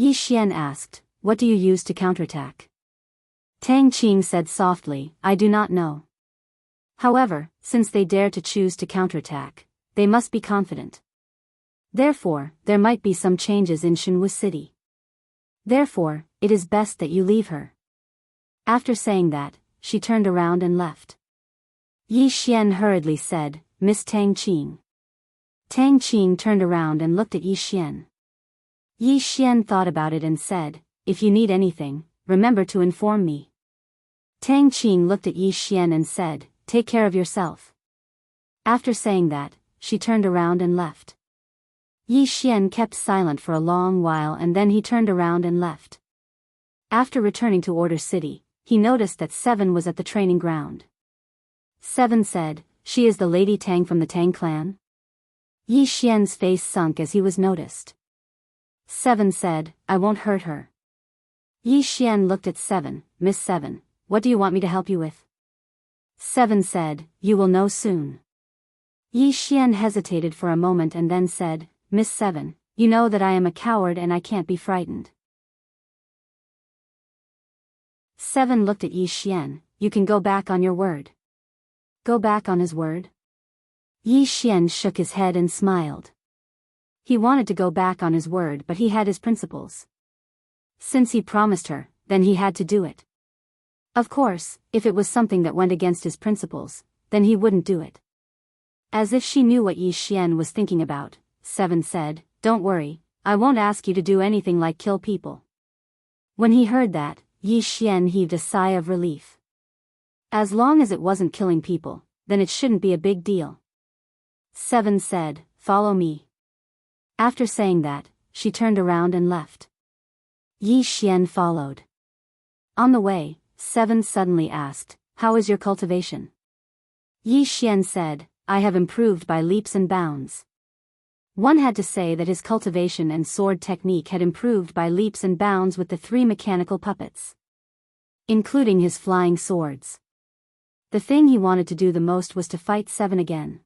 Yi Xian asked, what do you use to counterattack? Tang Qing said softly, I do not know. However, since they dare to choose to counterattack, they must be confident. Therefore, there might be some changes in Jianghu City. Therefore, it is best that you leave her. After saying that, she turned around and left. Yi Xian hurriedly said, Miss Tang Qing. Tang Qing turned around and looked at Yi Xian. Yi Xian thought about it and said, if you need anything, remember to inform me. Tang Qing looked at Yi Xian and said, take care of yourself. After saying that, she turned around and left. Yi Xian kept silent for a long while and then he turned around and left. After returning to Order City, he noticed that Seven was at the training ground. Seven said, she is the Lady Tang from the Tang clan? Yi Xian's face sunk as he was noticed. Seven said, I won't hurt her. Yi Xian looked at Seven, Miss Seven, what do you want me to help you with? 7 said, you will know soon. Yi Xian hesitated for a moment and then said, Miss 7, you know that I am a coward and I can't be frightened. 7 looked at Yi Xian, you can go back on your word. Go back on his word? Yi Xian shook his head and smiled. He wanted to go back on his word, but he had his principles. Since he promised her, then he had to do it. Of course, if it was something that went against his principles, then he wouldn't do it. As if she knew what Yi Xian was thinking about, 7 said, don't worry, I won't ask you to do anything like kill people. When he heard that, Yi Xian heaved a sigh of relief. As long as it wasn't killing people, then it shouldn't be a big deal. 7 said, follow me. After saying that, she turned around and left. Yi Xian followed. On the way, 7 suddenly asked, how is your cultivation? Yi Xian said, I have improved by leaps and bounds. One had to say that his cultivation and sword technique had improved by leaps and bounds with the 3 mechanical puppets, including his flying swords. The thing he wanted to do the most was to fight 7 again.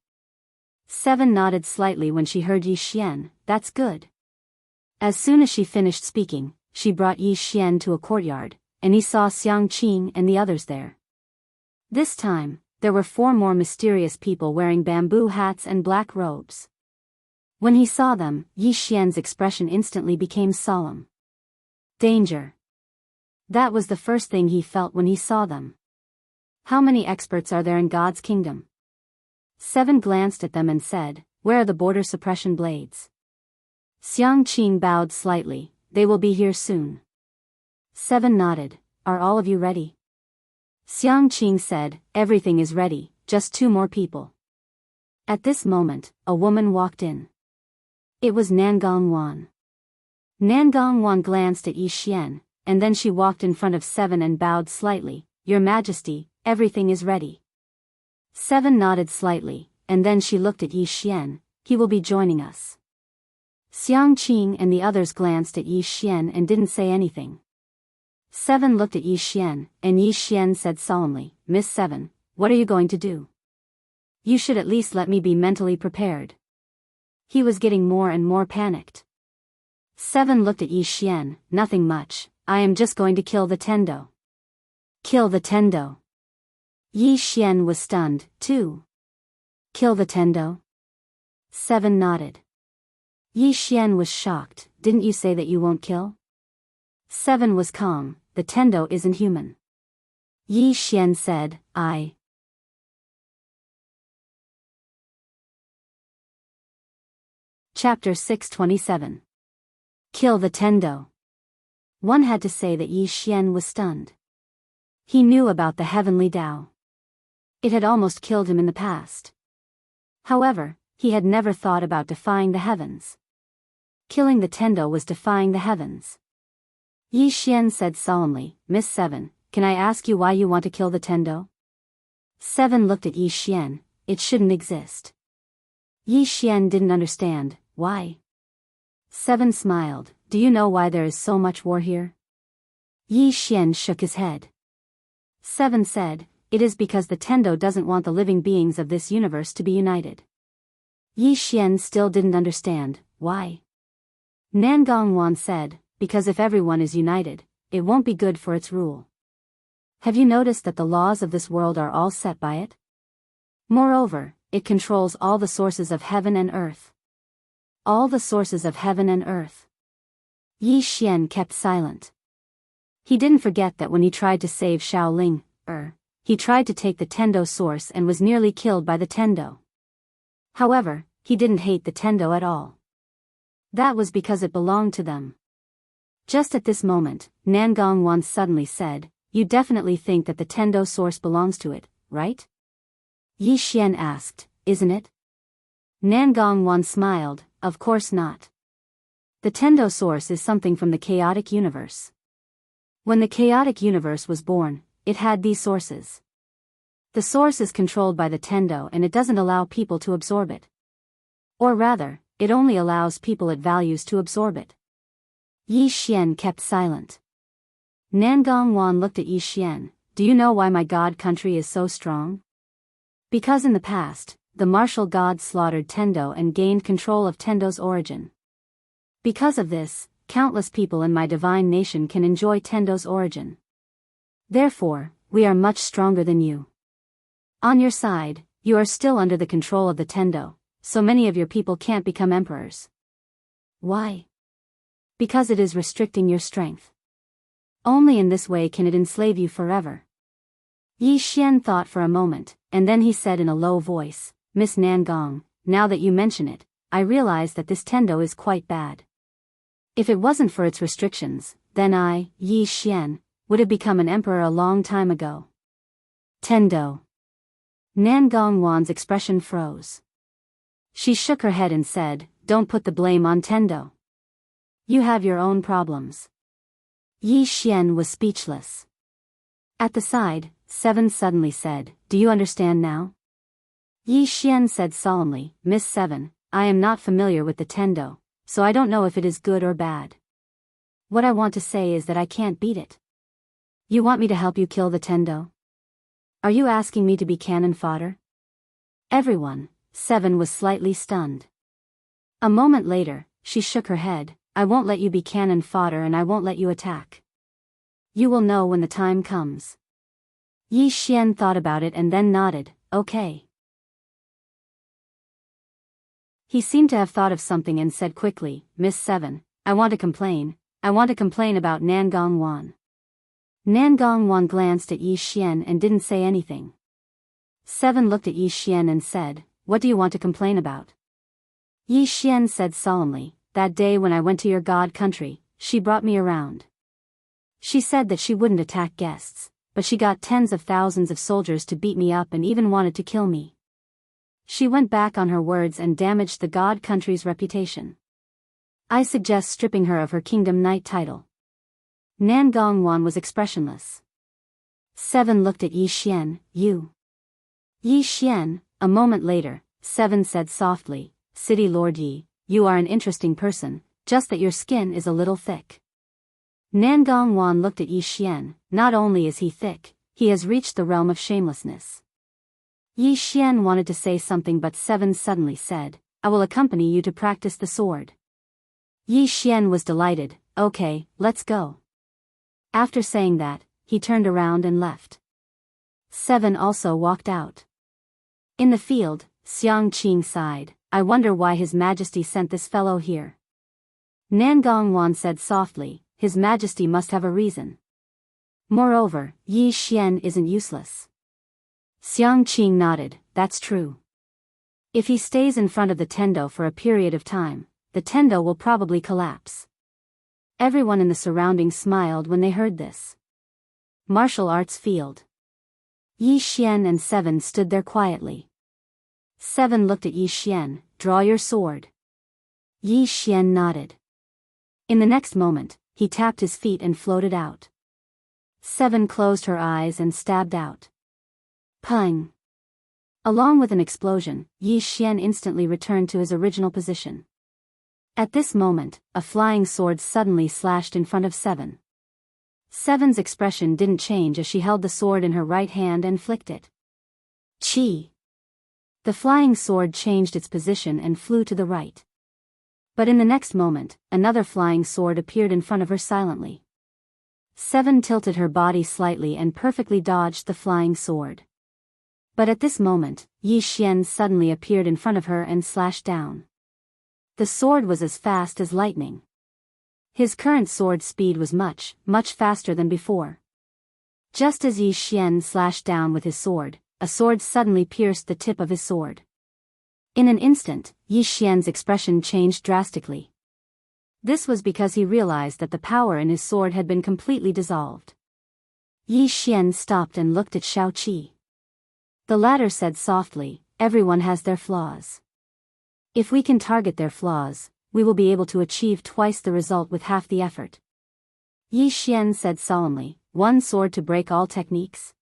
7 nodded slightly when she heard Yi Xian, that's good. As soon as she finished speaking, she brought Yi Xian to a courtyard, and he saw Xiang Qing and the others there. This time, there were 4 more mysterious people wearing bamboo hats and black robes. When he saw them, Yi Xian's expression instantly became solemn. Danger. That was the first thing he felt when he saw them. How many experts are there in God's kingdom? 7 glanced at them and said, where are the border suppression blades? Xiang Qing bowed slightly, they will be here soon. 7 nodded, are all of you ready? Xiang Qing said, everything is ready, just 2 more people. At this moment, a woman walked in. It was Nangong Wan. Nangong Wan glanced at Yi Xian, and then she walked in front of 7 and bowed slightly, Your Majesty, everything is ready. 7 nodded slightly, and then she looked at Yi Xian, he will be joining us. Xiang Qing and the others glanced at Yi Xian and didn't say anything. 7 looked at Yi Xian, and Yi Xian said solemnly, Miss 7, what are you going to do? You should at least let me be mentally prepared. He was getting more and more panicked. 7 looked at Yi Xian, nothing much, I am just going to kill the Tendo. Kill the Tendo. Yi Xian was stunned, too. Kill the Tendo? 7 nodded. Yi Xian was shocked, didn't you say that you won't kill? 7 was calm, the Tendo isn't human. Yi Xian said, I. Chapter 627. Kill the Tendo. One had to say that Yi Xian was stunned. He knew about the heavenly Tao. It had almost killed him in the past. However, he had never thought about defying the heavens. Killing the Tendo was defying the heavens. Yi Xian said solemnly, Miss 7, can I ask you why you want to kill the Tendo? 7 looked at Yi Xian, it shouldn't exist. Yi Xian didn't understand, why? 7 smiled, do you know why there is so much war here? Yi Xian shook his head. 7 said, it is because the Tendo doesn't want the living beings of this universe to be united. Yi Xian still didn't understand, why? Nangong Wan said, because if everyone is united, it won't be good for its rule. Have you noticed that the laws of this world are all set by it? Moreover, it controls all the sources of heaven and earth. All the sources of heaven and earth. Yi Xian kept silent. He didn't forget that when he tried to save Shaoling, he tried to take the Tendo source and was nearly killed by the Tendo. However, he didn't hate the Tendo at all. That was because it belonged to them. Just at this moment, Nangong Wan suddenly said, you definitely think that the Tendo source belongs to it, right? Yi Xian asked, isn't it? Nangong Wan smiled, of course not. The Tendo source is something from the chaotic universe. When the chaotic universe was born, it had these sources. The source is controlled by the Tendo and it doesn't allow people to absorb it. Or rather, it only allows people it values to absorb it. Yi Xian kept silent. Nangong Wan looked at Yi Xian, do you know why my god country is so strong? Because in the past, the martial god slaughtered Tendo and gained control of Tendo's origin. Because of this, countless people in my divine nation can enjoy Tendo's origin. Therefore, we are much stronger than you. On your side, you are still under the control of the Tendo, so many of your people can't become emperors. Why? Because it is restricting your strength. Only in this way can it enslave you forever. Yi Xian thought for a moment, and then he said in a low voice, Miss Nangong, now that you mention it, I realize that this Tendo is quite bad. If it wasn't for its restrictions, then I, Yi Xian, would have become an emperor a long time ago. Tendo. Nangong Wan's expression froze. She shook her head and said, don't put the blame on Tendo. You have your own problems. Yi Xian was speechless. At the side, Seven suddenly said, do you understand now? Yi Xian said solemnly, Miss Seven, I am not familiar with the Tendo, so I don't know if it is good or bad. What I want to say is that I can't beat it. You want me to help you kill the Tendo? Are you asking me to be cannon fodder? Everyone, Seven was slightly stunned. A moment later, she shook her head, I won't let you be cannon fodder and I won't let you attack. You will know when the time comes. Yi Xian thought about it and then nodded, okay. He seemed to have thought of something and said quickly, Miss Seven, I want to complain about Nangong Wan. Nangong Wan glanced at Yi Xian and didn't say anything. Seven looked at Yi Xian and said, what do you want to complain about? Yi Xian said solemnly, that day when I went to your god country, she brought me around. She said that she wouldn't attack guests, but she got tens of thousands of soldiers to beat me up and even wanted to kill me. She went back on her words and damaged the god country's reputation. I suggest stripping her of her Kingdom Knight title. Nangong Wan was expressionless. Seven looked at Yi Xian, you. Yi Xian, a moment later, Seven said softly, City Lord Yi, you are an interesting person, just that your skin is a little thick. Nangong Wan looked at Yi Xian, not only is he thick, he has reached the realm of shamelessness. Yi Xian wanted to say something but Seven suddenly said, I will accompany you to practice the sword. Yi Xian was delighted, okay, let's go. After saying that, he turned around and left. Seven also walked out. In the field, Xiang Qing sighed, I wonder why His Majesty sent this fellow here. Nangong Wan said softly, His Majesty must have a reason. Moreover, Yi Xian isn't useless. Xiang Qing nodded, that's true. If he stays in front of the Tendo for a period of time, the Tendo will probably collapse. Everyone in the surroundings smiled when they heard this. Martial arts field. Yi Xian and Seven stood there quietly. Seven looked at Yi Xian, draw your sword. Yi Xian nodded. In the next moment, he tapped his feet and floated out. Seven closed her eyes and stabbed out. Pang! Along with an explosion, Yi Xian instantly returned to his original position. At this moment, a flying sword suddenly slashed in front of Seven. Seven's expression didn't change as she held the sword in her right hand and flicked it. Chi! The flying sword changed its position and flew to the right. But in the next moment, another flying sword appeared in front of her silently. Seven tilted her body slightly and perfectly dodged the flying sword. But at this moment, Yi Xian suddenly appeared in front of her and slashed down. The sword was as fast as lightning. His current sword speed was much, much faster than before. Just as Yi Xian slashed down with his sword, a sword suddenly pierced the tip of his sword. In an instant, Yi Xian's expression changed drastically. This was because he realized that the power in his sword had been completely dissolved. Yi Xian stopped and looked at Shao Qi. The latter said softly, everyone has their flaws. If we can target their flaws, we will be able to achieve twice the result with half the effort. Yi Xian said solemnly, one sword to break all techniques?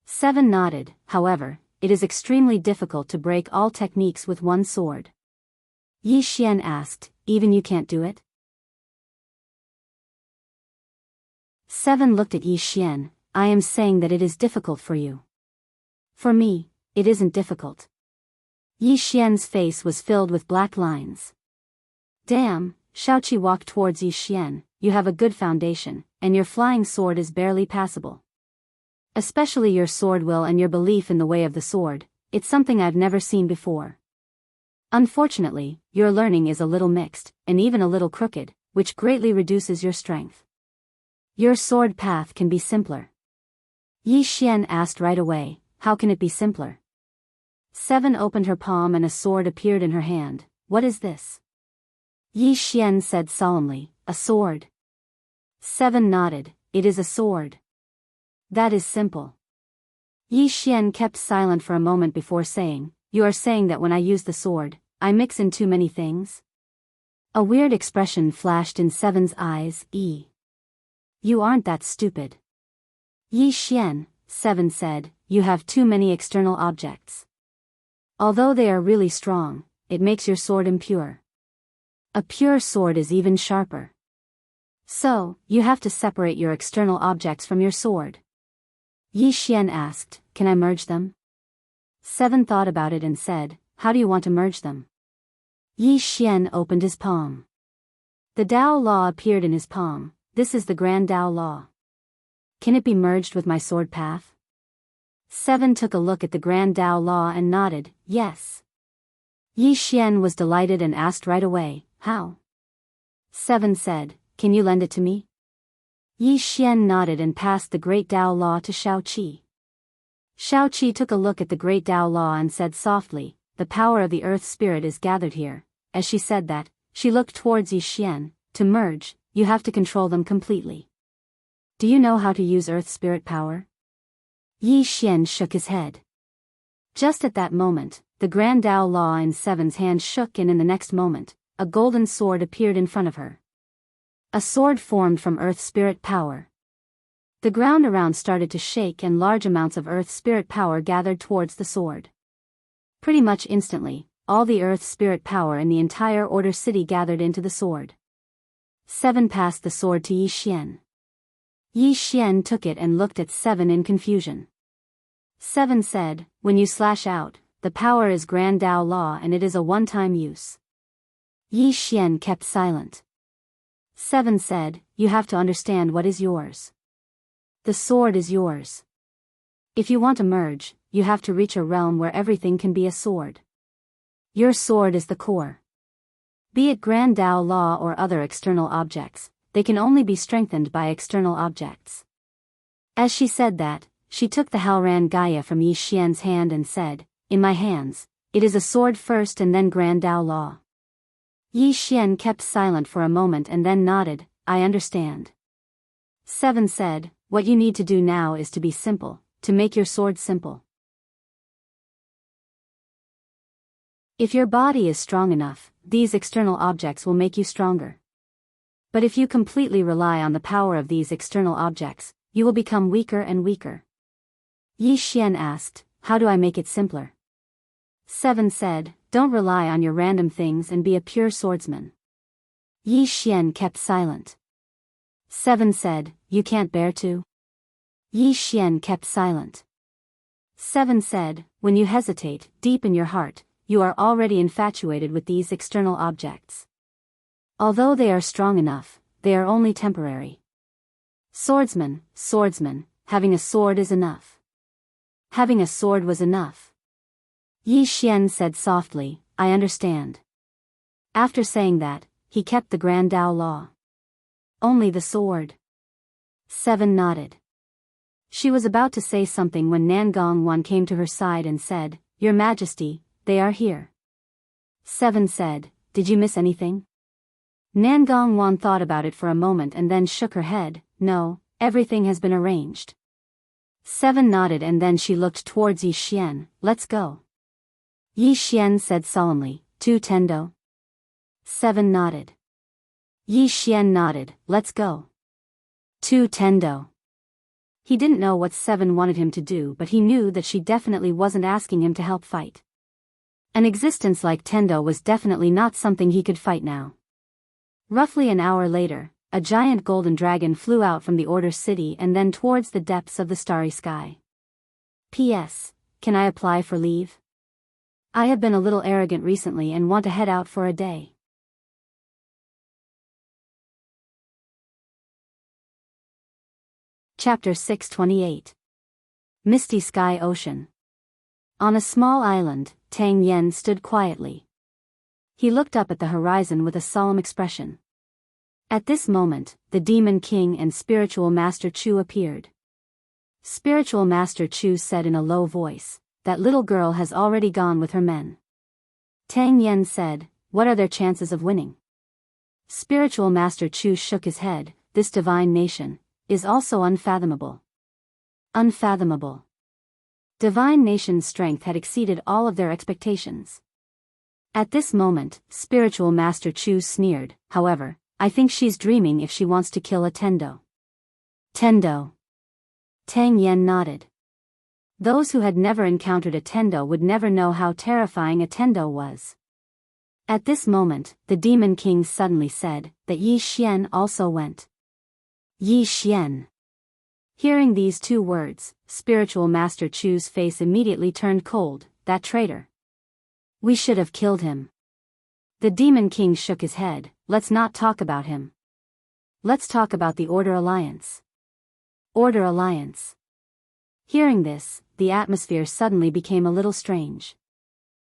Seven nodded, however, it is extremely difficult to break all techniques with one sword. Yi Xian asked, even you can't do it? Seven looked at Yi Xian, I am saying that it is difficult for you. For me, it isn't difficult. Yi Xian's face was filled with black lines. Damn, Shaoqi walked towards Yi Xian, you have a good foundation, and your flying sword is barely passable. Especially your sword will and your belief in the way of the sword, it's something I've never seen before. Unfortunately, your learning is a little mixed, and even a little crooked, which greatly reduces your strength. Your sword path can be simpler. Yi Xian asked right away, how can it be simpler? 7 opened her palm and a sword appeared in her hand. What is this? Yi Xian said solemnly, a sword. 7 nodded, it is a sword. That is simple. Yi Xian kept silent for a moment before saying, you are saying that when I use the sword, I mix in too many things? A weird expression flashed in 7's eyes. You aren't that stupid. Yi Xian, 7 said, you have too many external objects. Although they are really strong, it makes your sword impure. A pure sword is even sharper. So, you have to separate your external objects from your sword. Yi Xian asked, can I merge them? 7 thought about it and said, how do you want to merge them? Yi Xian opened his palm. The Tao Law appeared in his palm. This is the Grand Tao Law. Can it be merged with my sword path? 7 took a look at the Grand Tao Law and nodded, yes. Yi Xian was delighted and asked right away, how? 7 said, can you lend it to me? Yi Xian nodded and passed the Great Tao Law to Shaoqi. Shaoqi took a look at the Great Tao Law and said softly, the power of the earth spirit is gathered here. As she said that, she looked towards Yi Xian. To merge, you have to control them completely. Do you know how to use earth spirit power? Yi Xian shook his head. Just at that moment, the Grand Tao Law in 7's hand shook and in the next moment, a golden sword appeared in front of her. A sword formed from earth spirit power. The ground around started to shake and large amounts of earth spirit power gathered towards the sword. Pretty much instantly, all the earth spirit power in the entire Order City gathered into the sword. 7 passed the sword to Yi Xian. Yi Xian took it and looked at 7 in confusion. 7 said, when you slash out, the power is Grand Tao Law and it is a one-time use. Yi Xian kept silent. 7 said, you have to understand what is yours. The sword is yours. If you want to merge, you have to reach a realm where everything can be a sword. Your sword is the core. Be it Grand Tao Law or other external objects, they can only be strengthened by external objects. As she said that, she took the Halran Gaia from Yi Xian's hand and said, in my hands, it is a sword first and then Grand Tao Law. Yi Xian kept silent for a moment and then nodded, I understand. 7 said, what you need to do now is to be simple, to make your sword simple. If your body is strong enough, these external objects will make you stronger. But if you completely rely on the power of these external objects, you will become weaker and weaker. Yi Xian asked, how do I make it simpler? 7 said, don't rely on your random things and be a pure swordsman. Yi Xian kept silent. 7 said, you can't bear to? Yi Xian kept silent. 7 said, when you hesitate, deep in your heart, you are already infatuated with these external objects. Although they are strong enough, they are only temporary. Swordsman, having a sword is enough. Having a sword was enough. Yi Xian said softly, I understand. After saying that, he kept the Grand Tao Law. Only the sword. 7 nodded. She was about to say something when Nangong Wan came to her side and said, Your Majesty, they are here. 7 said, did you miss anything? Nangong Wan thought about it for a moment and then shook her head, no, everything has been arranged. 7 nodded and then she looked towards Yi Xian, let's go. Yi Xian said solemnly, to Tendo. 7 nodded. Yi Xian nodded, let's go. To Tendo. He didn't know what 7 wanted him to do, but he knew that she definitely wasn't asking him to help fight. An existence like Tendo was definitely not something he could fight now. Roughly an hour later, a giant golden dragon flew out from the Order City and then towards the depths of the starry sky. P.S. Can I apply for leave? I have been a little arrogant recently and want to head out for a day. Chapter 628. Misty Sky Ocean. On a small island, Tang Yen stood quietly. He looked up at the horizon with a solemn expression. At this moment, the Demon King and Spiritual Master Chu appeared. Spiritual Master Chu said in a low voice, "That little girl has already gone with her men." Tang Yen said, "What are their chances of winning?" Spiritual Master Chu shook his head, "This divine nation is also unfathomable." Unfathomable. Divine nation's strength had exceeded all of their expectations. At this moment, Spiritual Master Chu sneered, "However, I think she's dreaming if she wants to kill a Tendo." Tendo. Tang Yen nodded. Those who had never encountered a Tendo would never know how terrifying a Tendo was. At this moment, the Demon King suddenly said that Yi Xian also went. Yi Xian. Hearing these two words, Spiritual Master Chu's face immediately turned cold. "That traitor. We should have killed him." The Demon King shook his head. "Let's not talk about him. Let's talk about the Order Alliance." Order Alliance. Hearing this, the atmosphere suddenly became a little strange.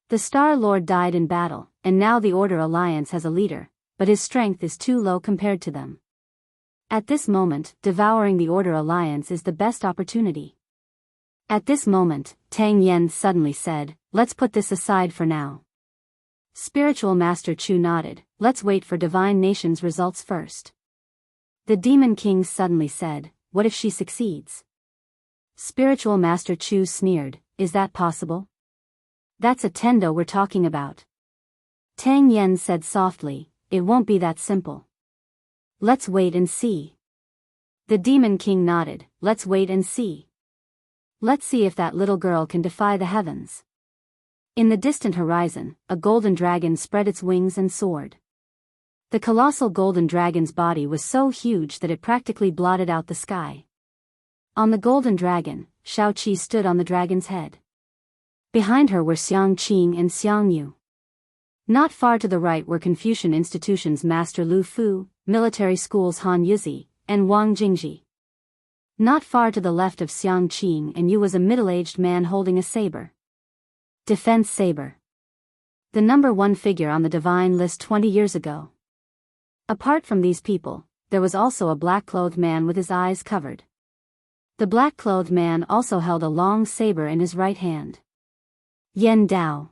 The Star Lord died in battle, and now the Order Alliance has a leader, but his strength is too low compared to them. At this moment, devouring the Order Alliance is the best opportunity. At this moment, Tang Yen suddenly said, "Let's put this aside for now." Spiritual Master Chu nodded, "Let's wait for Divine Nation's results first." The Demon King suddenly said, "What if she succeeds?" Spiritual Master Chu sneered, "Is that possible? That's a Tendo we're talking about." Tang Yen said softly, "It won't be that simple. Let's wait and see." The Demon King nodded, "Let's wait and see. Let's see if that little girl can defy the heavens." In the distant horizon, a golden dragon spread its wings and soared. The colossal golden dragon's body was so huge that it practically blotted out the sky. On the golden dragon, Shao Qi stood on the dragon's head. Behind her were Xiang Qing and Xiang Yu. Not far to the right were Confucian institution's Master Lu Fu, military school's Han Yuzi, and Wang Jingji. Not far to the left of Xiang Qing and Yu was a middle-aged man holding a saber. Defense saber. The number one figure on the divine list 20 years ago. Apart from these people, there was also a black-clothed man with his eyes covered. The black-clothed man also held a long saber in his right hand. Yen Dao.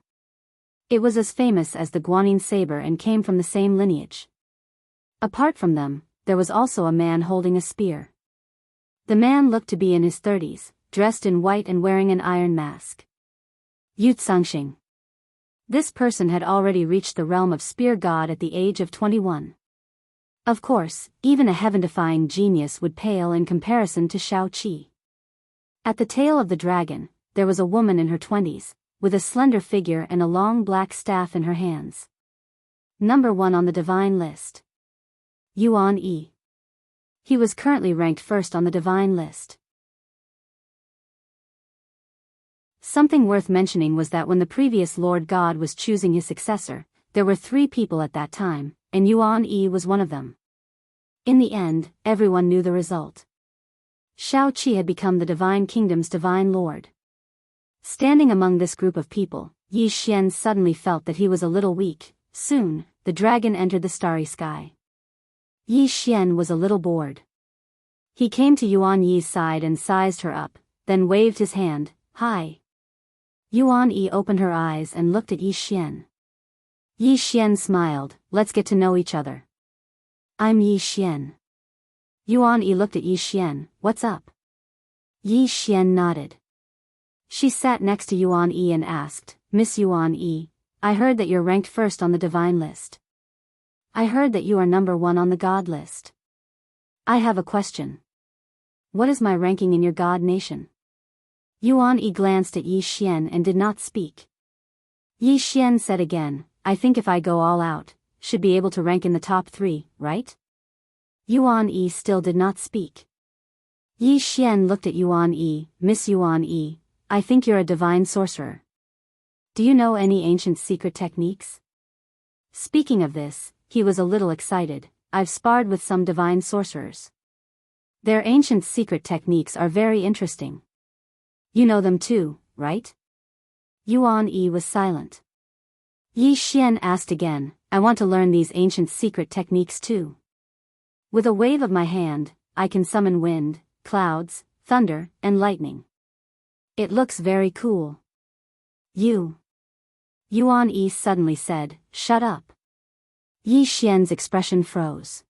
It was as famous as the Guanyin saber and came from the same lineage. Apart from them, there was also a man holding a spear. The man looked to be in his 30s, dressed in white and wearing an iron mask. Yu Tsangxing. This person had already reached the realm of spear god at the age of 21. Of course, even a heaven-defying genius would pale in comparison to Shao Qi. At the tail of the dragon, there was a woman in her 20s, with a slender figure and a long black staff in her hands. Number 1 on the divine list. Yuan Yi. He was currently ranked first on the divine list. Something worth mentioning was that when the previous Lord God was choosing his successor, there were 3 people at that time, and Yuan Yi was one of them. In the end, everyone knew the result. Shao Qi had become the Divine Kingdom's divine lord. Standing among this group of people, Yi Xian suddenly felt that he was a little weak. Soon, the dragon entered the starry sky. Yi Xian was a little bored. He came to Yuan Yi's side and sized her up, then waved his hand. "Hi." Yuan Yi opened her eyes and looked at Yi Xian. Yi Xian smiled. "Let's get to know each other. I'm Yi Xian." Yuan Yi looked at Yi Xian. "What's up?" Yi Xian nodded. She sat next to Yuan Yi and asked, "Miss Yuan Yi, I heard that you're ranked first on the divine list. I heard that you are number 1 on the god list. I have a question. What is my ranking in your god nation?" Yuan Yi glanced at Yi Xian and did not speak. Yi Xian said again, "I think if I go all out, should be able to rank in the top 3, right?" Yuan Yi still did not speak. Yi Xian looked at Yuan Yi. Miss Yuan Yi, I think you're a divine sorcerer. Do you know any ancient secret techniques? Speaking of this, he was a little excited. I've sparred with some divine sorcerers. Their ancient secret techniques are very interesting. You know them too, right? Yuan Yi was silent. Yi Xian asked again, I want to learn these ancient secret techniques too. With a wave of my hand, I can summon wind, clouds, thunder, and lightning. It looks very cool. Yuan Yi suddenly said, shut up. Yi Xian's expression froze.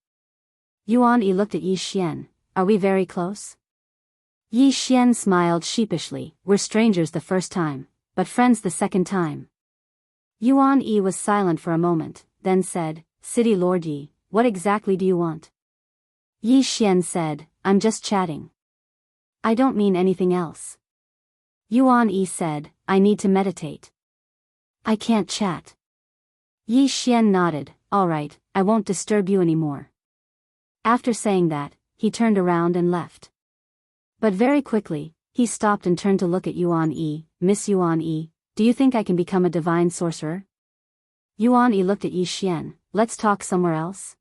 Yuan Yi looked at Yi Xian, are we very close? Yi Xian smiled sheepishly, we're strangers the first time, but friends the second time. Yuan Yi was silent for a moment, then said, City Lord Yi, what exactly do you want? Yi Xian said, I'm just chatting. I don't mean anything else. Yuan Yi said, I need to meditate. I can't chat. Yi Xian nodded, all right, I won't disturb you anymore. After saying that, he turned around and left. But very quickly, he stopped and turned to look at Yuan Yi. Miss Yuan Yi, do you think I can become a divine sorcerer? Yuan Yi looked at Yi Xian, let's talk somewhere else.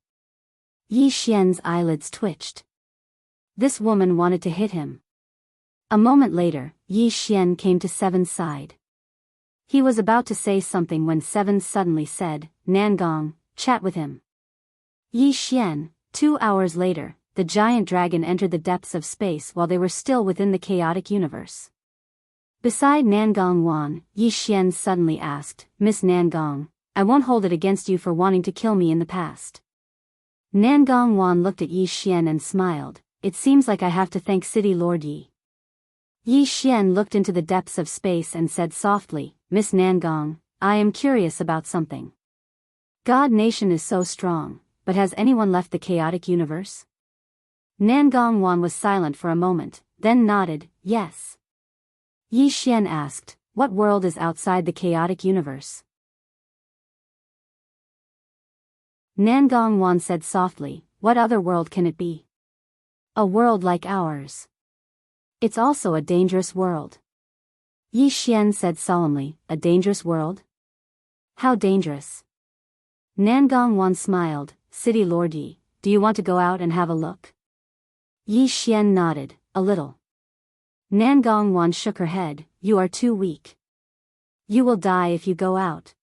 Yi Xian's eyelids twitched. This woman wanted to hit him. A moment later, Yi Xian came to Seven's side. He was about to say something when Seven suddenly said, Nangong, chat with him. Yi Xian, 2 hours later, the giant dragon entered the depths of space while they were still within the chaotic universe. Beside Nangong Wan, Yi Xian suddenly asked, Miss Nangong, I won't hold it against you for wanting to kill me in the past. Nangong Wan looked at Yi Xian and smiled, it seems like I have to thank City Lord Yi. Yi Xian looked into the depths of space and said softly, Miss Nangong, I am curious about something. God Nation is so strong, but has anyone left the chaotic universe? Nangong Wan was silent for a moment, then nodded, yes. Yi Xian asked, what world is outside the chaotic universe? Nangong Wan said softly, what other world can it be? A world like ours. It's also a dangerous world. Yi Xian said solemnly, a dangerous world? How dangerous? Nangong Wan smiled, City Lord Yi, do you want to go out and have a look? Yi Xian nodded, a little. Nangong Wan shook her head, you are too weak. You will die if you go out.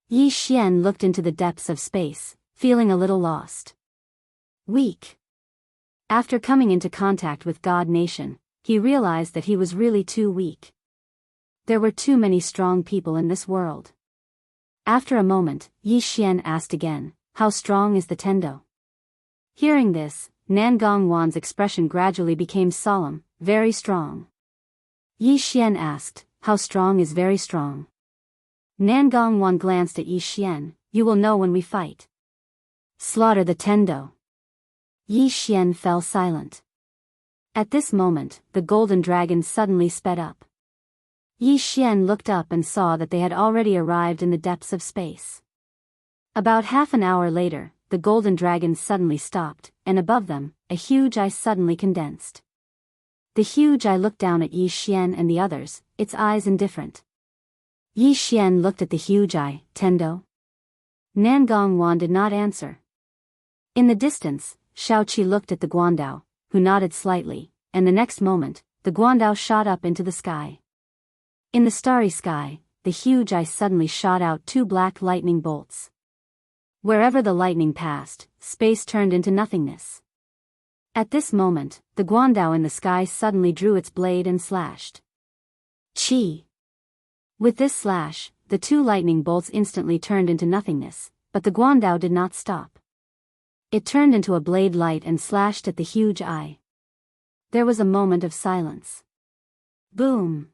Yi Xian looked into the depths of space, feeling a little lost. Weak. After coming into contact with God Nation, he realized that he was really too weak. There were too many strong people in this world. After a moment, Yi Xian asked again, how strong is the Tendo? Hearing this, Nangong Wan's expression gradually became solemn, very strong. Yi Xian asked, how strong is very strong? Nangong Wan glanced at Yi Xian, you will know when we fight. Slaughter the Tendo. Yi Xian fell silent. At this moment, the golden dragon suddenly sped up. Yi Xian looked up and saw that they had already arrived in the depths of space. About half an hour later, the golden dragon suddenly stopped, and above them, a huge eye suddenly condensed. The huge eye looked down at Yi Xian and the others, its eyes indifferent. Yi Xian looked at the huge eye, Tendo? Nangong Wan did not answer. In the distance, Shaoqi looked at the Guandao, who nodded slightly, and the next moment, the Guandao shot up into the sky. In the starry sky, the huge eye suddenly shot out 2 black lightning bolts. Wherever the lightning passed, space turned into nothingness. At this moment, the Guandao in the sky suddenly drew its blade and slashed. Chi! With this slash, the 2 lightning bolts instantly turned into nothingness, but the Guandao did not stop. It turned into a blade light and slashed at the huge eye. There was a moment of silence. Boom!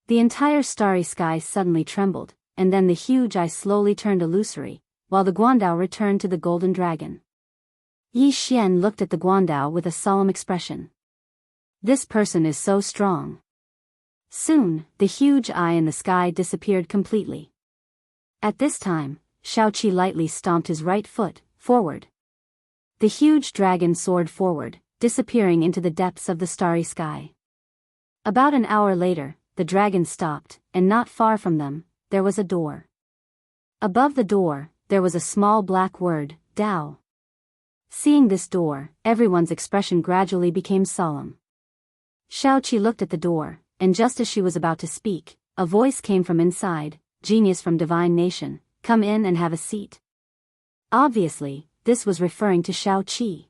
The entire starry sky suddenly trembled, and then the huge eye slowly turned illusory, while the Guandao returned to the golden dragon. Yi Xian looked at the Guandao with a solemn expression. This person is so strong. Soon, the huge eye in the sky disappeared completely. At this time, Shaoqi lightly stomped his right foot forward. The huge dragon soared forward, disappearing into the depths of the starry sky. About an hour later, the dragon stopped, and not far from them, there was a door. Above the door, there was a small black word, Dao. Seeing this door, everyone's expression gradually became solemn. Xiaoqi looked at the door, and just as she was about to speak, a voice came from inside, "Genius from divine nation, come in and have a seat." Obviously, this was referring to Xiaoqi.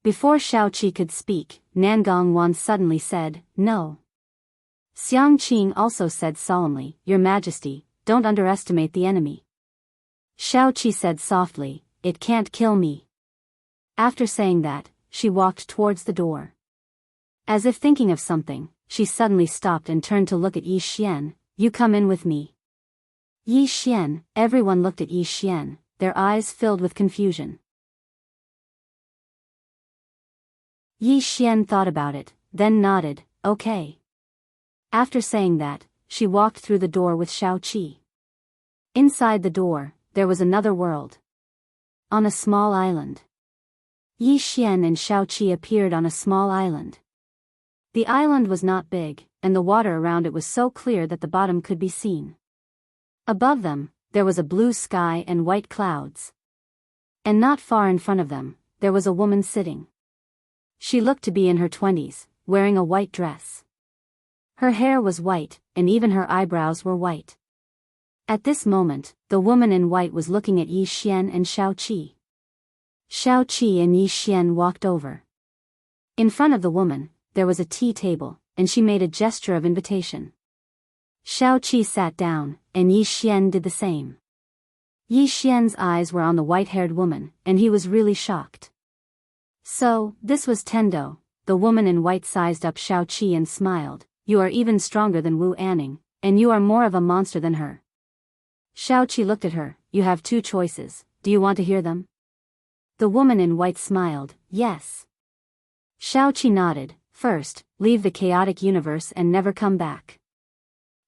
Before Xiaoqi could speak, Nangong Wan suddenly said, "No." Xiang Qing also said solemnly, "Your Majesty, don't underestimate the enemy." Xiaoqi said softly, "It can't kill me." After saying that, she walked towards the door. As if thinking of something, she suddenly stopped and turned to look at Yi Xian. "You come in with me." Yi Xian, everyone looked at Yi Xian, their eyes filled with confusion. Yi Xian thought about it, then nodded, "Okay." After saying that, she walked through the door with Xiaoqi. Inside the door, there was another world. On a small island. Yi Xian and Xiaoqi appeared on a small island. The island was not big, and the water around it was so clear that the bottom could be seen. Above them, there was a blue sky and white clouds. And not far in front of them, there was a woman sitting. She looked to be in her 20s, wearing a white dress. Her hair was white, and even her eyebrows were white. At this moment, the woman in white was looking at Yi Xian and Xiaoqi. Xiaoqi and Yi Xian walked over. In front of the woman, there was a tea table, and she made a gesture of invitation. Xiaoqi sat down, and Yi Xian did the same. Yi Xian's eyes were on the white-haired woman, and he was really shocked. "So, this was Tendo." The woman in white sized up Xiaoqi and smiled. "You are even stronger than Wu Anning, and you are more of a monster than her." Xiaoqi looked at her. "You have two choices, do you want to hear them?" The woman in white smiled, "Yes." Xiaoqi nodded. "First, leave the chaotic universe and never come back.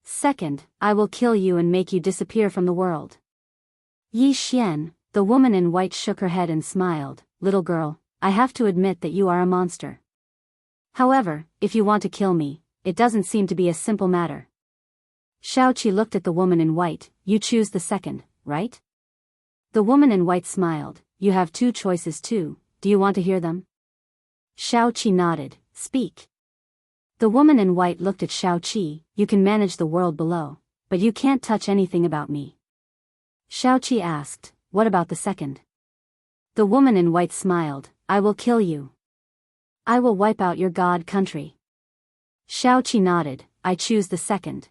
Second, I will kill you and make you disappear from the world." Yi Xian, the woman in white shook her head and smiled. "Little girl, I have to admit that you are a monster. However, if you want to kill me, it doesn't seem to be a simple matter." Xiaoqi looked at the woman in white. "You choose the second, right?" The woman in white smiled. "You have two choices too, do you want to hear them?" Xiaoqi nodded. "Speak." The woman in white looked at Xiaoqi. "You can manage the world below, but you can't touch anything about me." Xiaoqi asked, "What about the second?" The woman in white smiled. "I will kill you. I will wipe out your god country." Xiaoqi nodded. "I choose the second."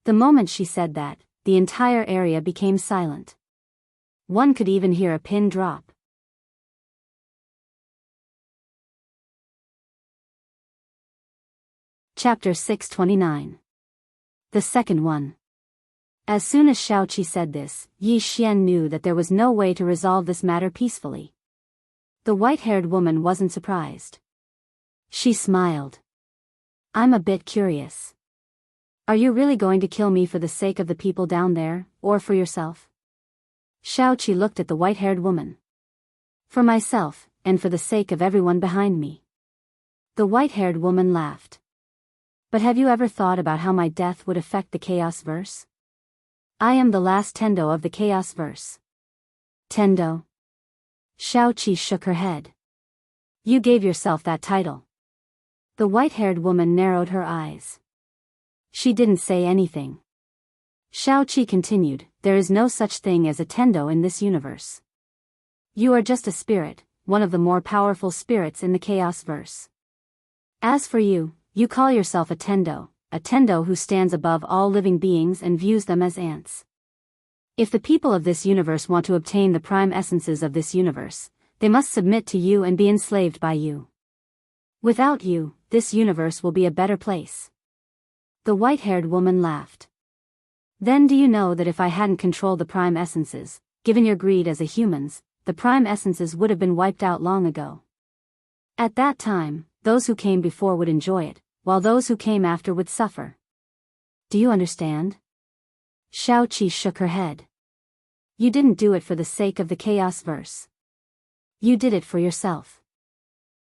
The moment she said that, the entire area became silent. One could even hear a pin drop. Chapter 629. The second one. As soon as Xiaoqi said this, Yi Xian knew that there was no way to resolve this matter peacefully. The white-haired woman wasn't surprised. She smiled. "I'm a bit curious. Are you really going to kill me for the sake of the people down there, or for yourself?" Xiaoqi looked at the white-haired woman. "For myself, and for the sake of everyone behind me." The white-haired woman laughed. "But have you ever thought about how my death would affect the Chaos Verse? I am the last Tendo of the Chaos Verse." "Tendo?" Xiaoqi shook her head. "You gave yourself that title." The white-haired woman narrowed her eyes. She didn't say anything. Xiaoqi continued, "There is no such thing as a Tendo in this universe. You are just a spirit, one of the more powerful spirits in the Chaos Verse. As for you, you call yourself a Tendo who stands above all living beings and views them as ants. If the people of this universe want to obtain the prime essences of this universe, they must submit to you and be enslaved by you. Without you, this universe will be a better place." The white-haired woman laughed. "Then do you know that if I hadn't controlled the prime essences, given your greed as a humans, the prime essences would have been wiped out long ago. At that time, those who came before would enjoy it, while those who came after would suffer. Do you understand?" Xiaoqi shook her head. "You didn't do it for the sake of the Chaos Verse. You did it for yourself.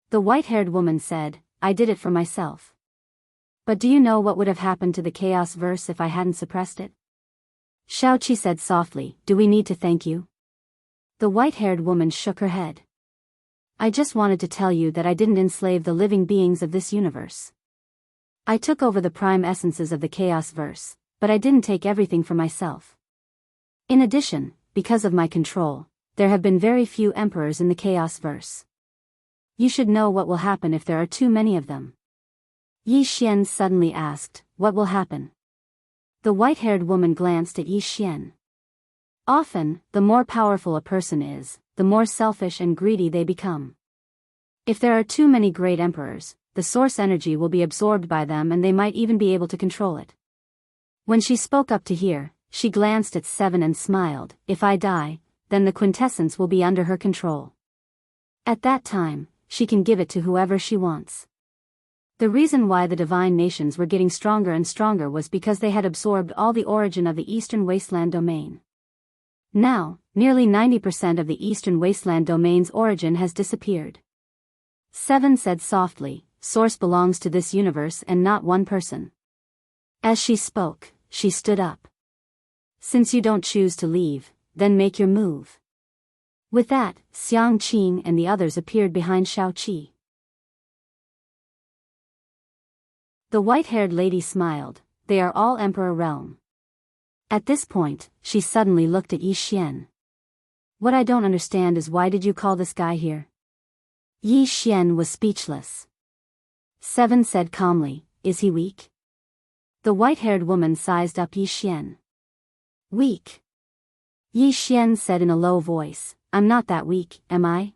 The white-haired woman said, I did it for myself. But do you know what would have happened to the chaos verse if I hadn't suppressed it? Xiaoqi said softly, do we need to thank you? The white-haired woman shook her head. I just wanted to tell you that I didn't enslave the living beings of this universe. I took over the prime essences of the chaos verse, but I didn't take everything for myself. In addition, because of my control, there have been very few emperors in the chaos verse. You should know what will happen if there are too many of them. Yi Xian suddenly asked, what will happen? The white-haired woman glanced at Yi Xian. Often, the more powerful a person is, the more selfish and greedy they become. If there are too many great emperors, the source energy will be absorbed by them and they might even be able to control it. When she spoke up to hear, she glanced at Seven and smiled, if I die, then the quintessence will be under her control. At that time, she can give it to whoever she wants. The reason why the divine nations were getting stronger and stronger was because they had absorbed all the origin of the Eastern Wasteland domain. Now, nearly 90% of the Eastern Wasteland domain's origin has disappeared. Seven said softly, source belongs to this universe and not one person. As she spoke, she stood up. Since you don't choose to leave, then make your move. With that, Xiang Qing and the others appeared behind Xiaoqi. The white-haired lady smiled, they are all Emperor Realm. At this point, she suddenly looked at Yi Xian. What I don't understand is why did you call this guy here? Yi Xian was speechless. Seven said calmly, is he weak? The white-haired woman sized up Yi Xian. Weak? Yi Xian said in a low voice, I'm not that weak, am I?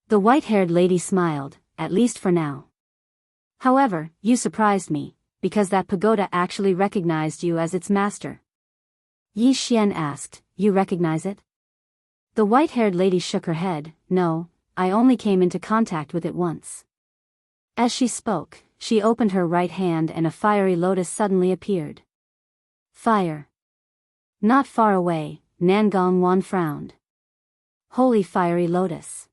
The white-haired lady smiled, at least for now. However, you surprised me, because that pagoda actually recognized you as its master. Yi Xian asked, you recognize it? The white-haired lady shook her head, no, I only came into contact with it once. As she spoke, she opened her right hand and a fiery lotus suddenly appeared. Fire. Not far away, Nangong Wan frowned. Holy fiery lotus.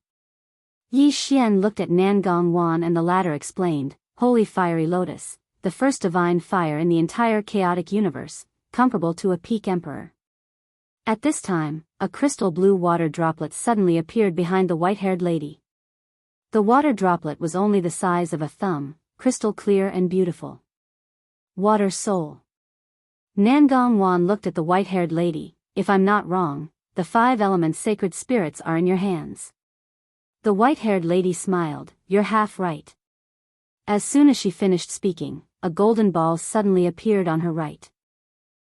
Yi Xian looked at Nangong Wan and the latter explained, Holy fiery lotus, the first divine fire in the entire chaotic universe, comparable to a peak emperor. At this time, a crystal blue water droplet suddenly appeared behind the white-haired lady. The water droplet was only the size of a thumb, crystal clear and beautiful. Water soul. Nangong Wan looked at the white-haired lady, if I'm not wrong, the 5 elements sacred spirits are in your hands. The white-haired lady smiled, you're half right. As soon as she finished speaking, a golden ball suddenly appeared on her right.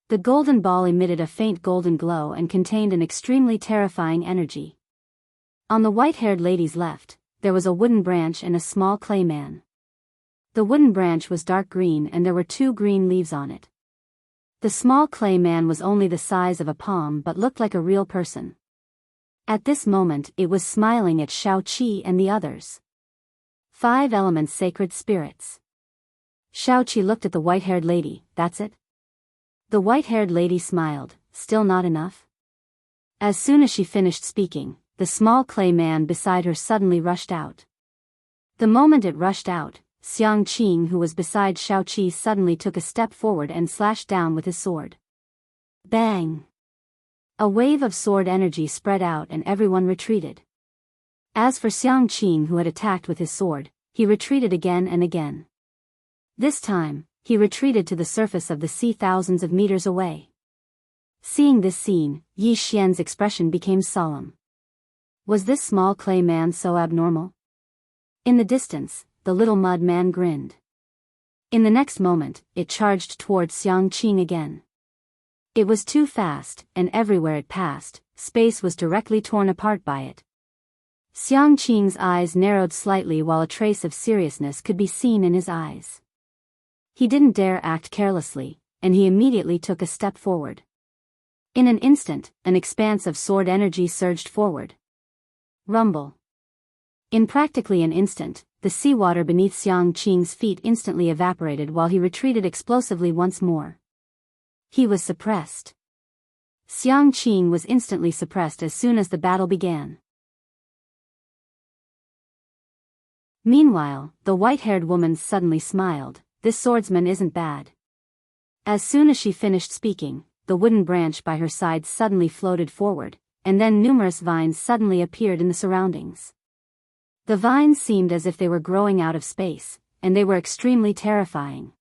The golden ball emitted a faint golden glow and contained an extremely terrifying energy. On the white-haired lady's left, there was a wooden branch and a small clay man. The wooden branch was dark green and there were 2 green leaves on it. The small clay man was only the size of a palm but looked like a real person. At this moment it was smiling at Xiaoqi and the others. 5 elements sacred spirits. Xiaoqi looked at the white-haired lady, that's it? The white-haired lady smiled, still not enough? As soon as she finished speaking, the small clay man beside her suddenly rushed out. The moment it rushed out, Xiang Qing who was beside Xiaoqi suddenly took a step forward and slashed down with his sword. Bang! A wave of sword energy spread out and everyone retreated. As for Xiang Qing who had attacked with his sword, he retreated again and again. This time, he retreated to the surface of the sea thousands of meters away. Seeing this scene, Yi Xian's expression became solemn. Was this small clay man so abnormal? In the distance, the little mud man grinned. In the next moment, it charged towards Xiang Qing again. It was too fast, and everywhere it passed, space was directly torn apart by it. Xiang Qing's eyes narrowed slightly while a trace of seriousness could be seen in his eyes. He didn't dare act carelessly, and he immediately took a step forward. In an instant, an expanse of sword energy surged forward. Rumble. In practically an instant, the seawater beneath Xiang Qing's feet instantly evaporated while he retreated explosively once more. He was suppressed. Xiang Qing was instantly suppressed as soon as the battle began. Meanwhile, the white-haired woman suddenly smiled. This swordsman isn't bad. As soon as she finished speaking, the wooden branch by her side suddenly floated forward, and then numerous vines suddenly appeared in the surroundings. The vines seemed as if they were growing out of space, and they were extremely terrifying.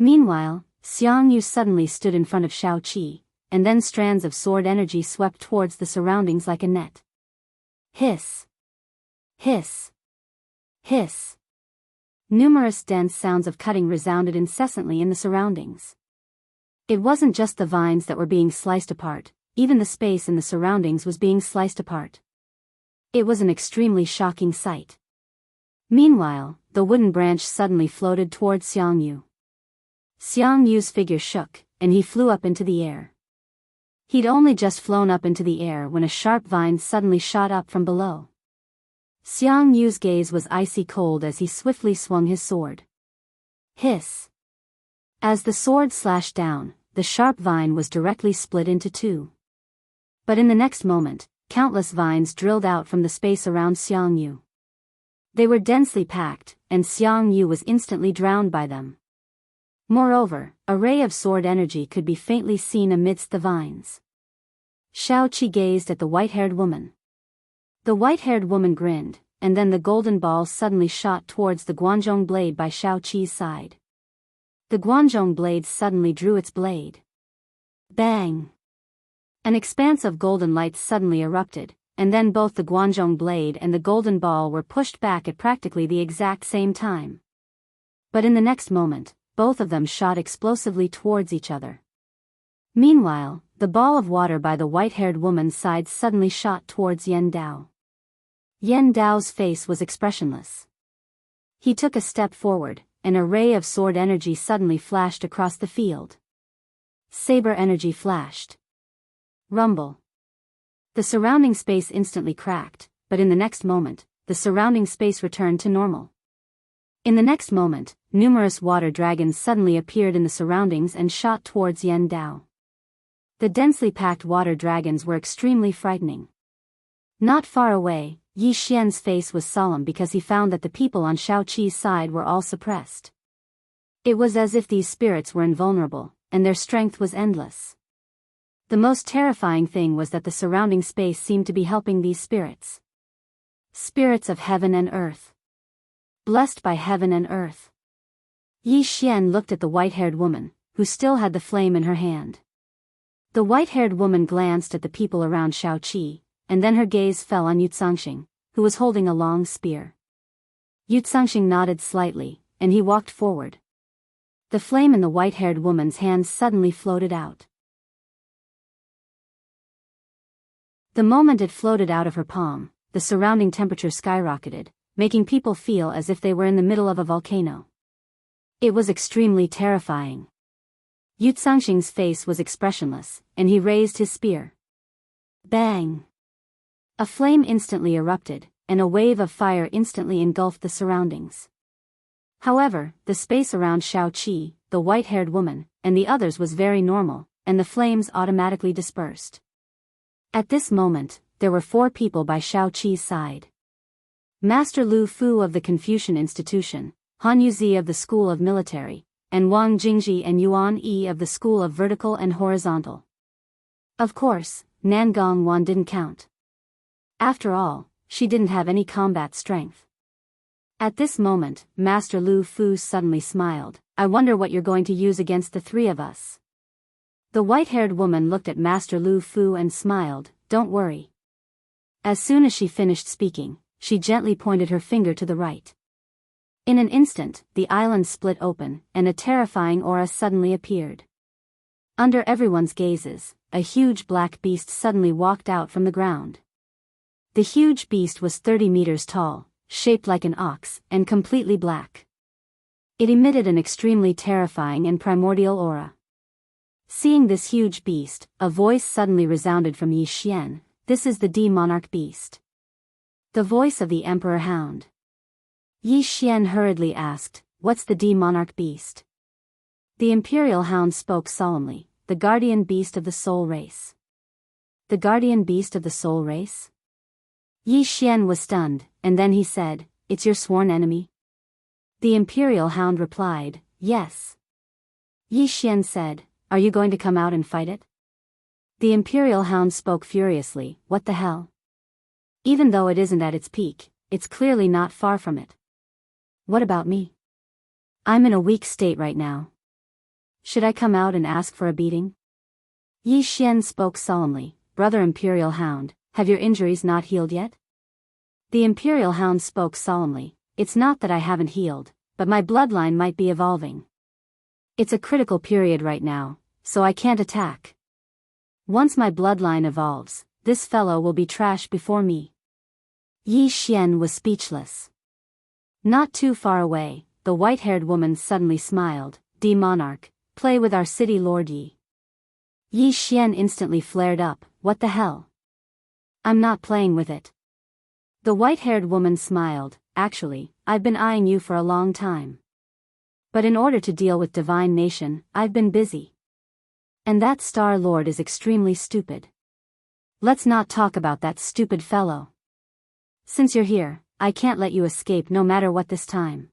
Meanwhile, Xiangyu suddenly stood in front of Shaoqi, and then strands of sword energy swept towards the surroundings like a net. Hiss! Hiss! Hiss! Numerous dense sounds of cutting resounded incessantly in the surroundings. It wasn't just the vines that were being sliced apart, even the space in the surroundings was being sliced apart. It was an extremely shocking sight. Meanwhile, the wooden branch suddenly floated towards Xiangyu. Xiangyu's figure shook, and he flew up into the air. He'd only just flown up into the air when a sharp vine suddenly shot up from below. Xiangyu's gaze was icy cold as he swiftly swung his sword. Hiss! As the sword slashed down, the sharp vine was directly split into two. But in the next moment, countless vines drilled out from the space around Xiangyu. They were densely packed, and Xiangyu was instantly drowned by them. Moreover, a ray of sword energy could be faintly seen amidst the vines. Shaoqi gazed at the white-haired woman. The white-haired woman grinned, and then the golden ball suddenly shot towards the Guanzhong blade by Shaoqi's side. The Guanzhong blade suddenly drew its blade. Bang! An expanse of golden light suddenly erupted, and then both the Guanzhong blade and the golden ball were pushed back at practically the exact same time. But in the next moment, both of them shot explosively towards each other. Meanwhile, the ball of water by the white-haired woman's side suddenly shot towards Yan Dao. Yan Dao's face was expressionless. He took a step forward, and a ray of sword energy suddenly flashed across the field. Saber energy flashed. Rumble. The surrounding space instantly cracked, but in the next moment, the surrounding space returned to normal. In the next moment, numerous water dragons suddenly appeared in the surroundings and shot towards Yan Dao. The densely packed water dragons were extremely frightening. Not far away, Yi Xian's face was solemn because he found that the people on Shaoqi's side were all suppressed. It was as if these spirits were invulnerable, and their strength was endless. The most terrifying thing was that the surrounding space seemed to be helping these spirits. Spirits of heaven and earth. Blessed by heaven and earth. Yi Xian looked at the white-haired woman, who still had the flame in her hand. The white-haired woman glanced at the people around Shaoqi, and then her gaze fell on Yucangxing, who was holding a long spear. Yucangxing nodded slightly, and he walked forward. The flame in the white-haired woman's hand suddenly floated out. The moment it floated out of her palm, the surrounding temperature skyrocketed, making people feel as if they were in the middle of a volcano. It was extremely terrifying. Yucangxing's face was expressionless, and he raised his spear. Bang! A flame instantly erupted, and a wave of fire instantly engulfed the surroundings. However, the space around Shaoqi, the white-haired woman, and the others was very normal, and the flames automatically dispersed. At this moment, there were 4 people by Shaoqi's side. Master Lu Fu of the Confucian Institution, Han Yuzi of the School of Military, and Wang Jingji and Yuan Yi of the School of Vertical and Horizontal. Of course, Nangong Wan didn't count. After all, she didn't have any combat strength. At this moment, Master Lu Fu suddenly smiled. I wonder what you're going to use against the 3 of us. The white-haired woman looked at Master Lu Fu and smiled. Don't worry. As soon as she finished speaking, she gently pointed her finger to the right. In an instant, the island split open, and a terrifying aura suddenly appeared. Under everyone's gazes, a huge black beast suddenly walked out from the ground. The huge beast was 30 meters tall, shaped like an ox, and completely black. It emitted an extremely terrifying and primordial aura. Seeing this huge beast, a voice suddenly resounded from Yi Xian. This is the D-Monarch beast. The voice of the Emperor Hound. Yi Xian hurriedly asked, what's the D-Monarch beast? The Imperial Hound spoke solemnly, the guardian beast of the soul race. The guardian beast of the soul race? Yi Xian was stunned, and then he said, it's your sworn enemy? The Imperial Hound replied, yes. Yi Xian said, are you going to come out and fight it? The Imperial Hound spoke furiously, what the hell? Even though it isn't at its peak, it's clearly not far from it. What about me? I'm in a weak state right now. Should I come out and ask for a beating? Yi Xian spoke solemnly, Brother Imperial Hound, have your injuries not healed yet? The Imperial Hound spoke solemnly, it's not that I haven't healed, but my bloodline might be evolving. It's a critical period right now, so I can't attack. Once my bloodline evolves, this fellow will be trash before me. Yi Xian was speechless. Not too far away, the white-haired woman suddenly smiled, D-Monarch, play with our city lord Yi. Yi Xian instantly flared up, what the hell? I'm not playing with it. The white-haired woman smiled, actually, I've been eyeing you for a long time. But in order to deal with Divine Nation, I've been busy. And that Star Lord is extremely stupid. Let's not talk about that stupid fellow. Since you're here, I can't let you escape no matter what this time.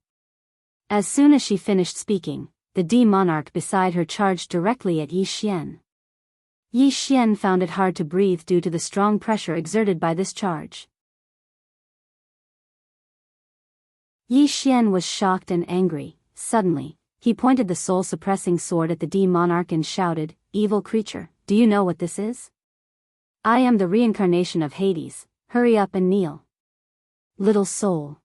As soon as she finished speaking, the D-Monarch beside her charged directly at Yi Xian. Yi Xian found it hard to breathe due to the strong pressure exerted by this charge. Yi Xian was shocked and angry. Suddenly, he pointed the soul-suppressing sword at the D-Monarch and shouted, evil creature, do you know what this is? I am the reincarnation of Hades, hurry up and kneel. Little soul.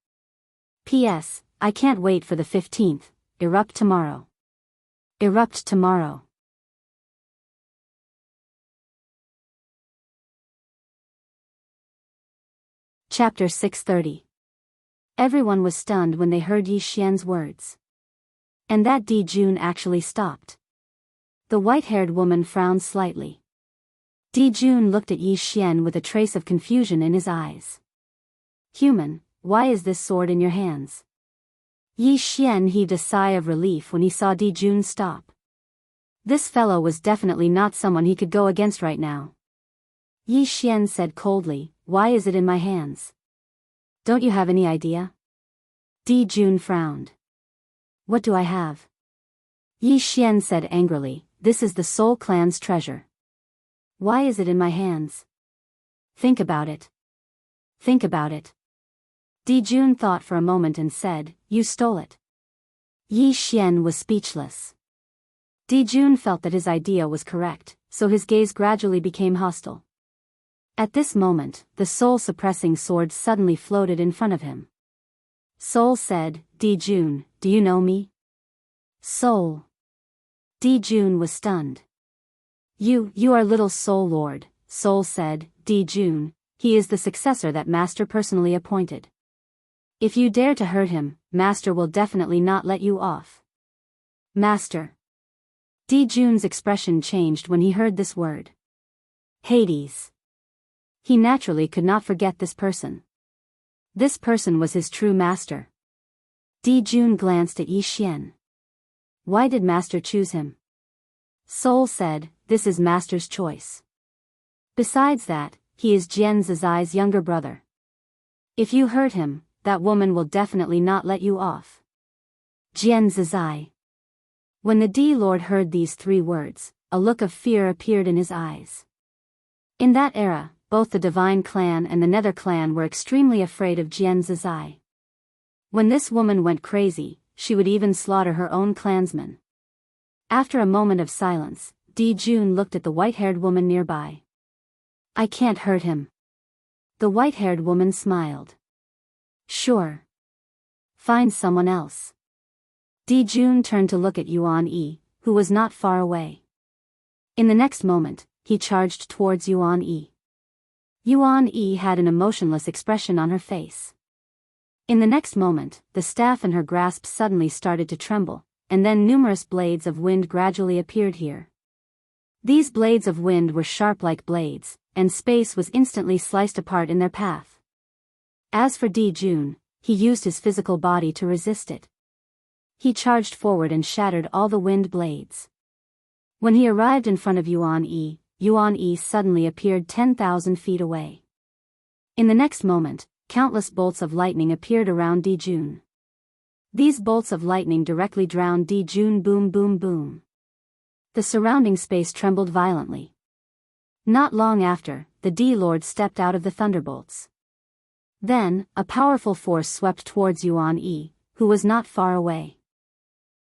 P.S. I can't wait for the 15th, erupt tomorrow. Erupt tomorrow. Chapter 630. Everyone was stunned when they heard Yi Xian's words. And that Di Jun actually stopped. The white-haired woman frowned slightly. Di Jun looked at Yi Xian with a trace of confusion in his eyes. Human, why is this sword in your hands? Yi Xian heaved a sigh of relief when he saw Di Jun stop. This fellow was definitely not someone he could go against right now. Yi Xian said coldly, why is it in my hands? Don't you have any idea? Di Jun frowned. What do I have? Yi Xian said angrily, this is the Soul Clan's treasure. Why is it in my hands? Think about it. Think about it. Di Jun thought for a moment and said, you stole it. Yi Xian was speechless. Di Jun felt that his idea was correct, so his gaze gradually became hostile. At this moment, the soul-suppressing sword suddenly floated in front of him. Soul said, Di Jun, do you know me? Soul. Di Jun was stunned. You are little Soul Lord, Soul said, Di Jun, he is the successor that Master personally appointed. If you dare to hurt him, Master will definitely not let you off. Master. Di Jun's expression changed when he heard this word. Hades. He naturally could not forget this person. This person was his true master. Di Jun glanced at Yi Xian. Why did Master choose him? Soul said, this is Master's choice. Besides that, he is Jian Zizai's younger brother. If you hurt him, that woman will definitely not let you off. Jian Zizai. When the D-Lord heard these three words, a look of fear appeared in his eyes. In that era, both the Divine Clan and the Nether Clan were extremely afraid of Jian Zizai. When this woman went crazy, she would even slaughter her own clansmen. After a moment of silence, Di Jun looked at the white-haired woman nearby. I can't hurt him. The white-haired woman smiled. Sure. Find someone else. Di Jun turned to look at Yuan Yi, who was not far away. In the next moment, he charged towards Yuan Yi. Yuan Yi had an emotionless expression on her face. In the next moment, the staff in her grasp suddenly started to tremble, and then numerous blades of wind gradually appeared here. These blades of wind were sharp like blades, and space was instantly sliced apart in their path. As for Di Jun, he used his physical body to resist it. He charged forward and shattered all the wind blades. When he arrived in front of Yuan Yi suddenly appeared 10,000 feet away. In the next moment, countless bolts of lightning appeared around Dijun. These bolts of lightning directly drowned Dijun. Boom boom boom. The surrounding space trembled violently. Not long after, the D-Lord stepped out of the thunderbolts. Then, a powerful force swept towards Yuan Yi, who was not far away.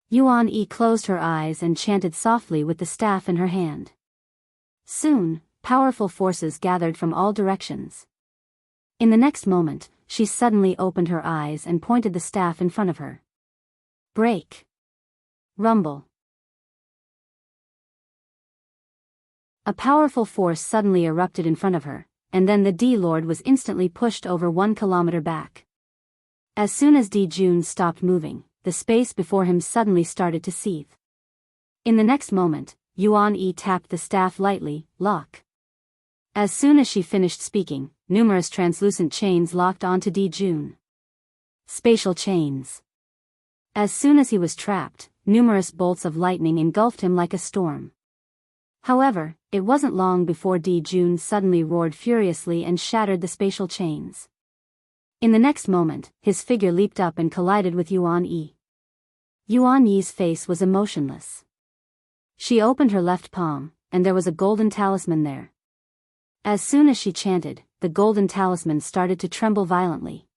Yuan Yi closed her eyes and chanted softly with the staff in her hand. Soon, powerful forces gathered from all directions. In the next moment, she suddenly opened her eyes and pointed the staff in front of her. Break. Rumble. A powerful force suddenly erupted in front of her, and then the D-Lord was instantly pushed over 1 kilometer back. As soon as Dijun stopped moving, the space before him suddenly started to seethe. In the next moment, Yuan Yi tapped the staff lightly, lock. As soon as she finished speaking, numerous translucent chains locked onto Dijun. Spatial chains. As soon as he was trapped, numerous bolts of lightning engulfed him like a storm. However, it wasn't long before Dijun suddenly roared furiously and shattered the spatial chains. In the next moment, his figure leaped up and collided with Yuan Yi. Yuan Yi's face was emotionless. She opened her left palm, and there was a golden talisman there. As soon as she chanted, the golden talisman started to tremble violently.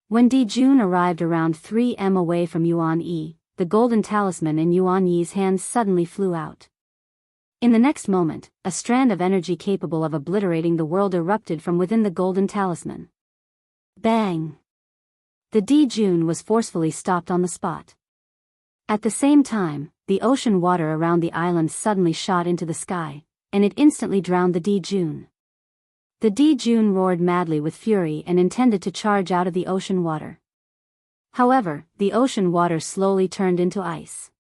When Dijun arrived around 3 m away from Yuan Yi, the golden talisman in Yuan Yi's hands suddenly flew out. In the next moment, a strand of energy capable of obliterating the world erupted from within the golden talisman. Bang! The Dijun was forcefully stopped on the spot. At the same time, the ocean water around the island suddenly shot into the sky, and it instantly drowned the Dijun. The Dijun roared madly with fury and intended to charge out of the ocean water. However, the ocean water slowly turned into ice.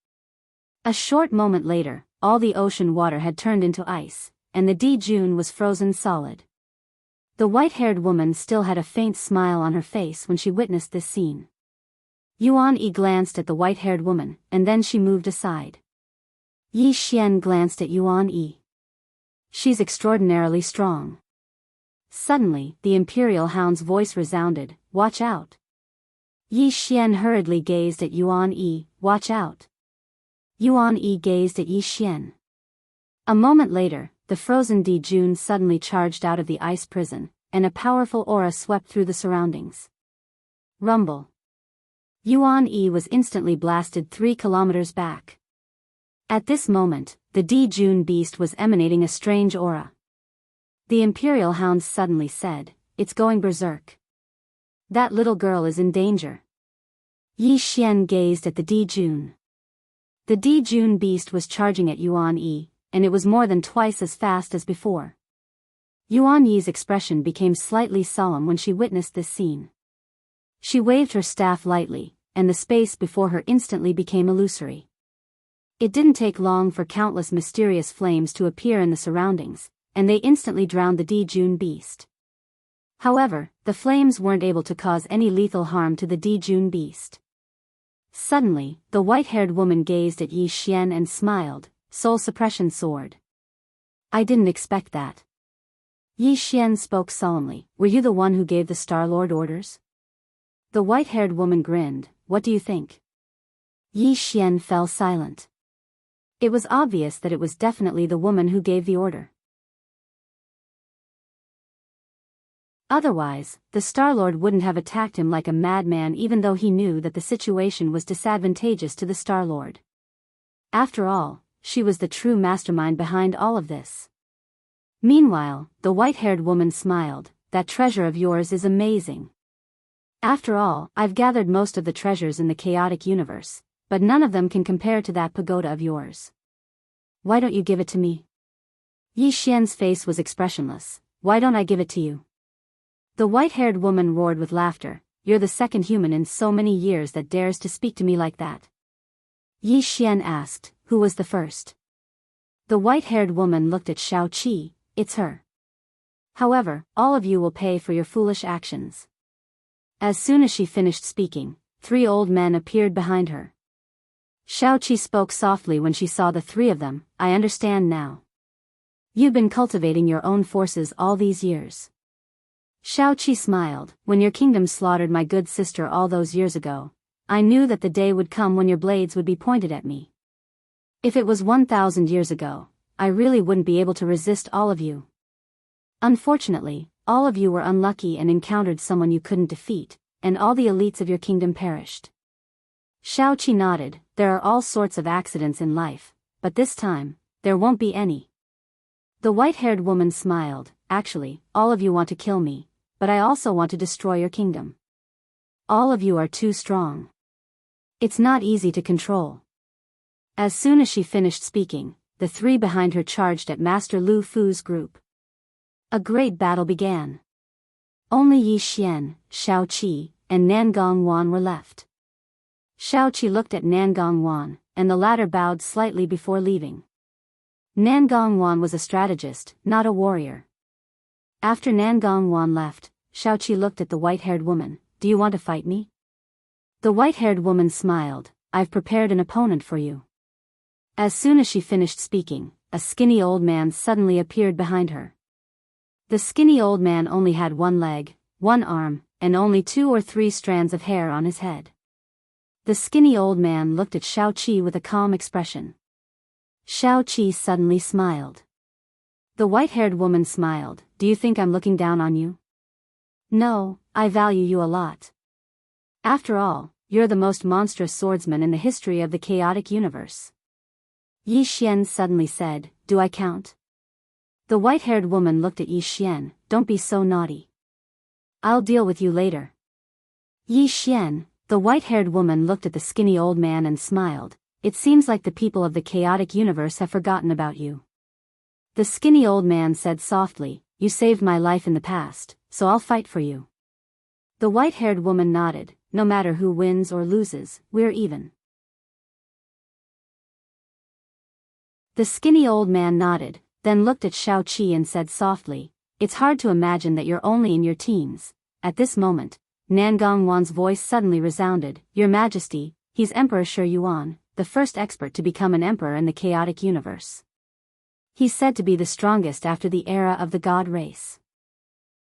A short moment later, all the ocean water had turned into ice, and the Dijun was frozen solid. The white-haired woman still had a faint smile on her face when she witnessed this scene. Yuan Yi glanced at the white-haired woman, and then she moved aside. Yi Xian glanced at Yuan Yi. She's extraordinarily strong. Suddenly, the Imperial Hound's voice resounded, watch out. Yi Xian hurriedly gazed at Yuan Yi, watch out. Yuan Yi gazed at Yi Xian. A moment later, the frozen Dijun suddenly charged out of the ice prison, and a powerful aura swept through the surroundings. Rumble. Yuan Yi was instantly blasted 3 kilometers back. At this moment, the Dijun beast was emanating a strange aura. The Imperial Hound suddenly said, it's going berserk. That little girl is in danger. Yi Xian gazed at the Dijun. The Dijun beast was charging at Yuan Yi, and it was more than twice as fast as before. Yuan Yi's expression became slightly solemn when she witnessed this scene. She waved her staff lightly, and the space before her instantly became illusory. It didn't take long for countless mysterious flames to appear in the surroundings, and they instantly drowned the Dijun beast. However, the flames weren't able to cause any lethal harm to the Dijun beast. Suddenly, the white-haired woman gazed at Yi Xian and smiled, soul suppression sword. I didn't expect that. Yi Xian spoke solemnly, were you the one who gave the Star-Lord orders? The white-haired woman grinned, what do you think? Yi Xian fell silent. It was obvious that it was definitely the woman who gave the order. Otherwise, the Star-Lord wouldn't have attacked him like a madman even though he knew that the situation was disadvantageous to the Star-Lord. After all, she was the true mastermind behind all of this. Meanwhile, the white-haired woman smiled, that treasure of yours is amazing. After all, I've gathered most of the treasures in the chaotic universe, but none of them can compare to that pagoda of yours. Why don't you give it to me? Yi Xian's face was expressionless, why don't I give it to you? The white-haired woman roared with laughter, you're the second human in so many years that dares to speak to me like that. Yi Xian asked, who was the first? The white-haired woman looked at Shao Qi, it's her. However, all of you will pay for your foolish actions. As soon as she finished speaking, 3 old men appeared behind her. Shao Qi spoke softly when she saw the 3 of them, I understand now. You've been cultivating your own forces all these years. Shao Qi smiled. When your kingdom slaughtered my good sister all those years ago, I knew that the day would come when your blades would be pointed at me. If it was 1,000 years ago, I really wouldn't be able to resist all of you. Unfortunately, all of you were unlucky and encountered someone you couldn't defeat, and all the elites of your kingdom perished. Shao Qi nodded. There are all sorts of accidents in life, but this time, there won't be any. The white-haired woman smiled. Actually, all of you want to kill me, but I also want to destroy your kingdom. All of you are too strong. It's not easy to control. As soon as she finished speaking, the three behind her charged at Master Lu Fu's group. A great battle began. Only Yi Xian, Shao Qi, and Nangong Wan were left. Shao Qi looked at Nangong Wan, and the latter bowed slightly before leaving. Nangong Wan was a strategist, not a warrior. After Nangong Wan left, Shao Qi looked at the white-haired woman. Do you want to fight me? The white-haired woman smiled. I've prepared an opponent for you. As soon as she finished speaking, a skinny old man suddenly appeared behind her. The skinny old man only had one leg, one arm, and only 2 or 3 strands of hair on his head. The skinny old man looked at Shao Qi with a calm expression. Shao Qi suddenly smiled. The white-haired woman smiled. Do you think I'm looking down on you? No, I value you a lot. After all, you're the most monstrous swordsman in the history of the chaotic universe. Yi Xian suddenly said, do I count? The white-haired woman looked at Yi Xian. Don't be so naughty. I'll deal with you later. Yi Xian, the white-haired woman looked at the skinny old man and smiled. It seems like the people of the chaotic universe have forgotten about you. The skinny old man said softly, you saved my life in the past, so I'll fight for you. The white-haired woman nodded. No matter who wins or loses, we're even. The skinny old man nodded, then looked at Shao Qi and said softly, it's hard to imagine that you're only in your teens. At this moment, Nangong Wan's voice suddenly resounded. Your Majesty, he's Emperor Shi Yuan, the first expert to become an emperor in the chaotic universe. He's said to be the strongest after the era of the god race.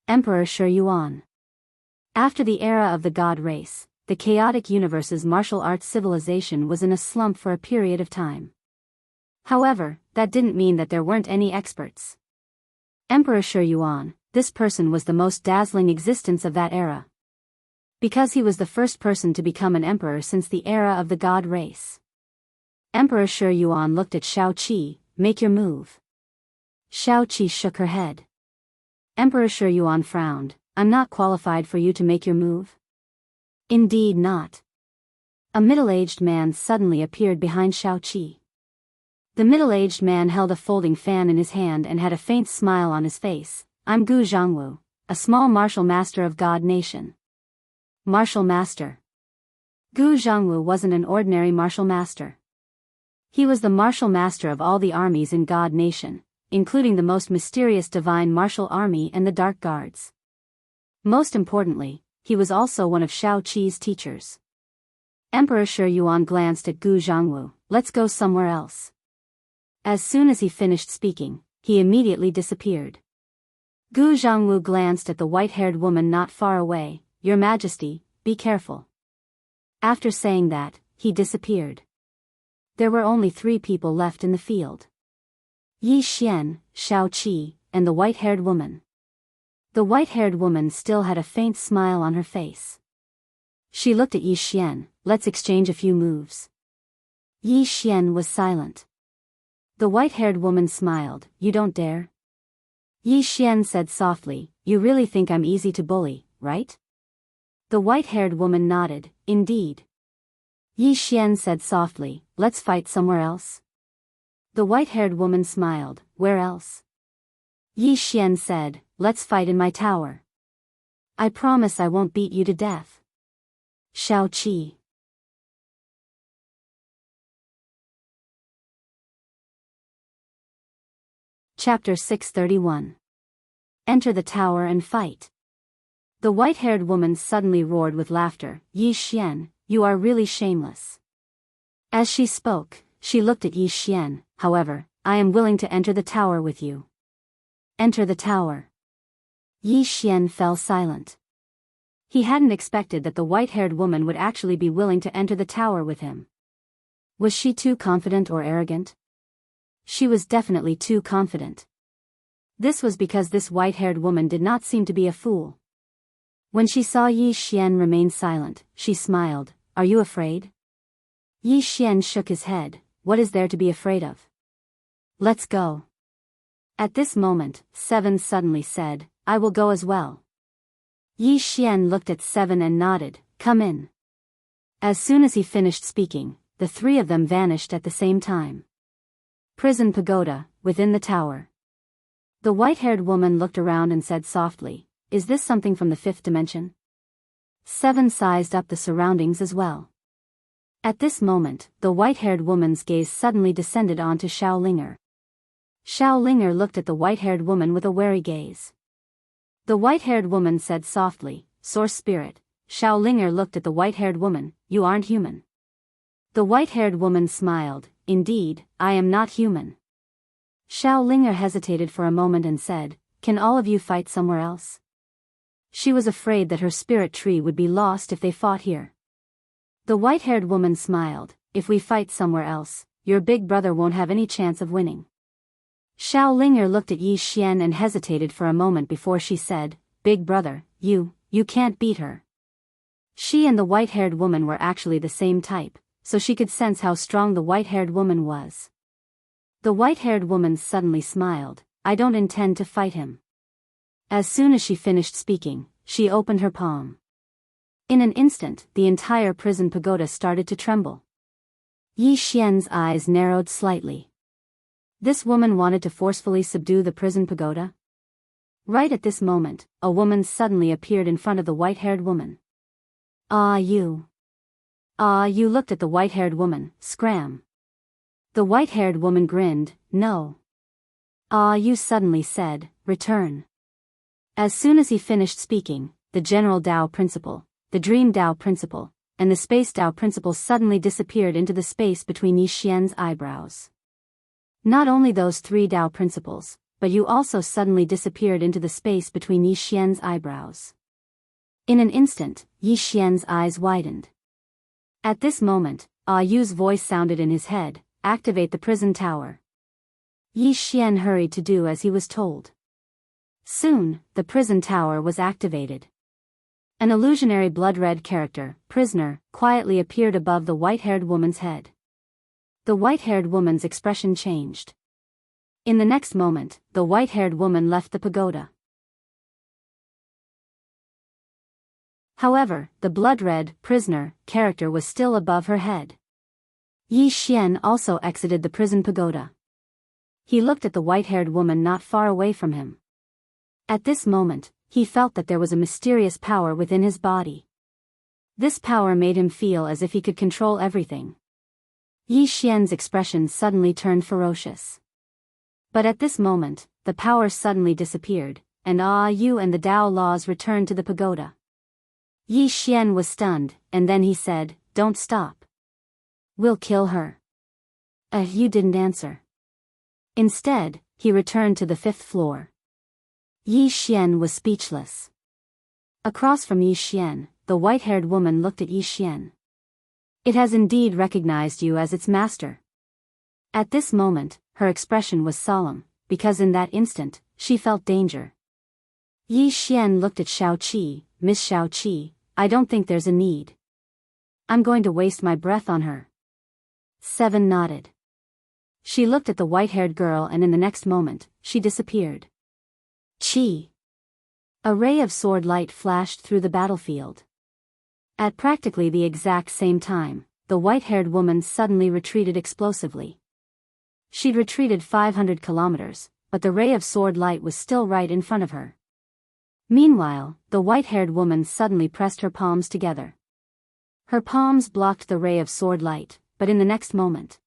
Emperor Shi Yuan. After the era of the god race, the chaotic universe's martial arts civilization was in a slump for a period of time. However, that didn't mean that there weren't any experts. Emperor Shi Yuan, this person was the most dazzling existence of that era. Because he was the first person to become an emperor since the era of the god race. Emperor Shi Yuan looked at Shao Qi. Make your move. Shao Qi shook her head. Emperor Shi Yuan frowned. I'm not qualified for you to make your move. Indeed not. A middle-aged man suddenly appeared behind Shao Qi. The middle-aged man held a folding fan in his hand and had a faint smile on his face. I'm Gu Jianghu, a small martial master of God Nation. Martial master. Gu Jianghu wasn't an ordinary martial master. He was the martial master of all the armies in God Nation, including the most mysterious divine martial army and the Dark Guards. Most importantly, he was also one of Shao Qi's teachers. Emperor Shi Yuan glanced at Gu Jianghu. Let's go somewhere else. As soon as he finished speaking, he immediately disappeared. Gu Jianghu glanced at the white-haired woman not far away. Your Majesty, be careful. After saying that, he disappeared. There were only 3 people left in the field. Yi Xian, Shao Qi, and the white-haired woman. The white-haired woman still had a faint smile on her face. She looked at Yi Xian. Let's exchange a few moves. Yi Xian was silent. The white-haired woman smiled. You don't dare? Yi Xian said softly. You really think I'm easy to bully, right? The white-haired woman nodded. Indeed. Yi Xian said softly. Let's fight somewhere else. The white-haired woman smiled. Where else? Yi Xian said, let's fight in my tower. I promise I won't beat you to death. Shao Qi. Chapter 631. Enter the tower and fight. The white-haired woman suddenly roared with laughter. Yi Xian, you are really shameless. As she spoke, she looked at Yi Xian. However, I am willing to enter the tower with you. Enter the tower. Yi Xian fell silent. He hadn't expected that the white-haired woman would actually be willing to enter the tower with him. Was she too confident or arrogant? She was definitely too confident. This was because this white-haired woman did not seem to be a fool. When she saw Yi Xian remain silent, she smiled. Are you afraid? Yi Xian shook his head. What is there to be afraid of? Let's go. At this moment, Seven suddenly said, I will go as well. Yi Xian looked at Seven and nodded. Come in. As soon as he finished speaking, the three of them vanished at the same time. Prison pagoda, within the tower. The white-haired woman looked around and said softly, Is this something from the fifth dimension? Seven sized up the surroundings as well. At this moment, the white-haired woman's gaze suddenly descended onto Xiaolinger. Xiaolinger looked at the white-haired woman with a wary gaze. The white-haired woman said softly, Source Spirit. Xiaolinger looked at the white-haired woman, You aren't human. The white-haired woman smiled, Indeed, I am not human. Xiaolinger hesitated for a moment and said, Can all of you fight somewhere else? She was afraid that her spirit tree would be lost if they fought here. The white-haired woman smiled, If we fight somewhere else, your big brother won't have any chance of winning. Xiaolinger looked at Yi Xian and hesitated for a moment before she said, Big brother, you can't beat her. She and the white-haired woman were actually the same type, so she could sense how strong the white-haired woman was. The white-haired woman suddenly smiled, I don't intend to fight him. As soon as she finished speaking, she opened her palm. In an instant, the entire prison pagoda started to tremble. Yi Xian's eyes narrowed slightly. This woman wanted to forcefully subdue the prison pagoda? Right at this moment, a woman suddenly appeared in front of the white-haired woman. You looked at the white-haired woman, scram. The white-haired woman grinned, No. You suddenly said, Return. As soon as he finished speaking, the General Dao Principle, the Dream Dao Principle, and the Space Dao Principle suddenly disappeared into the space between Yi Xian's eyebrows. Not only those three Dao Principles, but you also suddenly disappeared into the space between Yi Xian's eyebrows. In an instant, Yi Xian's eyes widened. At this moment, Yu's voice sounded in his head, Activate the prison tower. Yi Xian hurried to do as he was told. Soon, the prison tower was activated. An illusionary blood-red character, prisoner, quietly appeared above the white-haired woman's head. The white-haired woman's expression changed. In the next moment, the white-haired woman left the pagoda. However, the blood-red, prisoner, character was still above her head. Yi Xian also exited the prison pagoda. He looked at the white-haired woman not far away from him. At this moment, he felt that there was a mysterious power within his body. This power made him feel as if he could control everything. Yi Xian's expression suddenly turned ferocious. But at this moment, the power suddenly disappeared, and Yu and the Dao laws returned to the pagoda. Yi Xian was stunned, and then he said, Don't stop. We'll kill her. You didn't answer. Instead, he returned to the fifth floor. Yi Xian was speechless. Across from Yi Xian, the white-haired woman looked at Yi Xian. It has indeed recognized you as its master. At this moment, her expression was solemn, because in that instant, she felt danger. Yi Xian looked at Xiaoqi, Miss Xiaoqi, I don't think there's a need. I'm going to waste my breath on her. Seven nodded. She looked at the white-haired girl and in the next moment, she disappeared. Chi. A ray of sword light flashed through the battlefield. At practically the exact same time, the white-haired woman suddenly retreated explosively. She'd retreated 500 kilometers, but the ray of sword light was still right in front of her. Meanwhile, the white-haired woman suddenly pressed her palms together. Her palms blocked the ray of sword light, but in the next moment,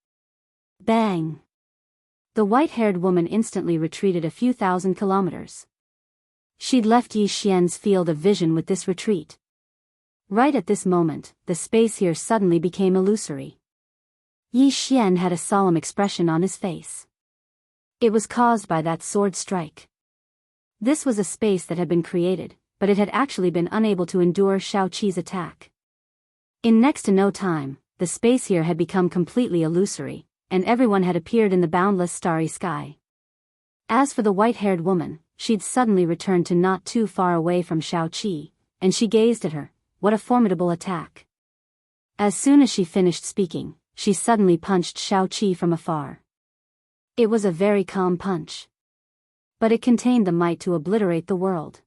bang! The white-haired woman instantly retreated a few thousand kilometers. She'd left Yi Xian's field of vision with this retreat. Right at this moment, the space here suddenly became illusory. Yi Xian had a solemn expression on his face. It was caused by that sword strike. This was a space that had been created, but it had actually been unable to endure Xiaoqi's attack. In next to no time, the space here had become completely illusory, and everyone had appeared in the boundless starry sky. As for the white-haired woman, she'd suddenly returned to not too far away from Xiaoqi, and she gazed at her. What a formidable attack. As soon as she finished speaking, she suddenly punched Xiaoqi from afar. It was a very calm punch. But it contained the might to obliterate the world.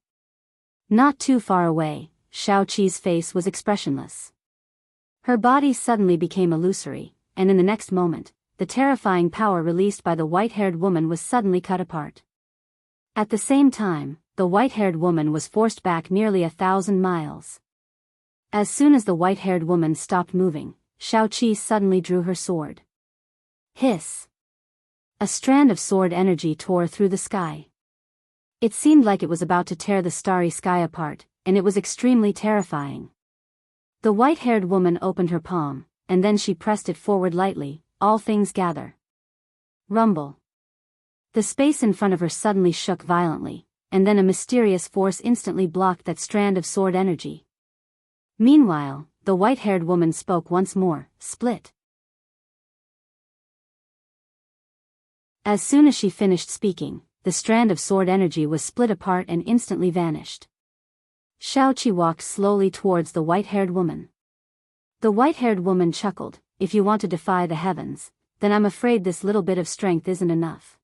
Not too far away, Xiaoqi's face was expressionless. Her body suddenly became illusory, and in the next moment, the terrifying power released by the white-haired woman was suddenly cut apart. At the same time, the white-haired woman was forced back nearly 1,000 miles. As soon as the white-haired woman stopped moving, Xiaoqi suddenly drew her sword. Hiss! A strand of sword energy tore through the sky. It seemed like it was about to tear the starry sky apart, and it was extremely terrifying. The white-haired woman opened her palm, and then she pressed it forward lightly. All things gather. Rumble. The space in front of her suddenly shook violently, and then a mysterious force instantly blocked that strand of sword energy. Meanwhile, the white-haired woman spoke once more. Split. As soon as she finished speaking, the strand of sword energy was split apart and instantly vanished. Xiaoqi walked slowly towards the white-haired woman. The white-haired woman chuckled. If you want to defy the heavens, then I'm afraid this little bit of strength isn't enough.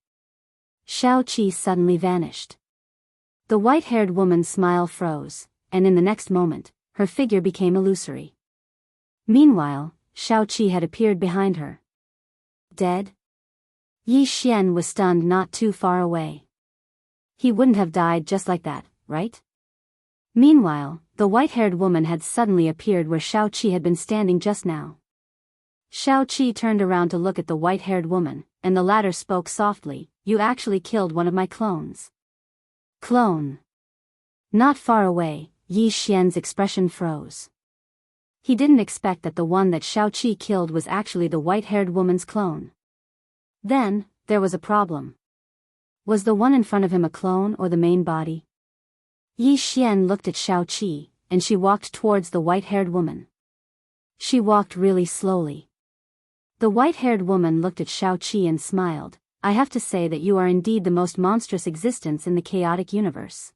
Xiaoqi suddenly vanished. The white-haired woman's smile froze, and in the next moment, her figure became illusory. Meanwhile, Xiaoqi had appeared behind her. Dead? Yi Xian was stunned not too far away. He wouldn't have died just like that, right? Meanwhile, the white-haired woman had suddenly appeared where Xiaoqi had been standing just now. Xiaoqi turned around to look at the white-haired woman, and the latter spoke softly. You actually killed one of my clones. Clone. Not far away, Yi Xian's expression froze. He didn't expect that the one that Xiaoqi killed was actually the white-haired woman's clone. Then, there was a problem. Was the one in front of him a clone or the main body? Yi Xian looked at Xiaoqi, and she walked towards the white-haired woman. She walked really slowly. The white-haired woman looked at Xiaoqi and smiled. I have to say that you are indeed the most monstrous existence in the chaotic universe.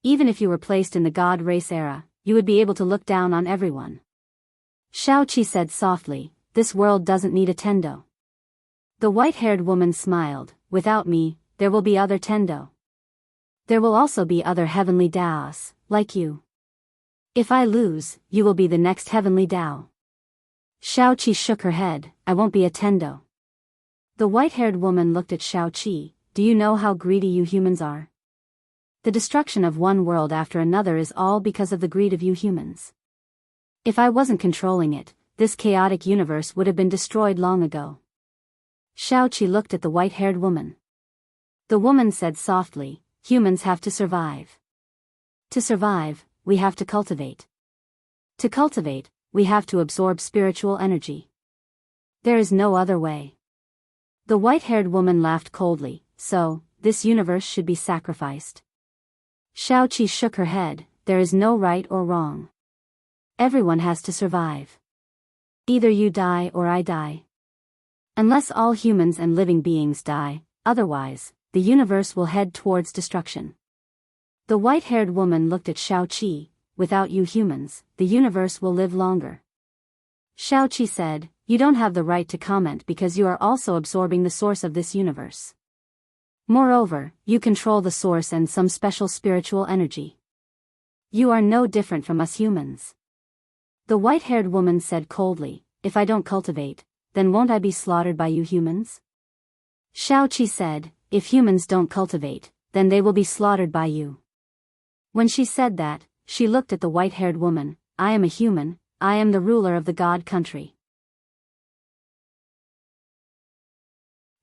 Even if you were placed in the god race era, you would be able to look down on everyone. Xiaoqi said softly, this world doesn't need a Tendo. The white-haired woman smiled, without me, there will be other Tendo. There will also be other heavenly Daos, like you. If I lose, you will be the next heavenly Dao. Xiaoqi shook her head, I won't be a Tendo. The white-haired woman looked at Xiaoqi, do you know how greedy you humans are? The destruction of one world after another is all because of the greed of you humans. If I wasn't controlling it, this chaotic universe would have been destroyed long ago. Xiaoqi looked at the white-haired woman. The woman said softly, humans have to survive. To survive, we have to cultivate. To cultivate, we have to absorb spiritual energy. There is no other way. The white-haired woman laughed coldly, so, this universe should be sacrificed. Xiaoqi shook her head, there is no right or wrong. Everyone has to survive. Either you die or I die. Unless all humans and living beings die, otherwise, the universe will head towards destruction. The white-haired woman looked at Xiaoqi, without you humans, the universe will live longer. Xiaoqi said, you don't have the right to comment because you are also absorbing the source of this universe. Moreover, you control the source and some special spiritual energy. You are no different from us humans. The white-haired woman said coldly, if I don't cultivate, then won't I be slaughtered by you humans? Xiaoqi said, if humans don't cultivate, then they will be slaughtered by you. When she said that, she looked at the white-haired woman, I am a human, I am the ruler of the god country.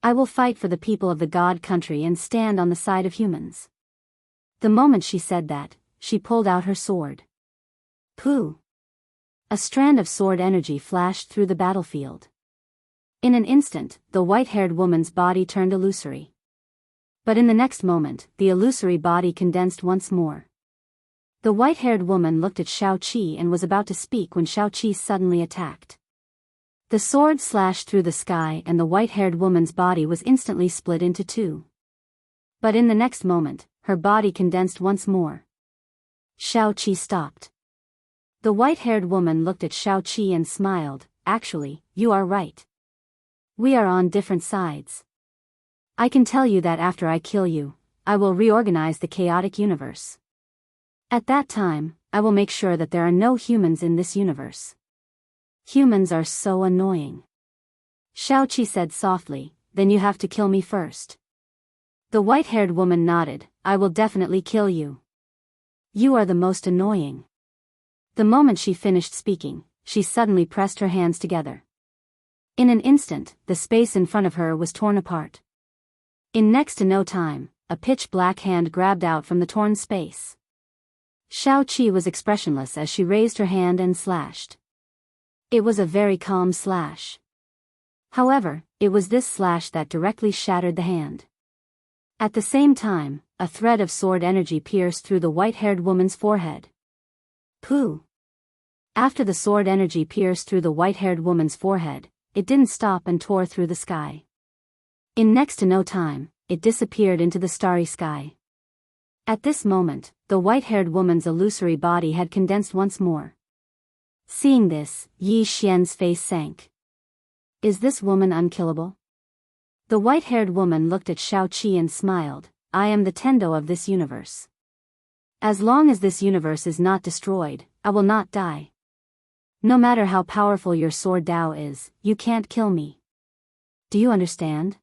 I will fight for the people of the god country and stand on the side of humans. The moment she said that, she pulled out her sword. Pooh! A strand of sword energy flashed through the battlefield. In an instant, the white-haired woman's body turned illusory. But in the next moment, the illusory body condensed once more. The white-haired woman looked at Xiaoqi and was about to speak when Xiaoqi suddenly attacked. The sword slashed through the sky and the white-haired woman's body was instantly split into two. But in the next moment, her body condensed once more. Xiaoqi stopped. The white-haired woman looked at Xiaoqi and smiled. Actually, you are right. We are on different sides. I can tell you that after I kill you, I will reorganize the chaotic universe. At that time, I will make sure that there are no humans in this universe. Humans are so annoying. Xiaoqi said softly, then you have to kill me first. The white-haired woman nodded, I will definitely kill you. You are the most annoying. The moment she finished speaking, she suddenly pressed her hands together. In an instant, the space in front of her was torn apart. In next to no time, a pitch-black hand grabbed out from the torn space. Xiaoqi was expressionless as she raised her hand and slashed. It was a very calm slash. However, it was this slash that directly shattered the hand. At the same time, a thread of sword energy pierced through the white-haired woman's forehead. Pooh! After the sword energy pierced through the white-haired woman's forehead, it didn't stop and tore through the sky. In next to no time, it disappeared into the starry sky. At this moment, the white-haired woman's illusory body had condensed once more. Seeing this, Yi Xian's face sank. Is this woman unkillable? The white-haired woman looked at Xiaoqi and smiled, I am the Tendo of this universe. As long as this universe is not destroyed, I will not die. No matter how powerful your sword Dao is, you can't kill me. Do you understand?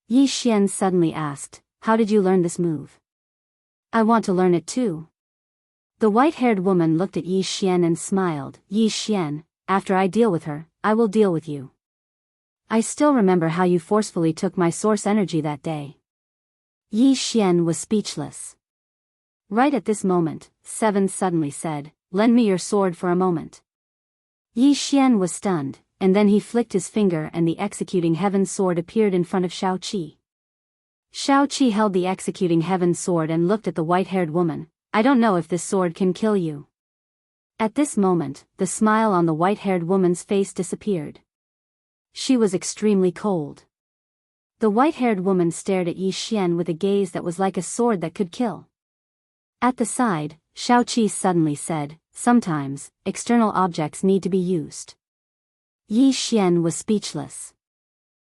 Yi Xian suddenly asked, how did you learn this move? I want to learn it too. The white-haired woman looked at Yi Xian and smiled, Yi Xian, after I deal with her, I will deal with you. I still remember how you forcefully took my source energy that day. Yi Xian was speechless. Right at this moment, Seven suddenly said, lend me your sword for a moment. Yi Xian was stunned, and then he flicked his finger and the executing heaven sword appeared in front of Xiaoqi. Xiaoqi held the executing heaven sword and looked at the white-haired woman, I don't know if this sword can kill you. At this moment, the smile on the white-haired woman's face disappeared. She was extremely cold. The white-haired woman stared at Yi Xian with a gaze that was like a sword that could kill. At the side, Xiaoqi suddenly said, sometimes, external objects need to be used. Yi Xian was speechless.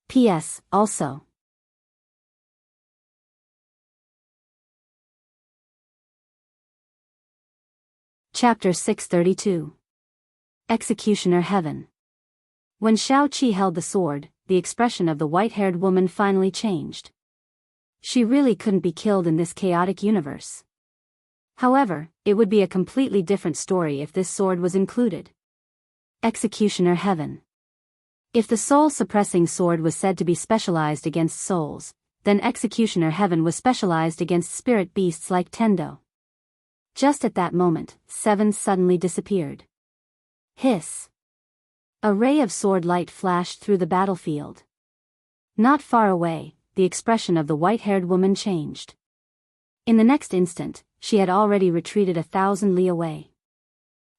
P.S. Also. Chapter 632. Executioner Heaven. When Xiaoqi held the sword, the expression of the white-haired woman finally changed. She really couldn't be killed in this chaotic universe. However, it would be a completely different story if this sword was included. Executioner Heaven. If the soul-suppressing sword was said to be specialized against souls, then Executioner Heaven was specialized against spirit beasts like Tendo. Just at that moment, Seven suddenly disappeared. Hiss. A ray of sword light flashed through the battlefield. Not far away, the expression of the white-haired woman changed. In the next instant, she had already retreated 1,000 li away.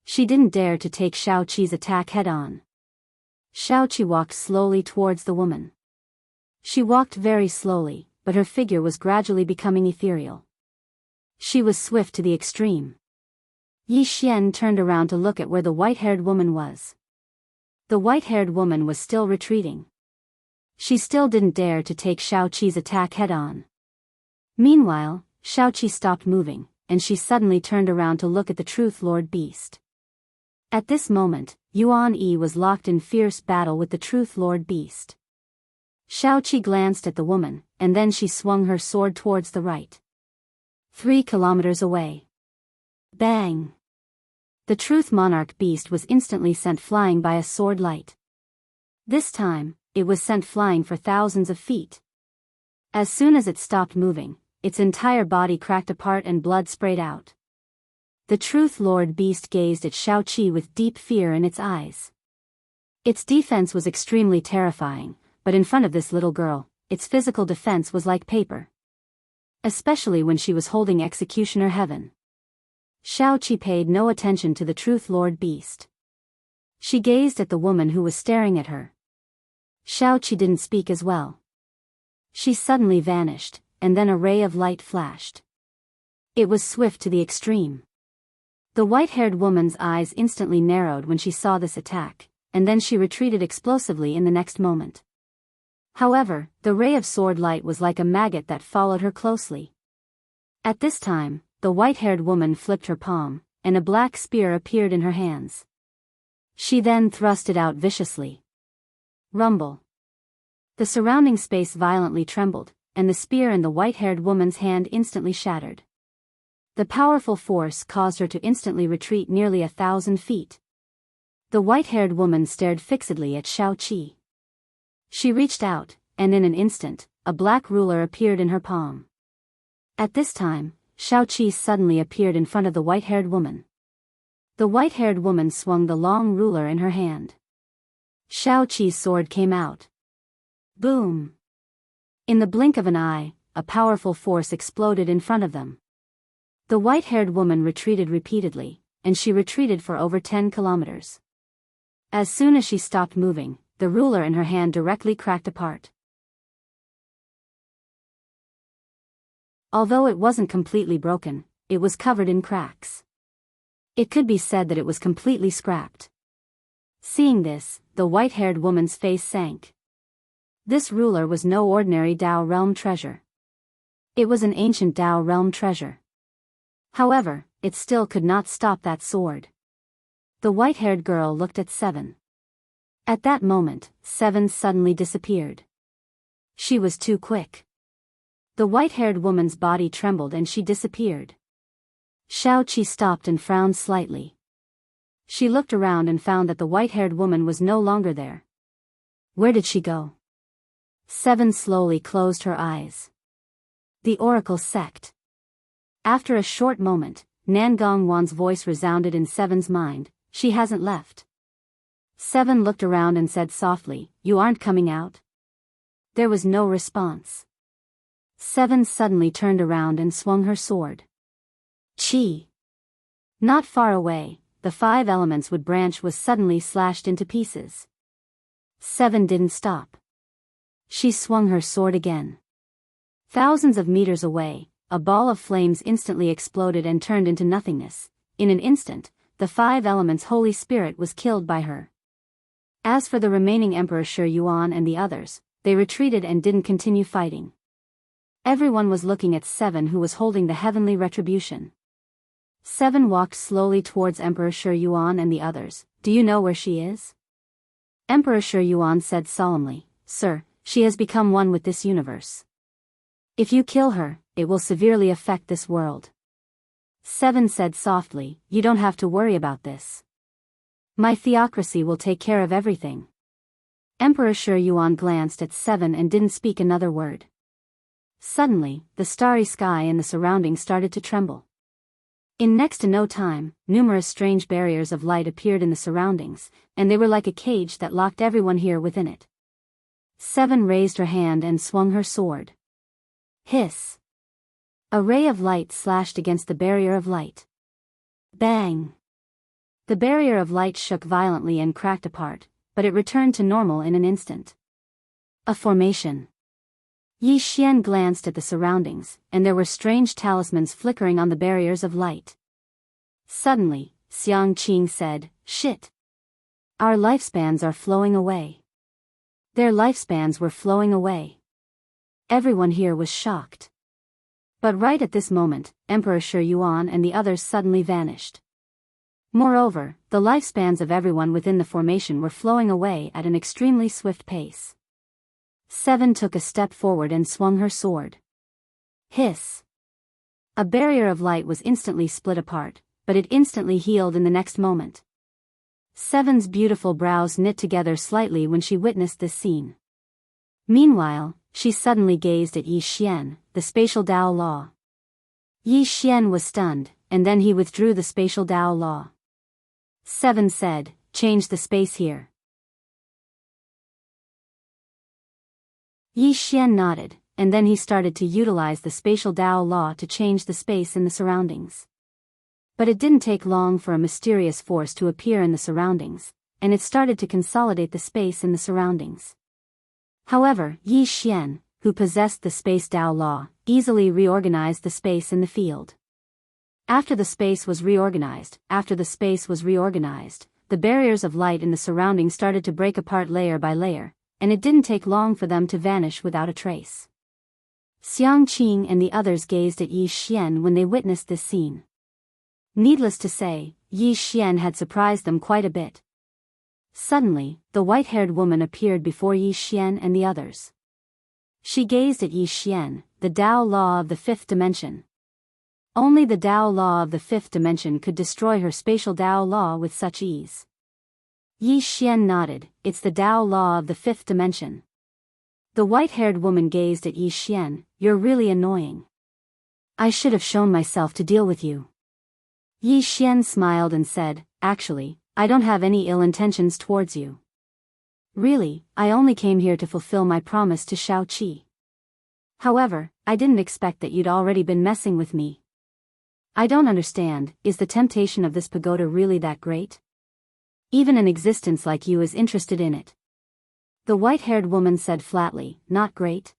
She didn't dare to take Xiaoqi's attack head-on. Xiaoqi walked slowly towards the woman. She walked very slowly, but her figure was gradually becoming ethereal. She was swift to the extreme. Yi Xian turned around to look at where the white-haired woman was. The white-haired woman was still retreating. She still didn't dare to take Xiaoqi's attack head-on. Meanwhile, Xiaoqi stopped moving, and she suddenly turned around to look at the Truth Lord Beast. At this moment, Yuan Yi was locked in fierce battle with the Truth Lord Beast. Xiaoqi glanced at the woman, and then she swung her sword towards the right. 3 kilometers away. Bang! The Truth Monarch Beast was instantly sent flying by a sword light. This time, it was sent flying for thousands of feet. As soon as it stopped moving, its entire body cracked apart and blood sprayed out. The Truth Lord Beast gazed at Xiaoqi with deep fear in its eyes. Its defense was extremely terrifying, but in front of this little girl, its physical defense was like paper. especially when she was holding Executioner Heaven. Xiaoqi paid no attention to the Truth Lord Beast. She gazed at the woman who was staring at her. Xiaoqi didn't speak as well. She suddenly vanished, and then a ray of light flashed. It was swift to the extreme. The white-haired woman's eyes instantly narrowed when she saw this attack, and then she retreated explosively in the next moment. However, the ray of sword light was like a maggot that followed her closely. At this time, the white-haired woman flipped her palm, and a black spear appeared in her hands. She then thrust it out viciously. Rumble. The surrounding space violently trembled, and the spear in the white-haired woman's hand instantly shattered. The powerful force caused her to instantly retreat nearly 1,000 feet. The white-haired woman stared fixedly at Xiaoqi. She reached out, and in an instant, a black ruler appeared in her palm. At this time, Xiaoqi suddenly appeared in front of the white-haired woman. The white-haired woman swung the long ruler in her hand. Xiaoqi's sword came out. Boom! In the blink of an eye, a powerful force exploded in front of them. The white-haired woman retreated repeatedly, and she retreated for over 10 kilometers. As soon as she stopped moving, the ruler in her hand directly cracked apart. Although it wasn't completely broken, it was covered in cracks. It could be said that it was completely scrapped. Seeing this, the white-haired woman's face sank. This ruler was no ordinary Dao realm treasure. It was an ancient Dao realm treasure. However, it still could not stop that sword. The white-haired girl looked at Seven. At that moment, Seven suddenly disappeared. She was too quick. The white-haired woman's body trembled and she disappeared. Xiaoqi stopped and frowned slightly. She looked around and found that the white-haired woman was no longer there. Where did she go? Seven slowly closed her eyes. The Oracle sect. After a short moment, Nangong Wan's voice resounded in Seven's mind, she hasn't left. Seven looked around and said softly, you aren't coming out? There was no response. Seven suddenly turned around and swung her sword. Chi. Not far away, the 5 elements wood branch was suddenly slashed into pieces. Seven didn't stop. She swung her sword again. Thousands of meters away, a ball of flames instantly exploded and turned into nothingness. In an instant, the 5 elements' Holy Spirit was killed by her. As for the remaining Emperor Shi Yuan and the others, they retreated and didn't continue fighting. Everyone was looking at Seven, who was holding the heavenly retribution. Seven walked slowly towards Emperor Shi Yuan and the others. Do you know where she is? Emperor Shi Yuan said solemnly, Sir, she has become one with this universe. If you kill her, it will severely affect this world. Seven said softly, you don't have to worry about this. My theocracy will take care of everything. Emperor Shi Yuan glanced at Seven and didn't speak another word. Suddenly, the starry sky and the surroundings started to tremble. In next to no time, numerous strange barriers of light appeared in the surroundings, and they were like a cage that locked everyone here within it. Seven raised her hand and swung her sword. Hiss. A ray of light slashed against the barrier of light. Bang. The barrier of light shook violently and cracked apart, but it returned to normal in an instant. A formation. Yi Xian glanced at the surroundings, and there were strange talismans flickering on the barriers of light. Suddenly, Xiang Qing said, Shit. Our lifespans are flowing away. Their lifespans were flowing away. Everyone here was shocked. But right at this moment, Emperor Shi Yuan and the others suddenly vanished. Moreover, the lifespans of everyone within the formation were flowing away at an extremely swift pace. Seven took a step forward and swung her sword. Hiss. A barrier of light was instantly split apart, but it instantly healed in the next moment. Seven's beautiful brows knit together slightly when she witnessed this scene. Meanwhile, she suddenly gazed at Yi Xian, the spatial Dao law. Yi Xian was stunned, and then he withdrew the spatial Dao law. Seven said, change the space here. Yi Xian nodded, and then he started to utilize the spatial Dao law to change the space in the surroundings. But it didn't take long for a mysterious force to appear in the surroundings, and it started to consolidate the space in the surroundings. However, Yi Xian, who possessed the space Dao law, easily reorganized the space in the field. After the space was reorganized, the barriers of light in the surroundings started to break apart layer by layer, and it didn't take long for them to vanish without a trace. Xiang Qing and the others gazed at Yi Xian when they witnessed this scene. Needless to say, Yi Xian had surprised them quite a bit. Suddenly, the white-haired woman appeared before Yi Xian and the others. She gazed at Yi Xian, the Dao law of the fifth dimension. Only the Dao law of the fifth dimension could destroy her spatial Dao law with such ease. Yi Xian nodded, "It's the Dao law of the fifth dimension." The white-haired woman gazed at Yi Xian, "You're really annoying. I should have shown myself to deal with you." Yi Xian smiled and said, "Actually, I don't have any ill intentions towards you. Really, I only came here to fulfill my promise to Shao Qi. However, I didn't expect that you'd already been messing with me. I don't understand, is the temptation of this pagoda really that great? Even an existence like you is interested in it." The white-haired woman said flatly, "Not great?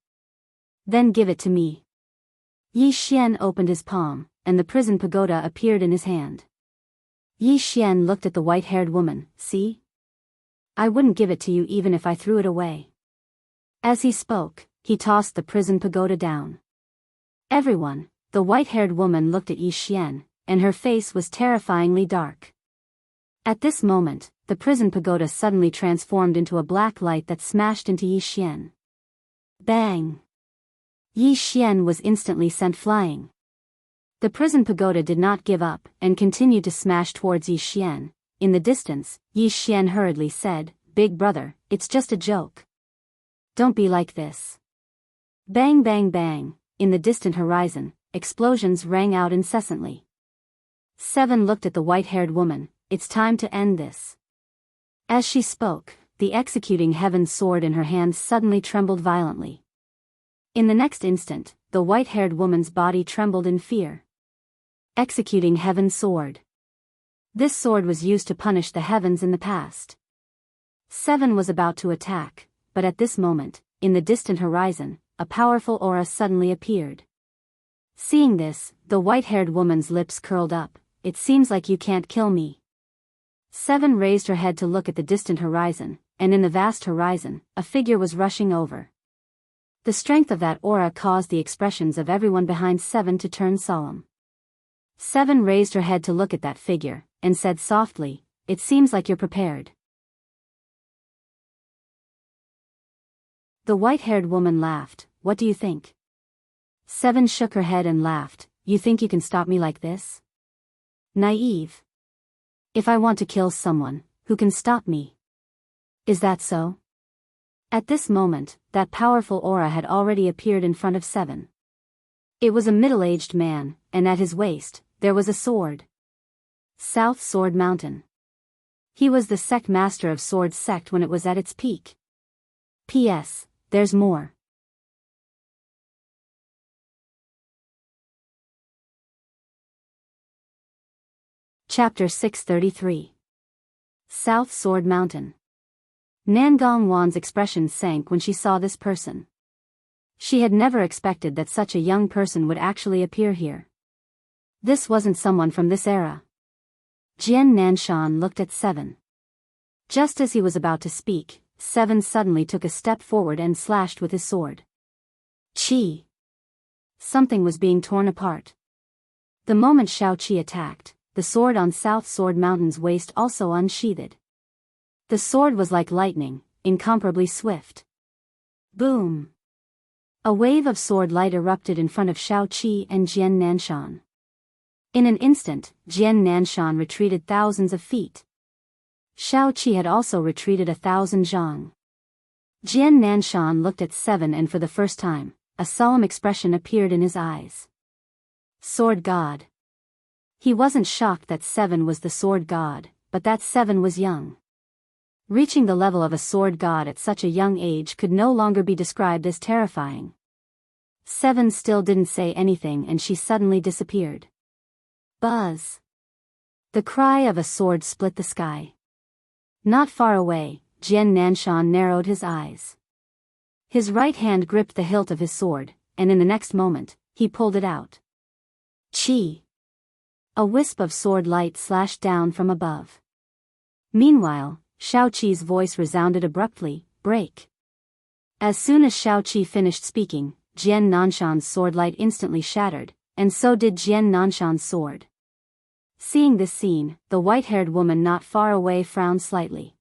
Then give it to me." Yi Xian opened his palm, and the prison pagoda appeared in his hand. Yi Xian looked at the white-haired woman, "See? I wouldn't give it to you even if I threw it away." As he spoke, he tossed the prison pagoda down. Everyone, the white-haired woman looked at Yi Xian, and her face was terrifyingly dark. At this moment, the prison pagoda suddenly transformed into a black light that smashed into Yi Xian. Bang! Yi Xian was instantly sent flying. The prison pagoda did not give up, and continued to smash towards Yi Xian. In the distance, Yi Xian hurriedly said, "Big brother, it's just a joke. Don't be like this." Bang bang bang, in the distant horizon, explosions rang out incessantly. Seven looked at the white-haired woman, "It's time to end this." As she spoke, the executing heaven sword in her hand suddenly trembled violently. In the next instant, the white-haired woman's body trembled in fear. Executing heaven sword. This sword was used to punish the heavens in the past. Seven was about to attack, but at this moment, in the distant horizon, a powerful aura suddenly appeared. Seeing this, the white-haired woman's lips curled up. "It seems like you can't kill me." Seven raised her head to look at the distant horizon, and in the vast horizon, a figure was rushing over. The strength of that aura caused the expressions of everyone behind Seven to turn solemn. Seven raised her head to look at that figure, and said softly, "It seems like you're prepared." The white-haired woman laughed, "What do you think?" Seven shook her head and laughed, "You think you can stop me like this? Naive. If I want to kill someone, who can stop me? Is that so?" At this moment, that powerful aura had already appeared in front of Seven. It was a middle-aged man, and at his waist, there was a sword. South Sword Mountain. He was the sect master of Sword Sect when it was at its peak. P.S. There's more. Chapter 633. South Sword Mountain. Nangong Wan's expression sank when she saw this person. She had never expected that such a young person would actually appear here. This wasn't someone from this era. Jian Nanshan looked at Seven. Just as he was about to speak, Seven suddenly took a step forward and slashed with his sword. Qi! Something was being torn apart. The moment Shao Qi attacked, the sword on South Sword Mountain's waist also unsheathed. The sword was like lightning, incomparably swift. Boom! A wave of sword light erupted in front of Shao Qi and Jian Nanshan. In an instant, Jian Nanshan retreated thousands of feet. Shao Qi had also retreated 1,000 zhang. Jian Nanshan looked at Seven, and for the first time, a solemn expression appeared in his eyes. Sword God. He wasn't shocked that Seven was the sword god, but that Seven was young. Reaching the level of a sword god at such a young age could no longer be described as terrifying. Seven still didn't say anything and she suddenly disappeared. Buzz! The cry of a sword split the sky. Not far away, Jian Nanshan narrowed his eyes. His right hand gripped the hilt of his sword, and in the next moment, he pulled it out. Chi! A wisp of sword light slashed down from above. Meanwhile, Shao Qi's voice resounded abruptly, "Break!" As soon as Shao Qi finished speaking, Jian Nanshan's sword light instantly shattered, and so did Jian Nanshan's sword. Seeing this scene, the white-haired woman not far away frowned slightly.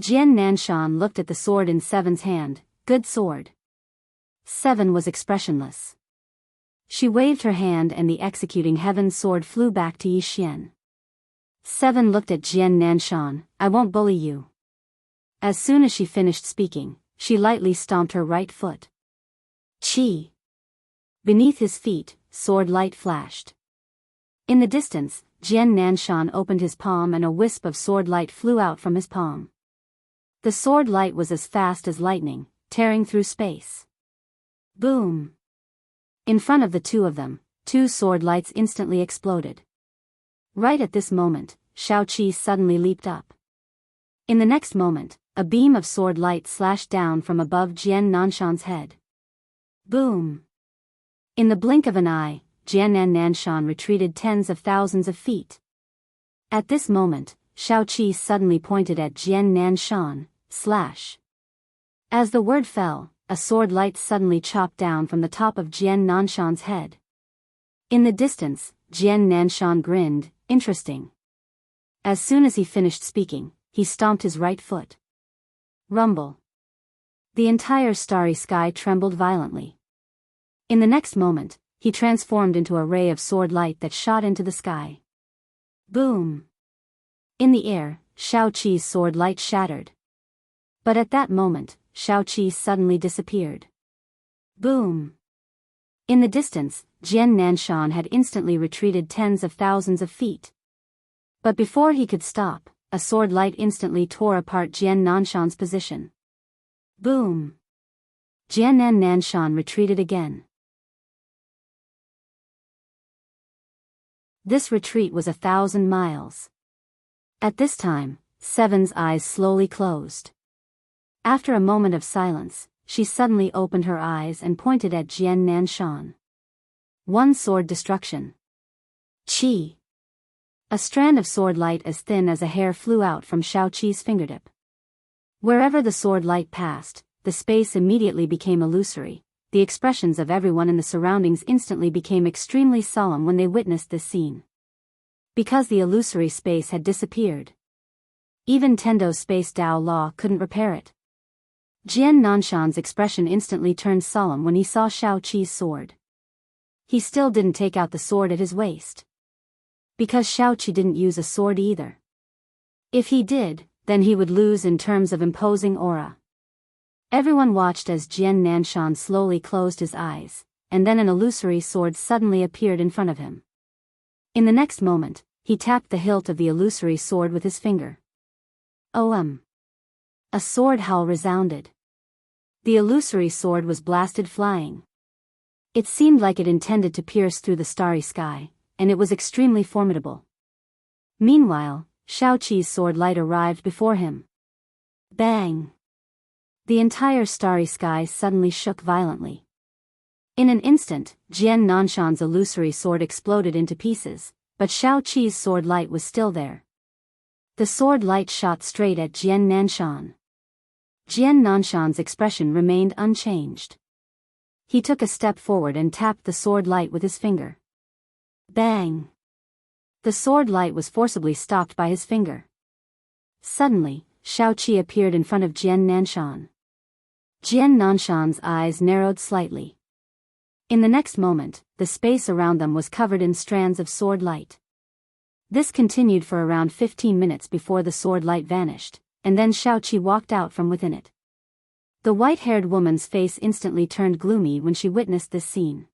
Jian Nanshan looked at the sword in Seven's hand. "Good sword." Seven was expressionless. She waved her hand and the executing heaven's sword flew back to Yi Xian. Seven looked at Jian Nanshan. "I won't bully you." As soon as she finished speaking, she lightly stomped her right foot. Chi! Beneath his feet, sword light flashed. In the distance, Jian Nanshan opened his palm and a wisp of sword light flew out from his palm. The sword light was as fast as lightning, tearing through space. Boom! In front of the two of them, two sword lights instantly exploded. Right at this moment, Shao Qi suddenly leaped up. In the next moment, a beam of sword light slashed down from above Jian Nanshan's head. Boom! In the blink of an eye, Jian Nanshan retreated tens of thousands of feet. At this moment, Shao Qi suddenly pointed at Jian Nanshan, slash. As the word fell, a sword light suddenly chopped down from the top of Jian Nanshan's head. In the distance, Jian Nanshan grinned, "Interesting." As soon as he finished speaking, he stomped his right foot. Rumble. The entire starry sky trembled violently. In the next moment, he transformed into a ray of sword light that shot into the sky. Boom! In the air, Shao Qi's sword light shattered. But at that moment, Shao Qi suddenly disappeared. Boom! In the distance, Jian Nanshan had instantly retreated tens of thousands of feet. But before he could stop, a sword light instantly tore apart Jian Nanshan's position. Boom! Jian Nanshan retreated again. This retreat was 1,000 miles. At this time, Seven's eyes slowly closed. After a moment of silence, she suddenly opened her eyes and pointed at Jian Nanshan. One sword destruction. Chi! A strand of sword light as thin as a hair flew out from Shao Qi's fingertip. Wherever the sword light passed, the space immediately became illusory. The expressions of everyone in the surroundings instantly became extremely solemn when they witnessed this scene. Because the illusory space had disappeared. Even Tendo's space Dao law couldn't repair it. Jian Nanshan's expression instantly turned solemn when he saw Shao Qi's sword. He still didn't take out the sword at his waist. Because Shao Qi didn't use a sword either. If he did, then he would lose in terms of imposing aura. Everyone watched as Jian Nanshan slowly closed his eyes, and then an illusory sword suddenly appeared in front of him. In the next moment, he tapped the hilt of the illusory sword with his finger. A sword howl resounded. The illusory sword was blasted flying. It seemed like it intended to pierce through the starry sky, and it was extremely formidable. Meanwhile, Shao Qi's sword light arrived before him. Bang! The entire starry sky suddenly shook violently. In an instant, Jian Nanshan's illusory sword exploded into pieces, but Shao Qi's sword light was still there. The sword light shot straight at Jian Nanshan. Jian Nanshan's expression remained unchanged. He took a step forward and tapped the sword light with his finger. Bang! The sword light was forcibly stopped by his finger. Suddenly, Shao Qi appeared in front of Jian Nanshan. Jian Nanshan's eyes narrowed slightly. In the next moment, the space around them was covered in strands of sword light. This continued for around 15 minutes before the sword light vanished, and then Shao Qi walked out from within it. The white-haired woman's face instantly turned gloomy when she witnessed this scene.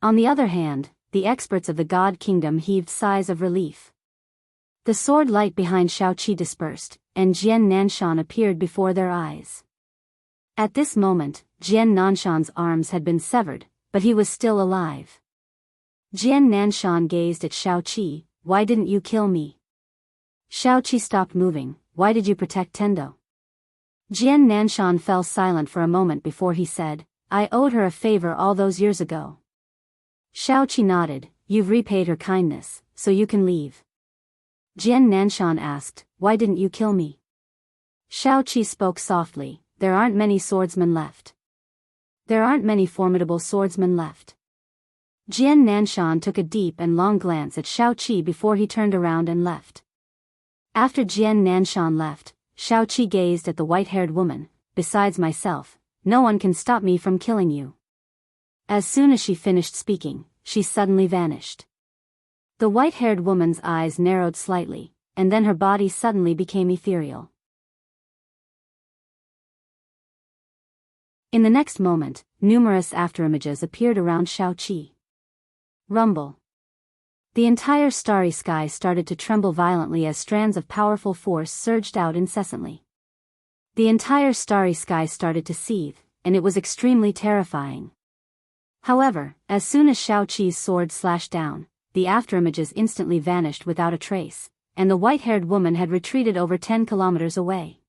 On the other hand, the experts of the God Kingdom heaved sighs of relief. The sword light behind Shao Qi dispersed, and Jian Nanshan appeared before their eyes. At this moment, Jian Nanshan's arms had been severed, but he was still alive. Jian Nanshan gazed at Shao Qi. Why didn't you kill me? Shao Qi stopped moving. Why did you protect Tendo? Jian Nanshan fell silent for a moment before he said, I owed her a favor all those years ago. Shao Qi nodded. You've repaid her kindness, so you can leave. Jian Nanshan asked, why didn't you kill me? Shao Qi spoke softly, there aren't many swordsmen left. There aren't many formidable swordsmen left. Jian Nanshan took a deep and long glance at Shao Qi before he turned around and left. After Jian Nanshan left, Shao Qi gazed at the white-haired woman. Besides myself, no one can stop me from killing you. As soon as she finished speaking, she suddenly vanished. The white-haired woman's eyes narrowed slightly, and then her body suddenly became ethereal. In the next moment, numerous afterimages appeared around Shao Qi. Rumble. The entire starry sky started to tremble violently as strands of powerful force surged out incessantly. The entire starry sky started to seethe, and it was extremely terrifying. However, as soon as Shao Qi's sword slashed down, the afterimages instantly vanished without a trace, and the white-haired woman had retreated over 10 kilometers away.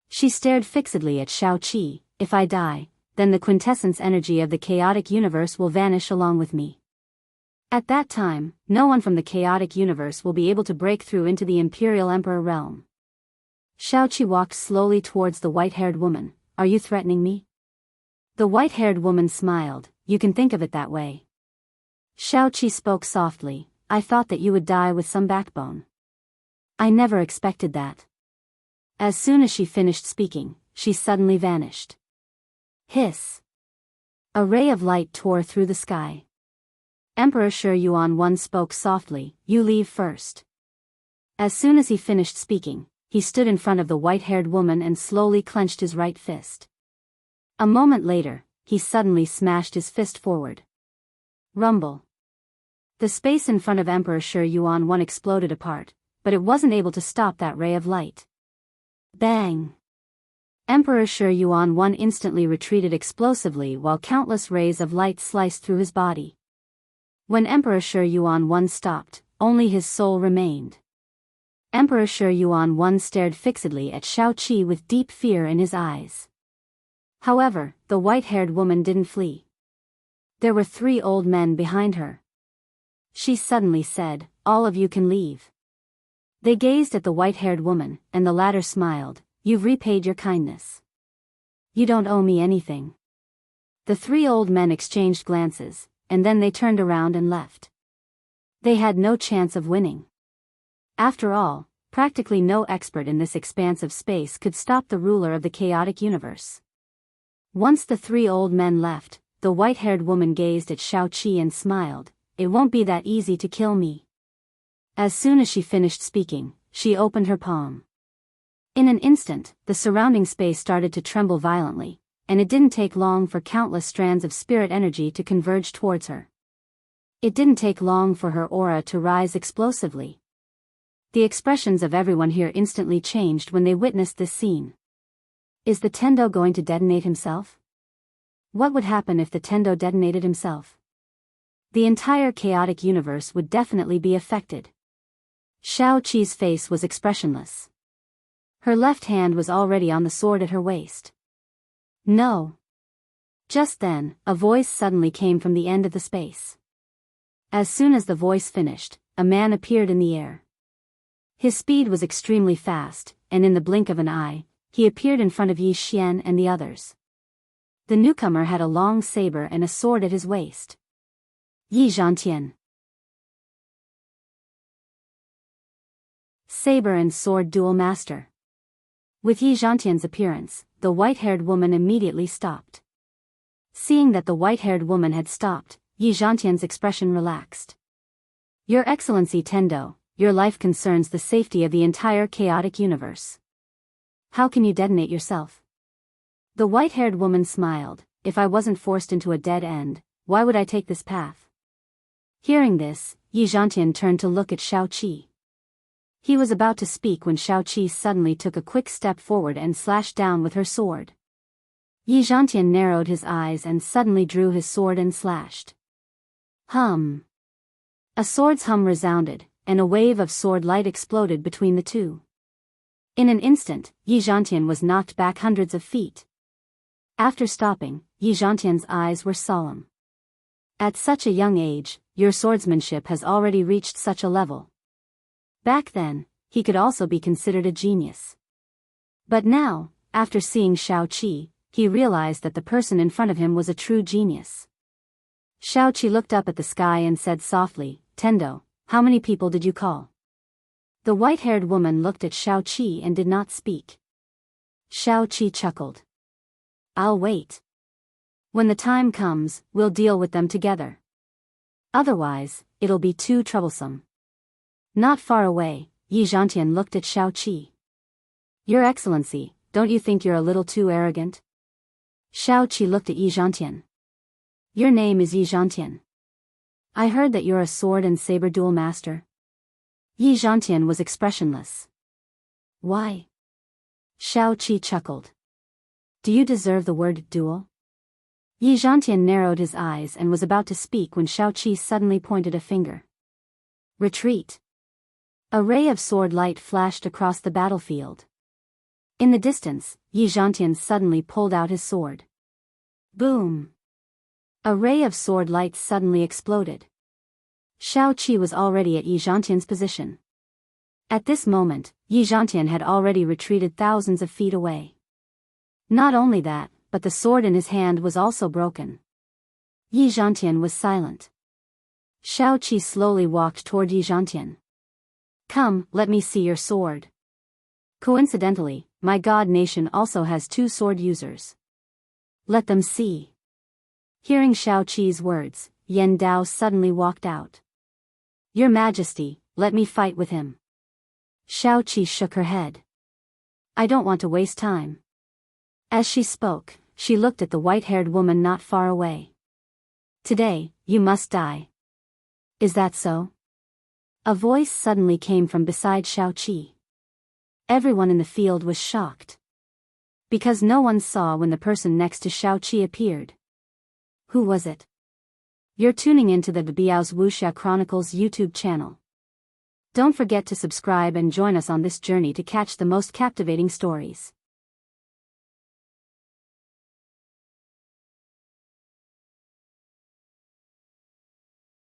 She stared fixedly at Shao Qi. If I die, then the quintessence energy of the chaotic universe will vanish along with me. At that time, no one from the chaotic universe will be able to break through into the Imperial Emperor realm. Shao Qi walked slowly towards the white-haired woman. Are you threatening me? The white-haired woman smiled. You can think of it that way. Shao Qi spoke softly. I thought that you would die with some backbone. I never expected that. As soon as she finished speaking, she suddenly vanished. Hiss. A ray of light tore through the sky. Emperor Shi Yuan I spoke softly, you leave first. As soon as he finished speaking, he stood in front of the white-haired woman and slowly clenched his right fist. A moment later, he suddenly smashed his fist forward. Rumble. The space in front of Emperor Shi Yuan I exploded apart, but it wasn't able to stop that ray of light. Bang! Emperor Shi Yuan I instantly retreated explosively while countless rays of light sliced through his body. When Emperor Shi Yuan I stopped, only his soul remained. Emperor Shi Yuan I stared fixedly at Shao Qi with deep fear in his eyes. However, the white-haired woman didn't flee. There were 3 old men behind her. She suddenly said, all of you can leave. They gazed at the white-haired woman, and the latter smiled. You've repaid your kindness. You don't owe me anything. The 3 old men exchanged glances, and then they turned around and left. They had no chance of winning. After all, practically no expert in this expanse of space could stop the ruler of the chaotic universe. Once the 3 old men left, the white-haired woman gazed at Shao Qi and smiled. It won't be that easy to kill me. As soon as she finished speaking, she opened her palm. In an instant, the surrounding space started to tremble violently, and it didn't take long for countless strands of spirit energy to converge towards her. It didn't take long for her aura to rise explosively. The expressions of everyone here instantly changed when they witnessed this scene. Is the Tendo going to detonate himself? What would happen if the Tendo detonated himself? The entire chaotic universe would definitely be affected. Shao Qi's face was expressionless. Her left hand was already on the sword at her waist. No. Just then, a voice suddenly came from the end of the space. As soon as the voice finished, a man appeared in the air. His speed was extremely fast, and in the blink of an eye, he appeared in front of Yi Xian and the others. The newcomer had a long saber and a sword at his waist. Yi Zhantian. Saber and sword duel master. With Yi Zhantian's appearance, the white-haired woman immediately stopped. Seeing that the white-haired woman had stopped, Yi Zhantian's expression relaxed. Your Excellency Tendo, your life concerns the safety of the entire chaotic universe. How can you detonate yourself? The white-haired woman smiled. If I wasn't forced into a dead end, why would I take this path? Hearing this, Yi Zhantian turned to look at Shao Qi. He was about to speak when Shao Qi suddenly took a quick step forward and slashed down with her sword. Yi Zhantian narrowed his eyes and suddenly drew his sword and slashed. Hum. A sword's hum resounded, and a wave of sword light exploded between the two. In an instant, Yi Zhantian was knocked back hundreds of feet. After stopping, Yi Zhantian's eyes were solemn. At such a young age, your swordsmanship has already reached such a level. Back then, he could also be considered a genius. But now, after seeing Shao Qi, he realized that the person in front of him was a true genius. Shao Qi looked up at the sky and said softly, "Tendo, how many people did you call?" The white-haired woman looked at Shao Qi and did not speak. Shao Qi chuckled. "I'll wait. When the time comes, we'll deal with them together. Otherwise, it'll be too troublesome." Not far away, Yi Zhantian looked at Shao Qi. "Your Excellency, don't you think you're a little too arrogant?" Shao Qi looked at Yi Zhantian. "Your name is Yi Zhantian. I heard that you're a sword and saber duel master." Yi Zhantian was expressionless. "Why?" Shao Qi chuckled. "Do you deserve the word duel?" Yi Zhantian narrowed his eyes and was about to speak when Shao Qi suddenly pointed a finger. "Retreat." A ray of sword light flashed across the battlefield. In the distance, Yi Zhantian suddenly pulled out his sword. Boom! A ray of sword light suddenly exploded. Shao Qi was already at Yi Zhantian's position. At this moment, Yi Zhantian had already retreated thousands of feet away. Not only that, but the sword in his hand was also broken. Yi Zhantian was silent. Shao Qi slowly walked toward Yi Zhantian. "Come, let me see your sword. Coincidentally, my god nation also has 2 sword users. Let them see." Hearing Shao Qi's words, Yan Dao suddenly walked out. "Your Majesty, let me fight with him." Shao Qi shook her head. "I don't want to waste time." As she spoke, she looked at the white-haired woman not far away. "Today, you must die." "Is that so?" A voice suddenly came from beside Shao Qi. Everyone in the field was shocked. Because no one saw when the person next to Shao Qi appeared. Who was it? You're tuning into the Biyao's Wuxia Chronicles YouTube channel. Don't forget to subscribe and join us on this journey to catch the most captivating stories.